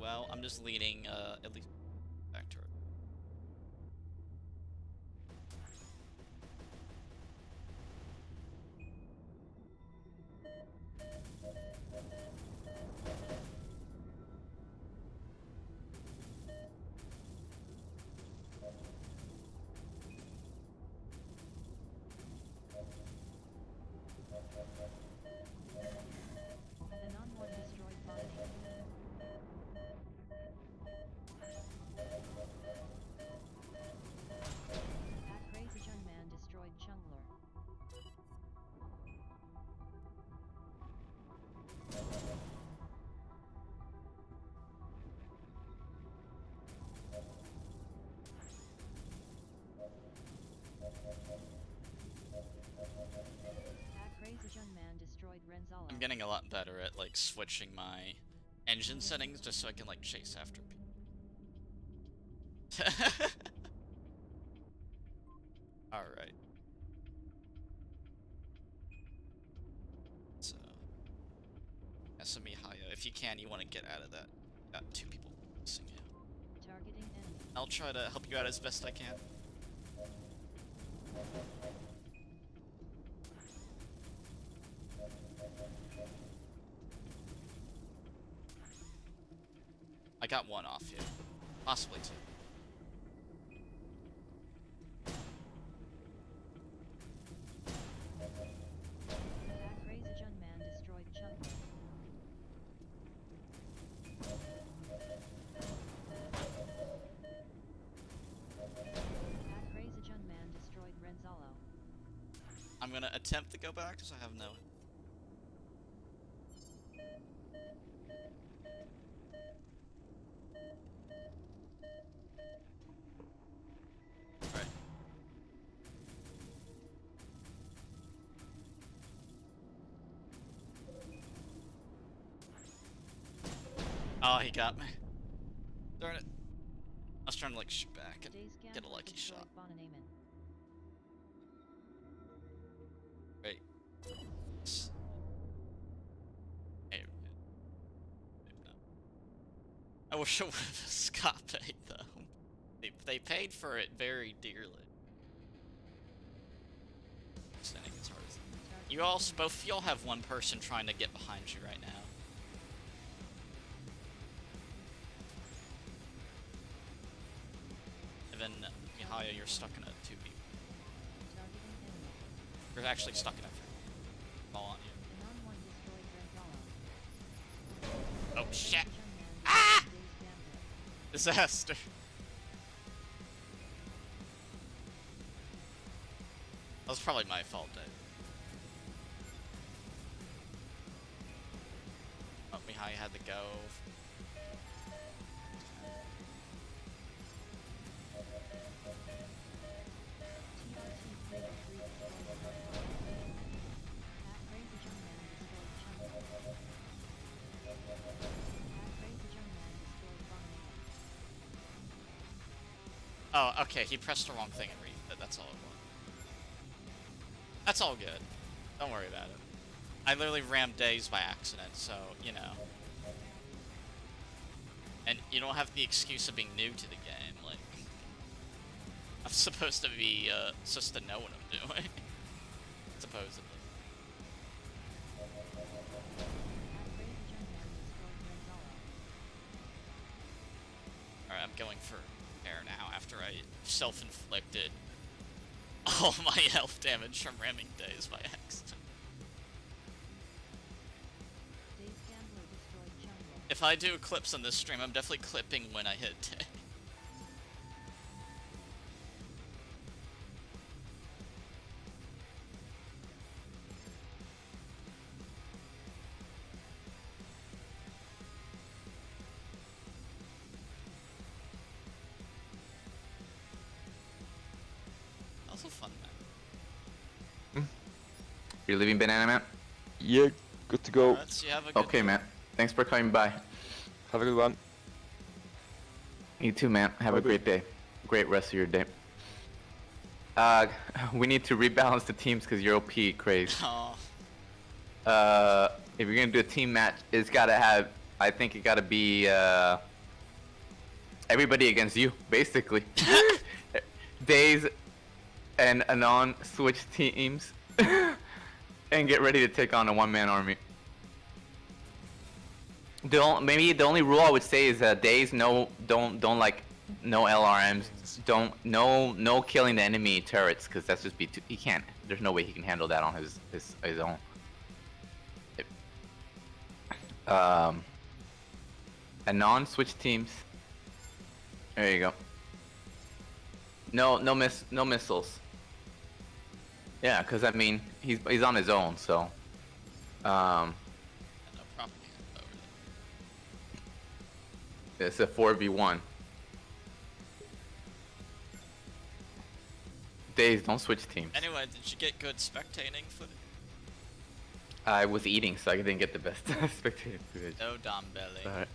Well, I'm just leading, at least back to it. Anon 1 destroyed Abominamen. That Graze a Jung Man destroyed Jungler. That Graze a Jung Man destroyed Renzalo. I'm getting a lot better at, like, switching my engine settings just so I can, like, chase after people. Alright. So... SME Hayo, if you can, you want to get out of that. Got 2 people missing you. Targeting enemy. I'll try to help you out as best I can. I got 1 off you. Possibly 2. That Graze a Jung Man destroyed Jungler. That Graze a Jung Man destroyed Renzalo. I'm gonna attempt to go back because I have no... Right. Oh, he got me. Darn it. I was trying to, like, shoot back and Today's get a Gambler lucky destroyed shot. Abominamen. Wait. Hey, no. I wish I would have Scott paid, though. They paid for it very dearly. Standing as hard as... You all, both of y'all have 1 person trying to get behind you right now. Even Mihaya, you're stuck in a 2v. Targeting enemy. You're actually stuck in a 3. Fall on you. Anon 1 destroyed Renzalo. Oh shit! Jung Man Ah! destroyed Dave's Gambler. Disaster. That was probably my fault, Dave. me how you had to go. Oh, okay, he pressed the wrong thing and read it. That's all it was. That's all good. Don't worry about it. I literally rammed Days by accident, so, you know. And you don't have the excuse of being new to the game, like... I'm supposed to be, supposed to know what I'm doing. Supposedly. Alright, I'm going for air now after I self-inflicted all my health damage from ramming Days by accident. If I do clips on this stream, I'm definitely clipping when I hit Day. Also fun, man. You're leaving Banana Man? Yeah, good to go. Alright, so you have a good Okay, man. Thanks for coming by. Have a good one. You too, man. Have a Bye-bye. great day. Great rest of your day. We need to rebalance the teams because you're OP, Craze. Oh, If you're gonna do a team match, it's gotta have. I think it gotta be everybody against you, basically. Days and Anon switch teams and get ready to take on a one-man army. Maybe the only rule I would say is that Days don't like no LRMs, no killing the enemy turrets, because that's just he can't. There's no way he can handle that on his own. Anon switch teams. There you go. No missiles. Yeah, because I mean he's on his own, so. no propaganda over there. It's a 4v1. Days, don't switch teams. Anyway, did you get good spectating footage? I was eating, so I didn't get the best spectator footage. No Dom belly. Alright.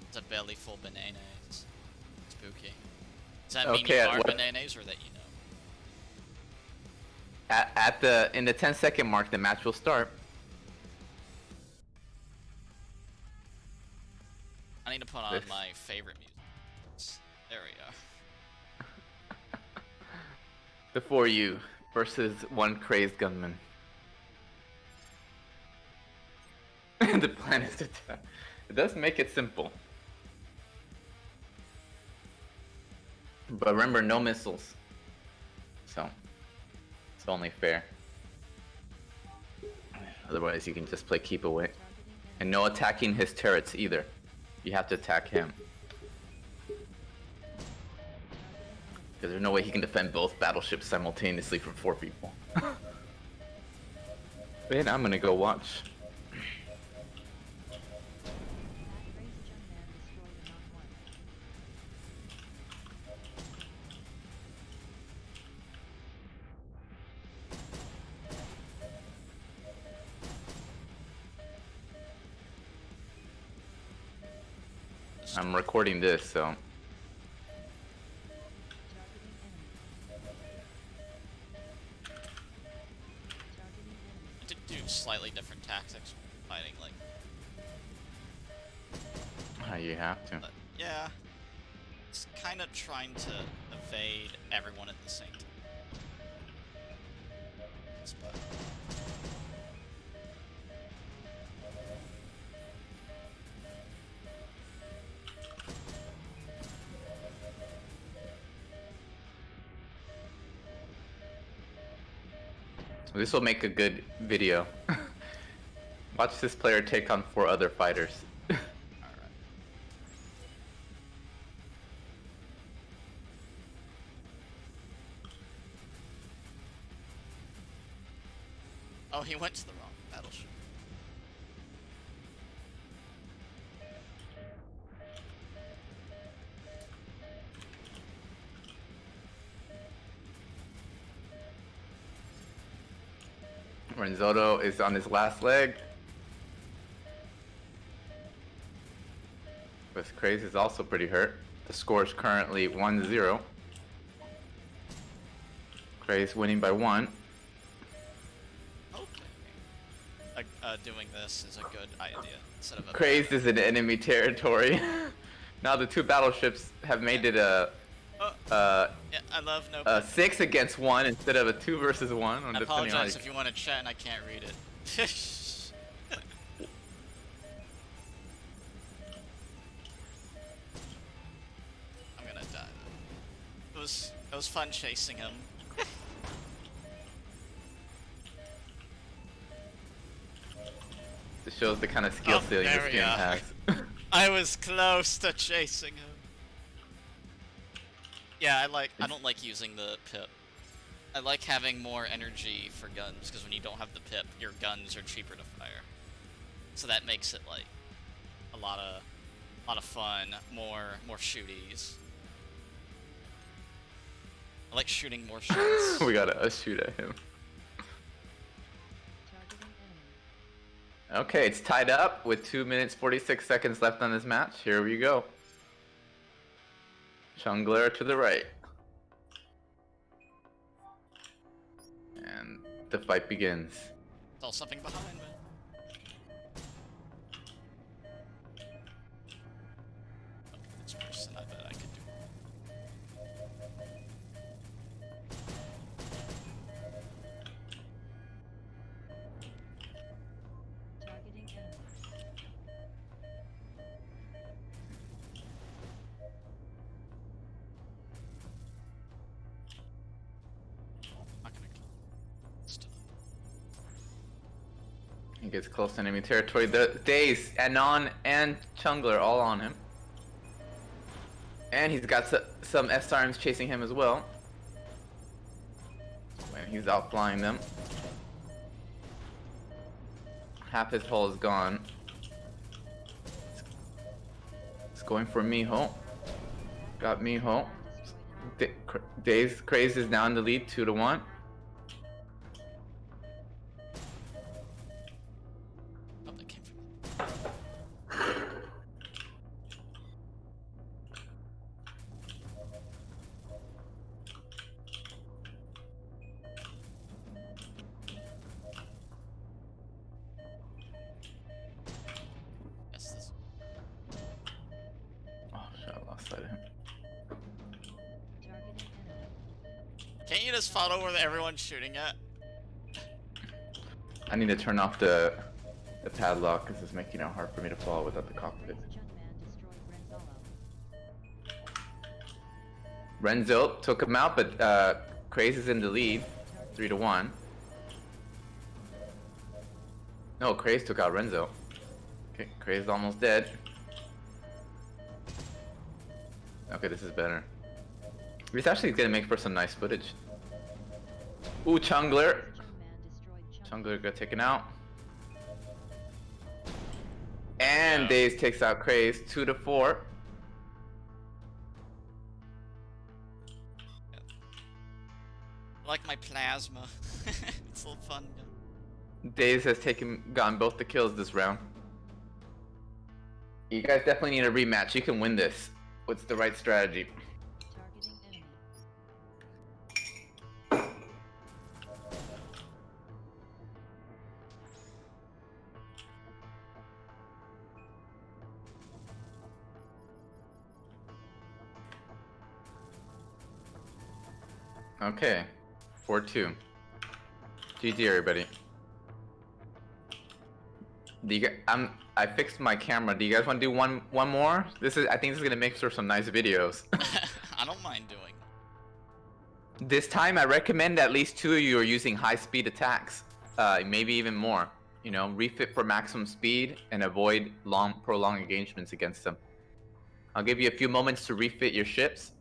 It's a belly full of bananas. Spooky. Does that mean Okay, you at are what- bananas or that you know? In the 10-second mark, the match will start. I need to put on This. my favorite music. There we are. Before you versus one crazed gunman. The plan is to attack. It does make it simple. But remember, no missiles. So, it's only fair. Otherwise, you can just play keep away. And no attacking his turrets either. You have to attack him. Because there's no way he can defend both battleships simultaneously from 4 people. Wait, I'm gonna go watch. I'm recording this, so. To do slightly different tactics fighting, like, You have to. but yeah. It's kind of trying to evade everyone at the same time. But This will make a good video. Watch this player take on 4 other fighters. alright. Oh, he went to the wrong battleship. Renzoto is on his last leg. With Craze is also pretty hurt. The score is currently 1-0. Craze winning by 1. Okay. Doing this is a good idea instead of a Crazed is in enemy territory. Now the two battleships have made it a yeah, I love no. 6 against 1 instead of a 2 versus 1. I apologize if you want to chat and I can't read it. I'm gonna die. It was fun chasing him. This shows the kind of skill ceiling there this we game go. has. I was close to chasing him. Yeah, I don't like using the pip. I like having more energy for guns, because when you don't have the pip, your guns are cheaper to fire. So that makes it like a lot of fun, more shooties. I like shooting more shots. We gotta shoot at him. Okay, it's tied up with 2 minutes 46 seconds left on this match. Here we go. Jungler to the right. And the fight begins. Saw something behind me. Okay, this person, I bet I could do. Targeting enemy. Not gonna kill. Stuff. He gets close to enemy territory. The Daze, Anon, and Jungler all on him. And he's got some SRMs chasing him as well. When he's outflying them. Half his hull is gone. It's going for Miho. Got Miho. Daze Craze is now in the lead, 2-1. Oh, that came from. Yes, this. Oh shit, I lost sight of him. Targeting enemy. Can't you just follow where everyone's shooting at? I need to turn off the padlock because it's making it hard for me to follow without the cockpit. Crazy Junkman destroyed Renzolo. Renzo took him out, but Craze is in the lead, 3-1. No, Craze took out Renzo. Okay, Craze is almost dead. Okay, this is better. This actually is gonna make for some nice footage. Ooh, Jungler. Junkman destroyed Jungler got taken out. And Daze takes out Craze, 2-4. I like my plasma. It's a little fun. Daze has gotten both the kills this round. You guys definitely need a rematch. You can win this. What's the right strategy? Targeting enemy. Okay, 4-2. GG everybody. Do you I fixed my camera. Do you guys want to do one more? I think this is gonna make for some nice videos. I don't mind doing. This time I recommend at least 2 of you are using high speed attacks. Maybe even more. You know, refit for maximum speed and avoid prolonged engagements against them. I'll give you a few moments to refit your ships.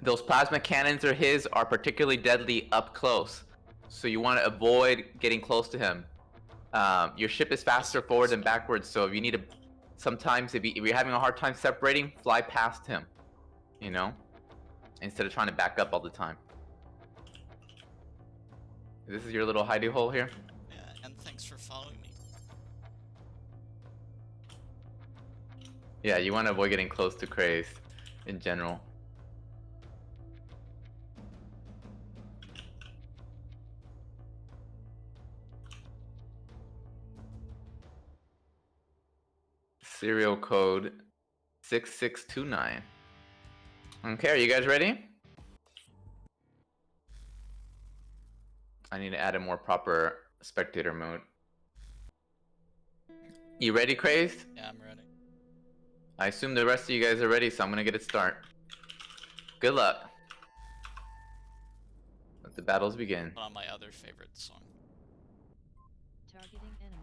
Those plasma cannons are particularly deadly up close, so you want to avoid getting close to him. Your ship is faster forward than backwards, so if you need to, sometimes if you're having a hard time separating, fly past him, you know, instead of trying to back up all the time. This is your little hidey hole here. Yeah, and thanks for following me. Yeah, you want to avoid getting close to Craze in general. Serial code 6629. Okay, are you guys ready? I need to add a more proper spectator mode. You ready, Crazed? Yeah, I'm ready. I assume the rest of you guys are ready, so I'm gonna get it start. Good luck. Let the battles begin. Put on my other favorite song. Targeting enemy.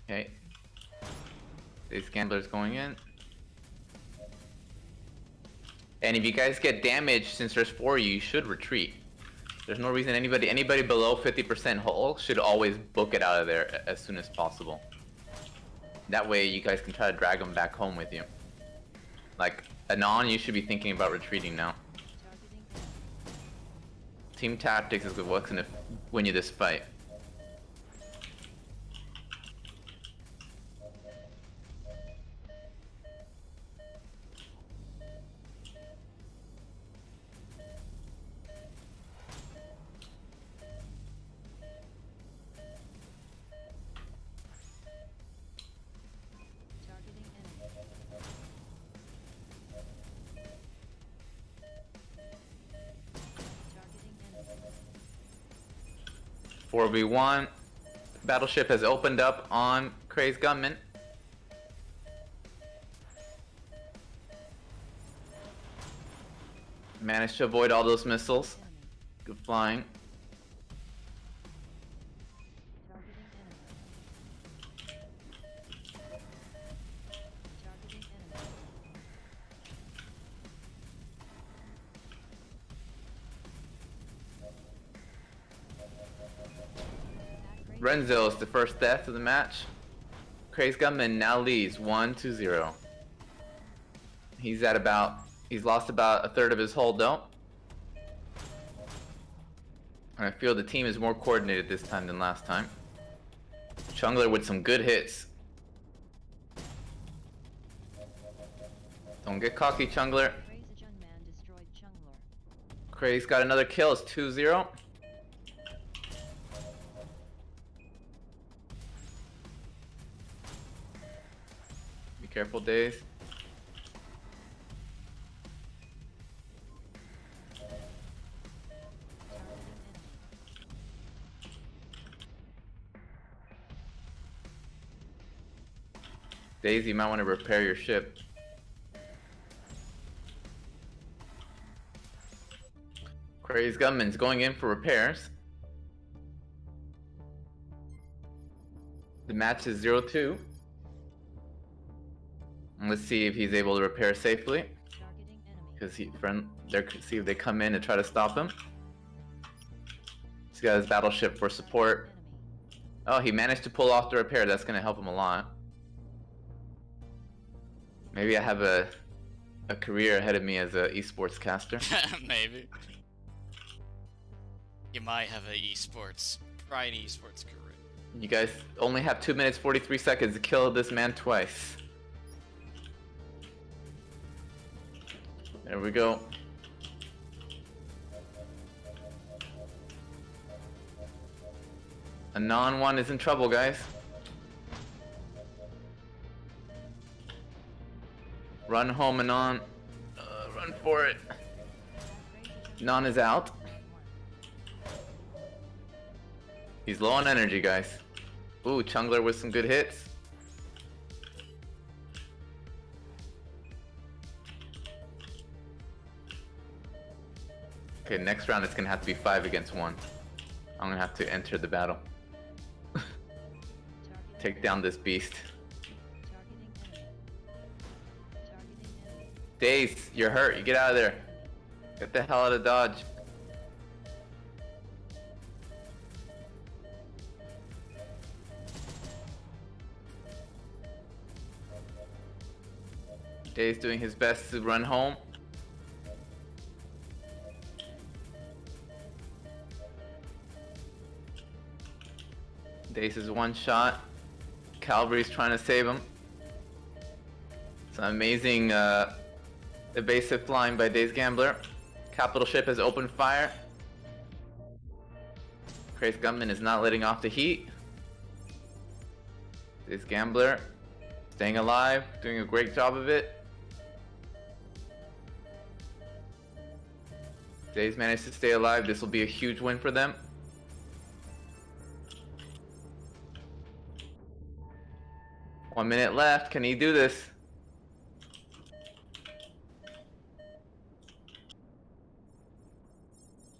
Okay. These gamblers going in. And if you guys get damaged, since there's 4 of you, you should retreat. There's no reason anybody below 50% hull should always book it out of there as soon as possible. That way you guys can try to drag them back home with you. Like, Anon, you should be thinking about retreating now. Targeting enemy. Team tactics is what's gonna win you this fight. Targeting enemy. 4v1. Battleship has opened up on Craze Gunman. Managed to avoid all those missiles. Enemy. Good flying. Targeting enemy. Targeting enemy. Attack rate. Renzo is the first death of the match. Craze Gunman now leads 1-0. He's lost about a third of his hull though. And I feel the team is more coordinated this time than last time. Chungler with some good hits. Don't get cocky, Chungler. Praise a young man destroyed Chungler. Craze got another kill. It's 2-0. Be careful, Days. Targeting enemy. Days, you might want to repair your ship. Craze Gunman's going in for repairs. The match is 0-2. And let's see if he's able to repair safely. Targeting enemy. Because see if they come in and try to stop him. He's got his battleship for support. Enemy. Oh, he managed to pull off the repair. That's going to help him a lot. Maybe I have a career ahead of me as a esports caster. Maybe. You might have a bright esports career. You guys only have 2 minutes 43 seconds to kill this man twice. There we go. Anon one is in trouble, guys. Run home, Anon. Run for it. Anon is out. He's low on energy, guys. Ooh, Chungler with some good hits. Okay, next round it's gonna have to be 5 against 1. I'm gonna have to enter the battle. Targeting Take down this beast. Targeting enemy. Targeting enemy. Daze, you're hurt. You get out of there. Get the hell out of Dodge. Dave's doing his best to run home. Dace is one shot. Calvary's trying to save him. It's an amazing evasive flying by Daze Gambler. Capital Ship has opened fire. Crazy Gunman is not letting off the heat. Daze Gambler staying alive, doing a great job of it. Daze managed to stay alive. This will be a huge win for them. One minute left. Can he do this?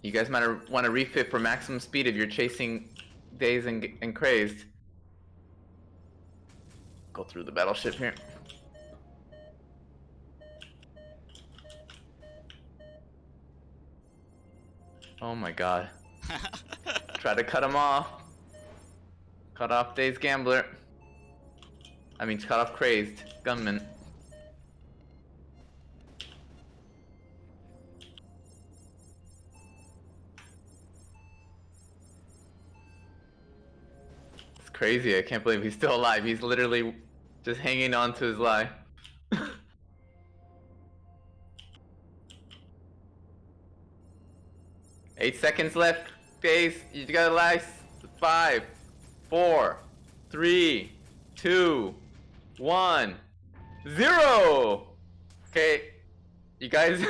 You guys might want to refit for maximum speed if you're chasing Daze and Crazed. Go through the battleship here. Oh my god. Try to cut him off. Cut off Daze Gambler. I mean, cut off Crazed Gunman. It's crazy. I can't believe he's still alive. He's literally just hanging on to his life. 8 seconds left. Daze, you got a last 5, 4, 3, 2, 1, 0. Okay, you guys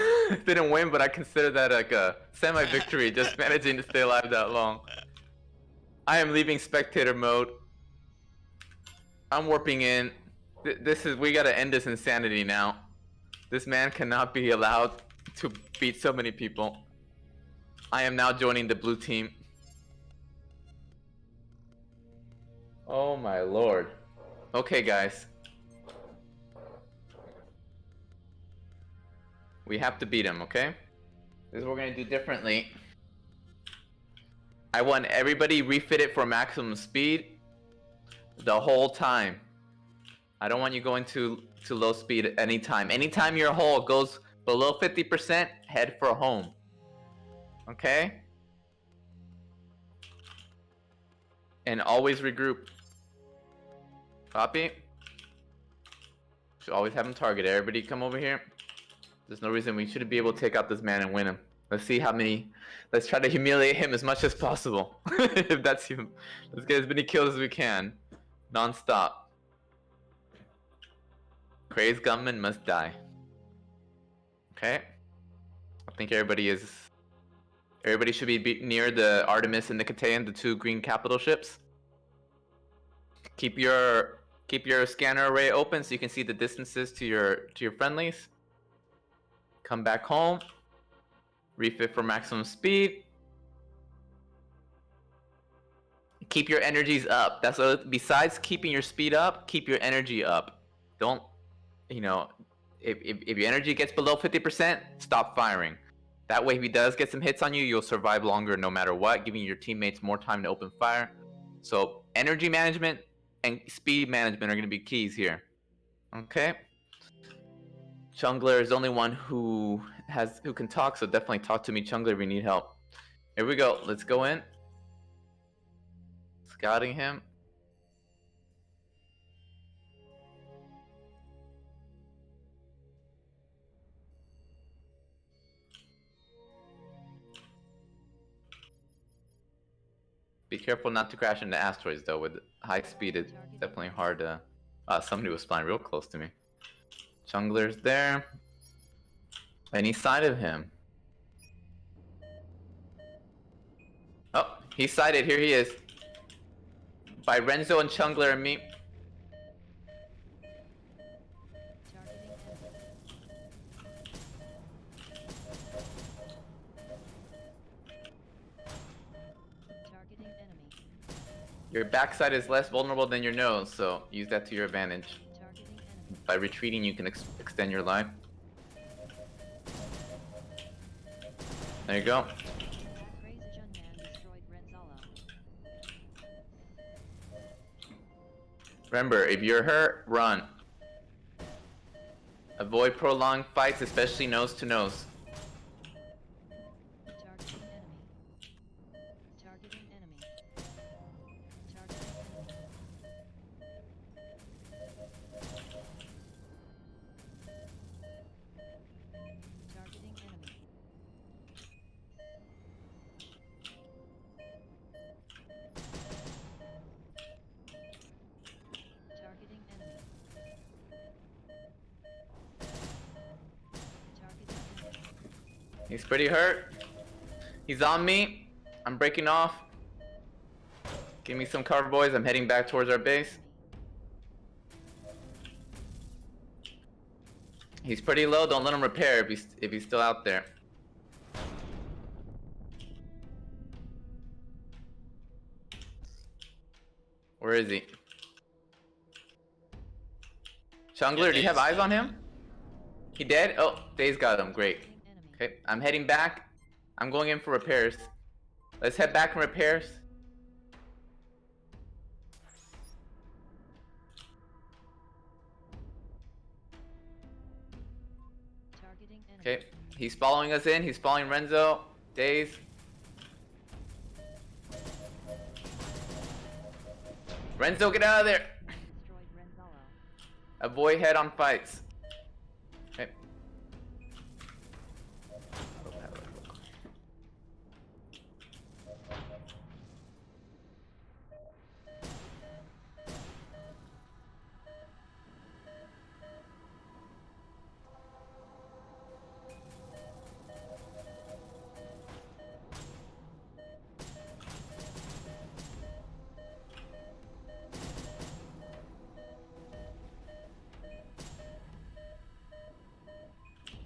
didn't win, but I consider that like a semi-victory, just managing to stay alive that long. I am leaving spectator mode. I'm warping in. We gotta end this insanity now. This man cannot be allowed to beat so many people. I am now joining the blue team. Oh my lord. Okay, guys. We have to beat him, okay? This is what we're gonna do differently. I want everybody refitted for maximum speed the whole time. I don't want you going to low speed at any time. Anytime your hull goes below 50%, head for home. Okay? And always regroup. Copy? Should always have him targeted. Everybody come over here. There's no reason we shouldn't be able to take out this man and win him. Let's see how many. Let's try to humiliate him as much as possible. If that's him. Let's get as many kills as we can. Non-stop. Crazed Gunman must die. Okay? I think everybody should be near the Artemis and the Cataean, the 2 green capital ships. Keep your scanner array open so you can see the distances to your friendlies. Come back home. Refit for maximum speed. Keep your energies up. That's besides keeping your speed up, keep your energy up. Don't, if your energy gets below 50%, stop firing. That way, if he does get some hits on you, you'll survive longer no matter what, giving your teammates more time to open fire. So energy management and speed management are going to be keys here. Okay? Chungler is the only one who can talk, so definitely talk to me, Chungler, if you need help. Here we go. Let's go in. Scouting him. Be careful not to crash into asteroids, though. With high speed, it's definitely hard to... somebody was flying real close to me. Chungler's there. Any side of him? Oh, he's sighted. Here he is. By Renzo and Chungler and me. Targeting enemy. Your backside is less vulnerable than your nose, so use that to your advantage. Targeting enemy. By retreating, you can extend your life. There you go. That crazy young man destroyed Renzalo. Remember, if you're hurt, run. Avoid prolonged fights, especially nose to nose. Targeting enemy. Targeting enemy. Targeting enemy. Targeting enemy. Targeting enemy. Targeting enemy. He's pretty hurt. He's on me. I'm breaking off. Give me some cover, boys. I'm heading back towards our base. He's pretty low. Don't let him repair if he's still out there. Where is he? Chungler, do you have eyes on him? He dead? Oh, Dave's got him. Great. Enemy. Okay, I'm heading back. I'm going in for repairs. Let's head back and repairs. Targeting enemy. Okay, he's following us in. He's following Renzo. Daze. Renzo, get out of there. Destroyed Renzalo. Avoid head-on fights. Okay.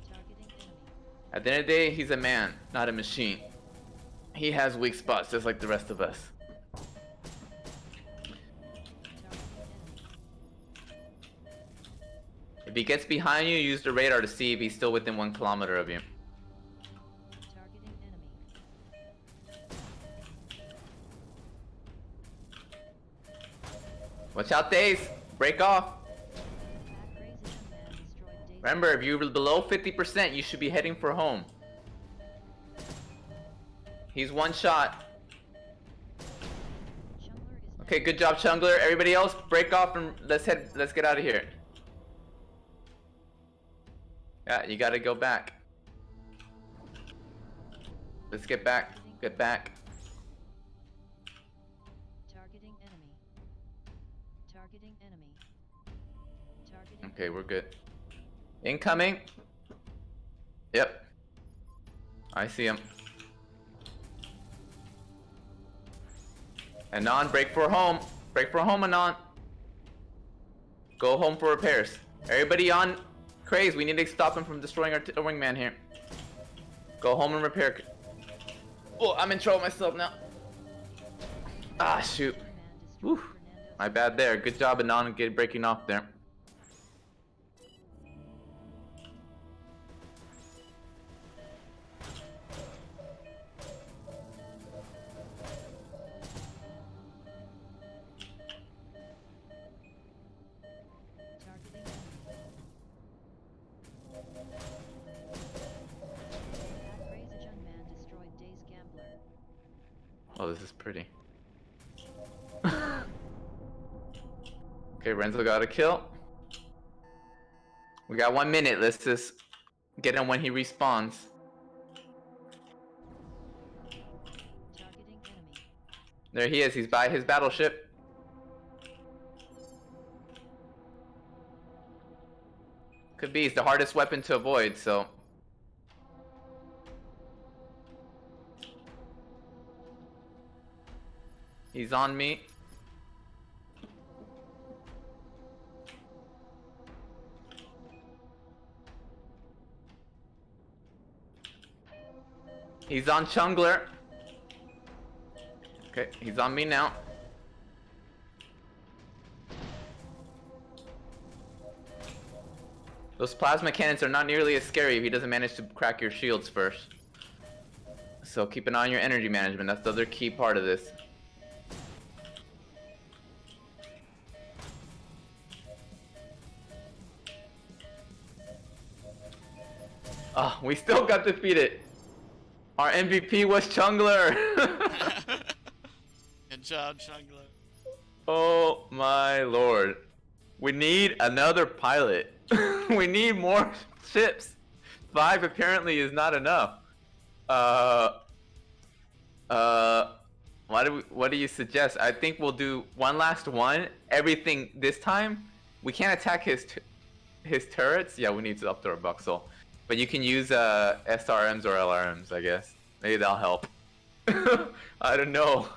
Targeting enemy. At the end of the day, he's a man, not a machine. He has weak spots just like the rest of us. Targeting enemy. If he gets behind you, use the radar to see if he's still within 1 kilometer of you. Targeting enemy. Watch out, Daze. Break off. That crazy young man destroyed Daisy. Remember, if you're below 50%, you should be heading for home. He's one shot. Chungler is Okay, good job, Chungler. Everybody else, break off and let's get out of here. Yeah, you gotta go back. Let's get back. Get back. targeting enemy. Targeting enemy. Targeting Okay, we're good. Incoming. Yep. I see him. Anon, break for home. Break for home, Anon. Go home for repairs. Everybody on Craze, we need to stop him from destroying our wingman here. Go home and repair. Oh, I'm in trouble myself now. Ah, shoot. man destroyed Woo. Fernando's My bad there. Good job, Anon, breaking off there. targeting enemy. That crazy young man destroyed Days Gambler. Oh, this is pretty. Okay, Renzo got a kill. We got 1 minute. Let's just get him when he respawns. Targeting enemy. There he is. He's by his battleship. Could be. He's the hardest weapon to avoid, so. He's on me. He's on Chungler. Okay, he's on me now. Those plasma cannons are not nearly as scary if he doesn't manage to crack your shields first. So keep an eye on your energy management. That's the other key part of this. we still got defeated. Our MVP was Chungler. Good job, Jungler. Oh my lord. We need another pilot. We need more ships. 5 apparently is not enough. What do you suggest? I think we'll do one last one. Everything this time. We can't attack his turrets. Yeah, we need to up to our Buxel. But you can use SRMs or LRMs, I guess. Maybe that'll help. I don't know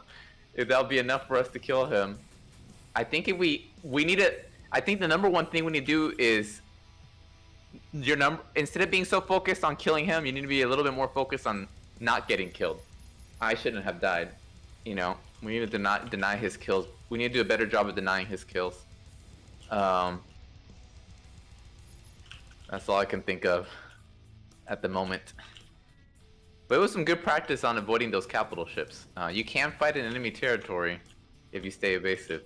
if that'll be enough for us to kill him. I think if we need to. I think the number one thing we need to do is instead of being so focused on killing him, you need to be a little bit more focused on not getting killed. I shouldn't have died. You know, we need to deny his kills. We need to do a better job of denying his kills. That's all I can think of at the moment. But it was some good practice on avoiding those capital ships. You can fight in enemy territory if you stay evasive.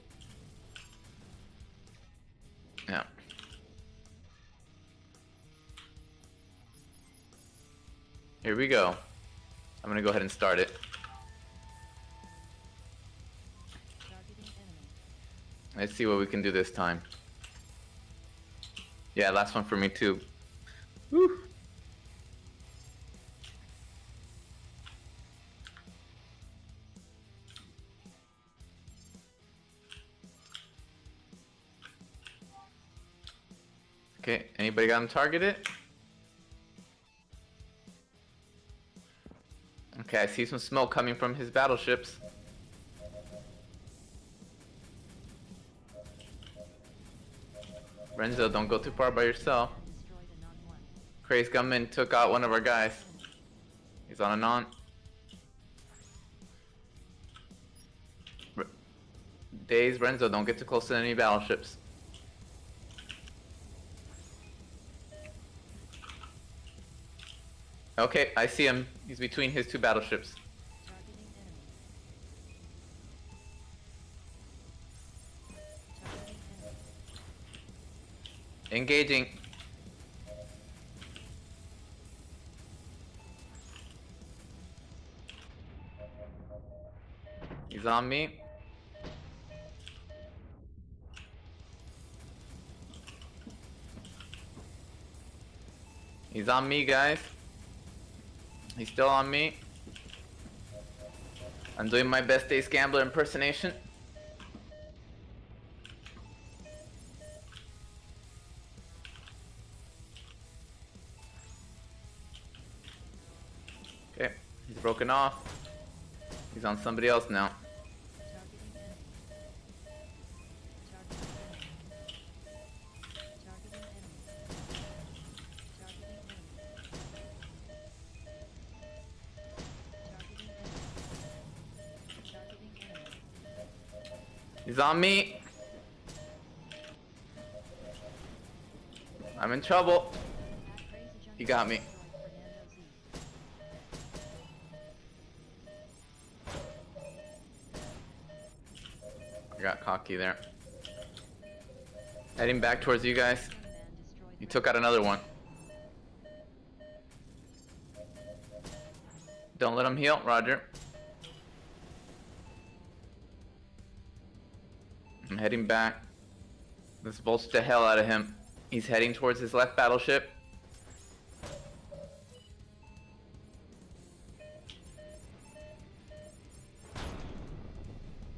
Yeah. Here we go. I'm gonna go ahead and start it. Let's see what we can do this time. Yeah, last one for me too. Woo. Okay, anybody got him targeted? Okay, I see some smoke coming from his battleships. Renzo, don't go too far by yourself. Craze Gunman took out one of our guys. He's on a non. Daze, Renzo, don't get too close to any battleships. Okay, I see him. He's between his 2 battleships. Engaging. He's on me. He's on me, guys. He's still on me. I'm doing my best Ace Gambler impersonation. Okay, he's broken off. He's on somebody else now. He's on me. I'm in trouble. He got me. I got cocky there. Heading back towards you guys. He took out another one. Don't let him heal, Roger. I'm heading back. Let's bolster the hell out of him. He's heading towards his left battleship.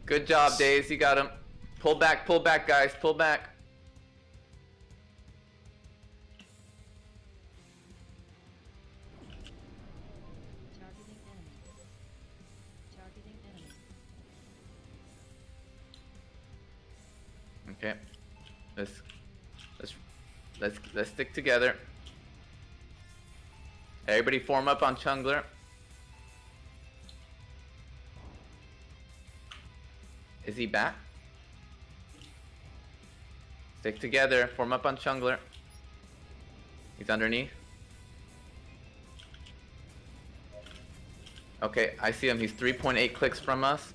Good job, Daze. You got him. Pull back, guys. Pull back. Okay. Let's stick together. Everybody form up on Chungler. Is he back? Stick together. Form up on Chungler. He's underneath. Okay, I see him. He's 3.8 clicks from us.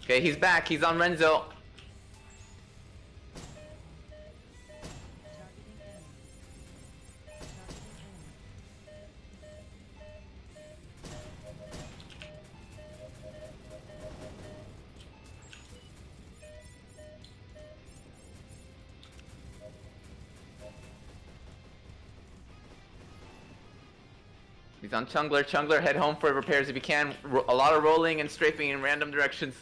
Okay, he's back. He's on Renzo. He's on Chungler. Chungler, head home for repairs if you can. A lot of rolling and strafing in random directions.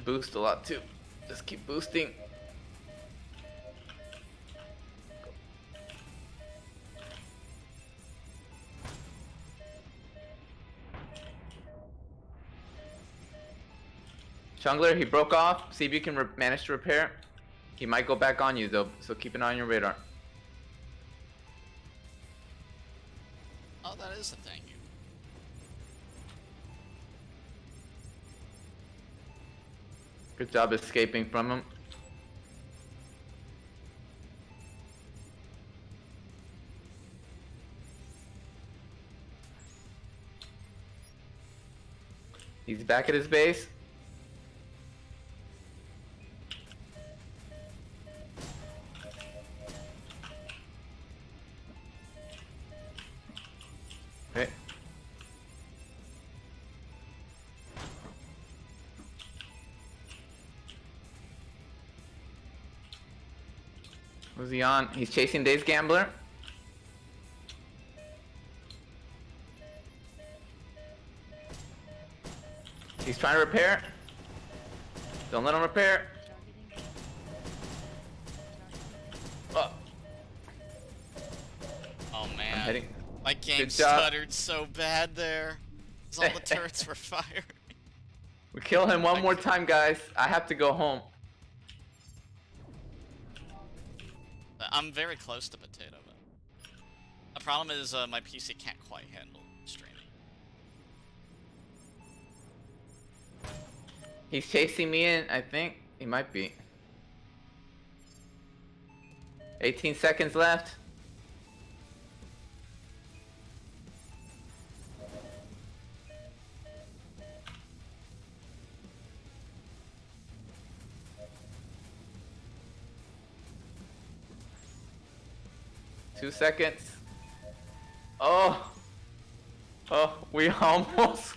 Boost a lot too. Just keep boosting. Chungler, he broke off. See if you can manage to repair. He might go back on you though, so keep an eye on your radar. Oh, that is the thing. Good job escaping from him. He's back at his base. Okay. Who's he on? He's chasing Dave's Gambler. He's trying to repair. Don't let him repair. Oh, Oh I'm man, heading. my game Good job. stuttered so bad there. 'Cause all the turrets were fired. We kill him one more time, guys. I have to go home. I'm very close to Potato, but the problem is my PC can't quite handle streaming. He's chasing me in, I think. He might be. 18 seconds left. Two seconds. Oh, we almost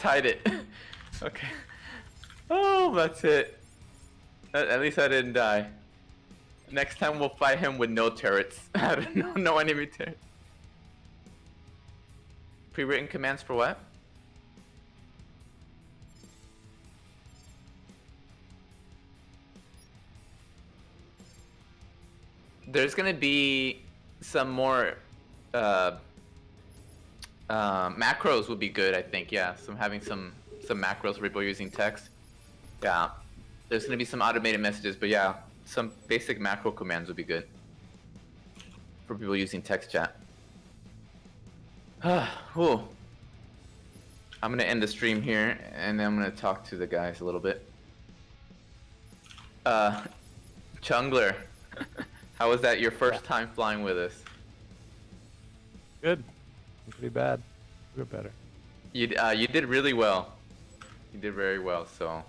tied it. Okay. Oh, that's it. At least I didn't die. Next time we'll fight him with no turrets. No enemy turrets. Pre-written commands for what? There's gonna be some more macros would be good, I think. Yeah, having some macros for people using text. Yeah, there's gonna be some automated messages, but yeah, some basic macro commands would be good for people using text chat. Whew. I'm gonna end the stream here, and then I'm gonna talk to the guys a little bit. Chungler, how was that your first time flying with us? Good. Pretty bad. We're better. You did really well. You did very well. So,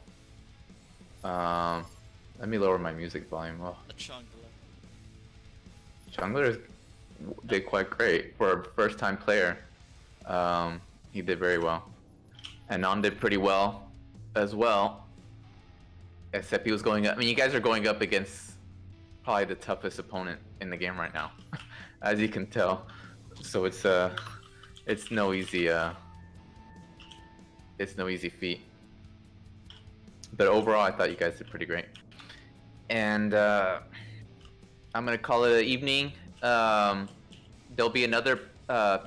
let me lower my music volume. Oh, The Chungler. Chungler did quite great for a first-time player. He did very well. And Non did pretty well as well. Except he was going up. I mean, you guys are going up against probably the toughest opponent in the game right now, as you can tell. So it's no easy feat. But overall, I thought you guys did pretty great. And I'm gonna call it an evening. There'll be another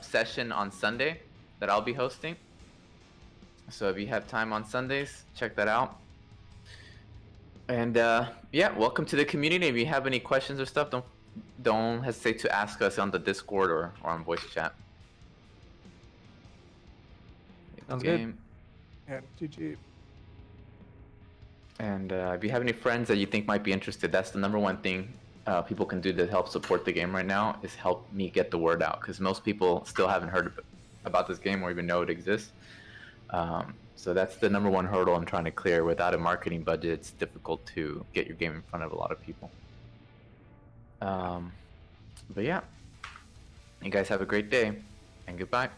session on Sunday that I'll be hosting. So if you have time on Sundays, check that out. And yeah, welcome to the community. If you have any questions or stuff, don't hesitate to ask us on the Discord or on voice chat. Sounds good. Yeah, GG. And if you have any friends that you think might be interested, that's the #1 thing people can do to help support the game right now, is help me get the word out, because most people still haven't heard about this game or even know it exists. So that's the #1 hurdle I'm trying to clear. Without a marketing budget, it's difficult to get your game in front of a lot of people. But yeah, you guys have a great day, and goodbye.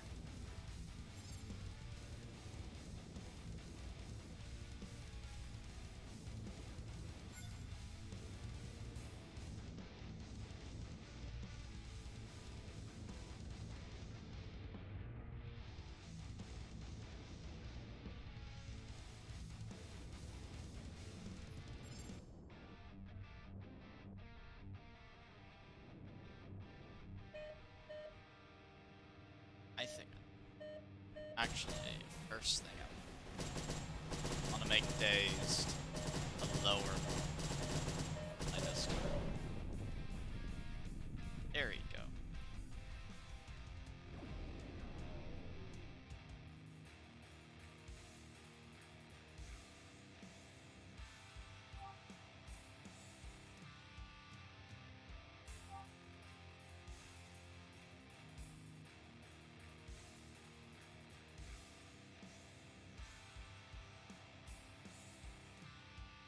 Actually, first thing I want to make dazed a lower my Discord. There you go.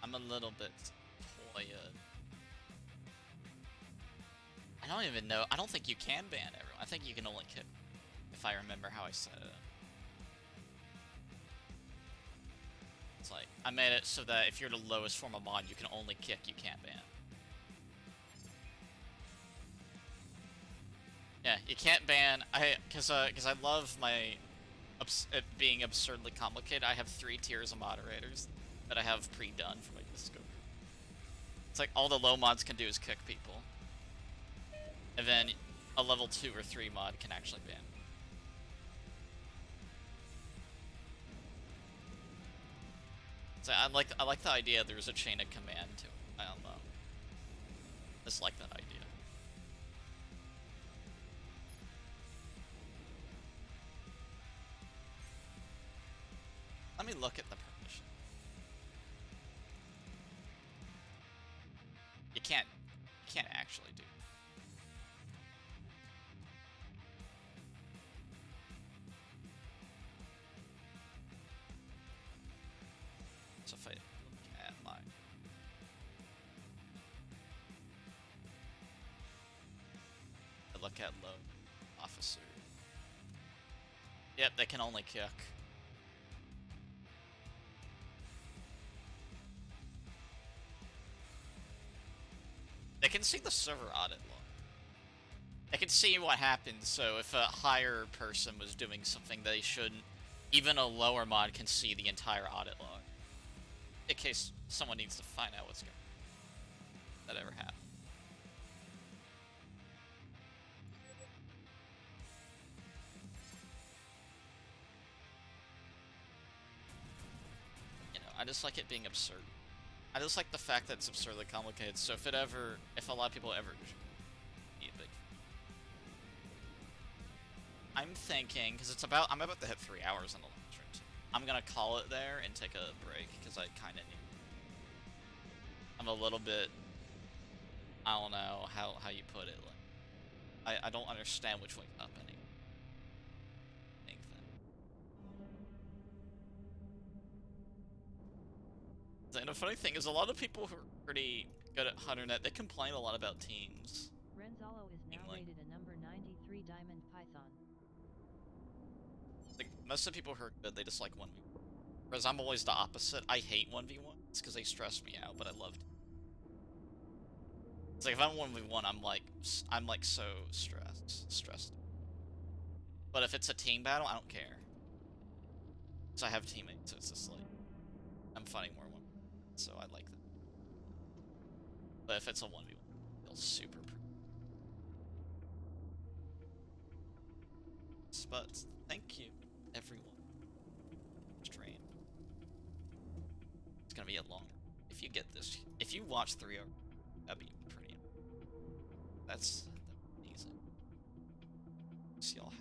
I'm a little bit tired. I don't even know. I don't think you can ban everyone. I think you can only kick, if I remember how I said it. It's like, I made it so that if you're the lowest form of mod, you can only kick, you can't ban. Yeah, you can't ban. Cause I love my it being absurdly complicated. I have 3 tiers of moderators that I have pre-done for my Discord. It's like all the low mods can do is kick people, and then a level 2 or 3 mod can actually ban. So I like the idea there's a chain of command to it. I don't know. I just like that idea. Let me look at the permission. You can't actually do. So if I look at my look at low officer. Yep, they can only kick. They can see the server audit log. They can see what happens, so if a higher person was doing something they shouldn't, even a lower mod can see the entire audit log. In case someone needs to find out what's going on. That ever happened. You know, I just like it being absurd. I just like the fact that it's absurdly complicated, so if a lot of people ever be a big... I'm thinking, because I'm about to hit 3 hours on the launch room. I'm gonna call it there and take a break, because I kinda need... I'm a little bit... I don't know how you put it, like... I don't understand which way's up anymore. And the funny thing is, a lot of people who are pretty good at Hunternet, they complain a lot about teams. Renzalo is now rated a number 93 Diamond Python. Like, most of the people who are good, they just like 1v1. Whereas I'm always the opposite. I hate 1v1s because they stress me out, but I love it. It's like if I'm 1v1, I'm like so stressed. But if it's a team battle, I don't care. So I have teammates, so it's just like I'm fighting more 1v1. So I like that. But if it's a 1v1, it feels super pretty. But thank you, everyone. Stream. It's gonna be a long. If you get this, if you watch 3 hours, that'd be pretty. That's amazing. See y'all.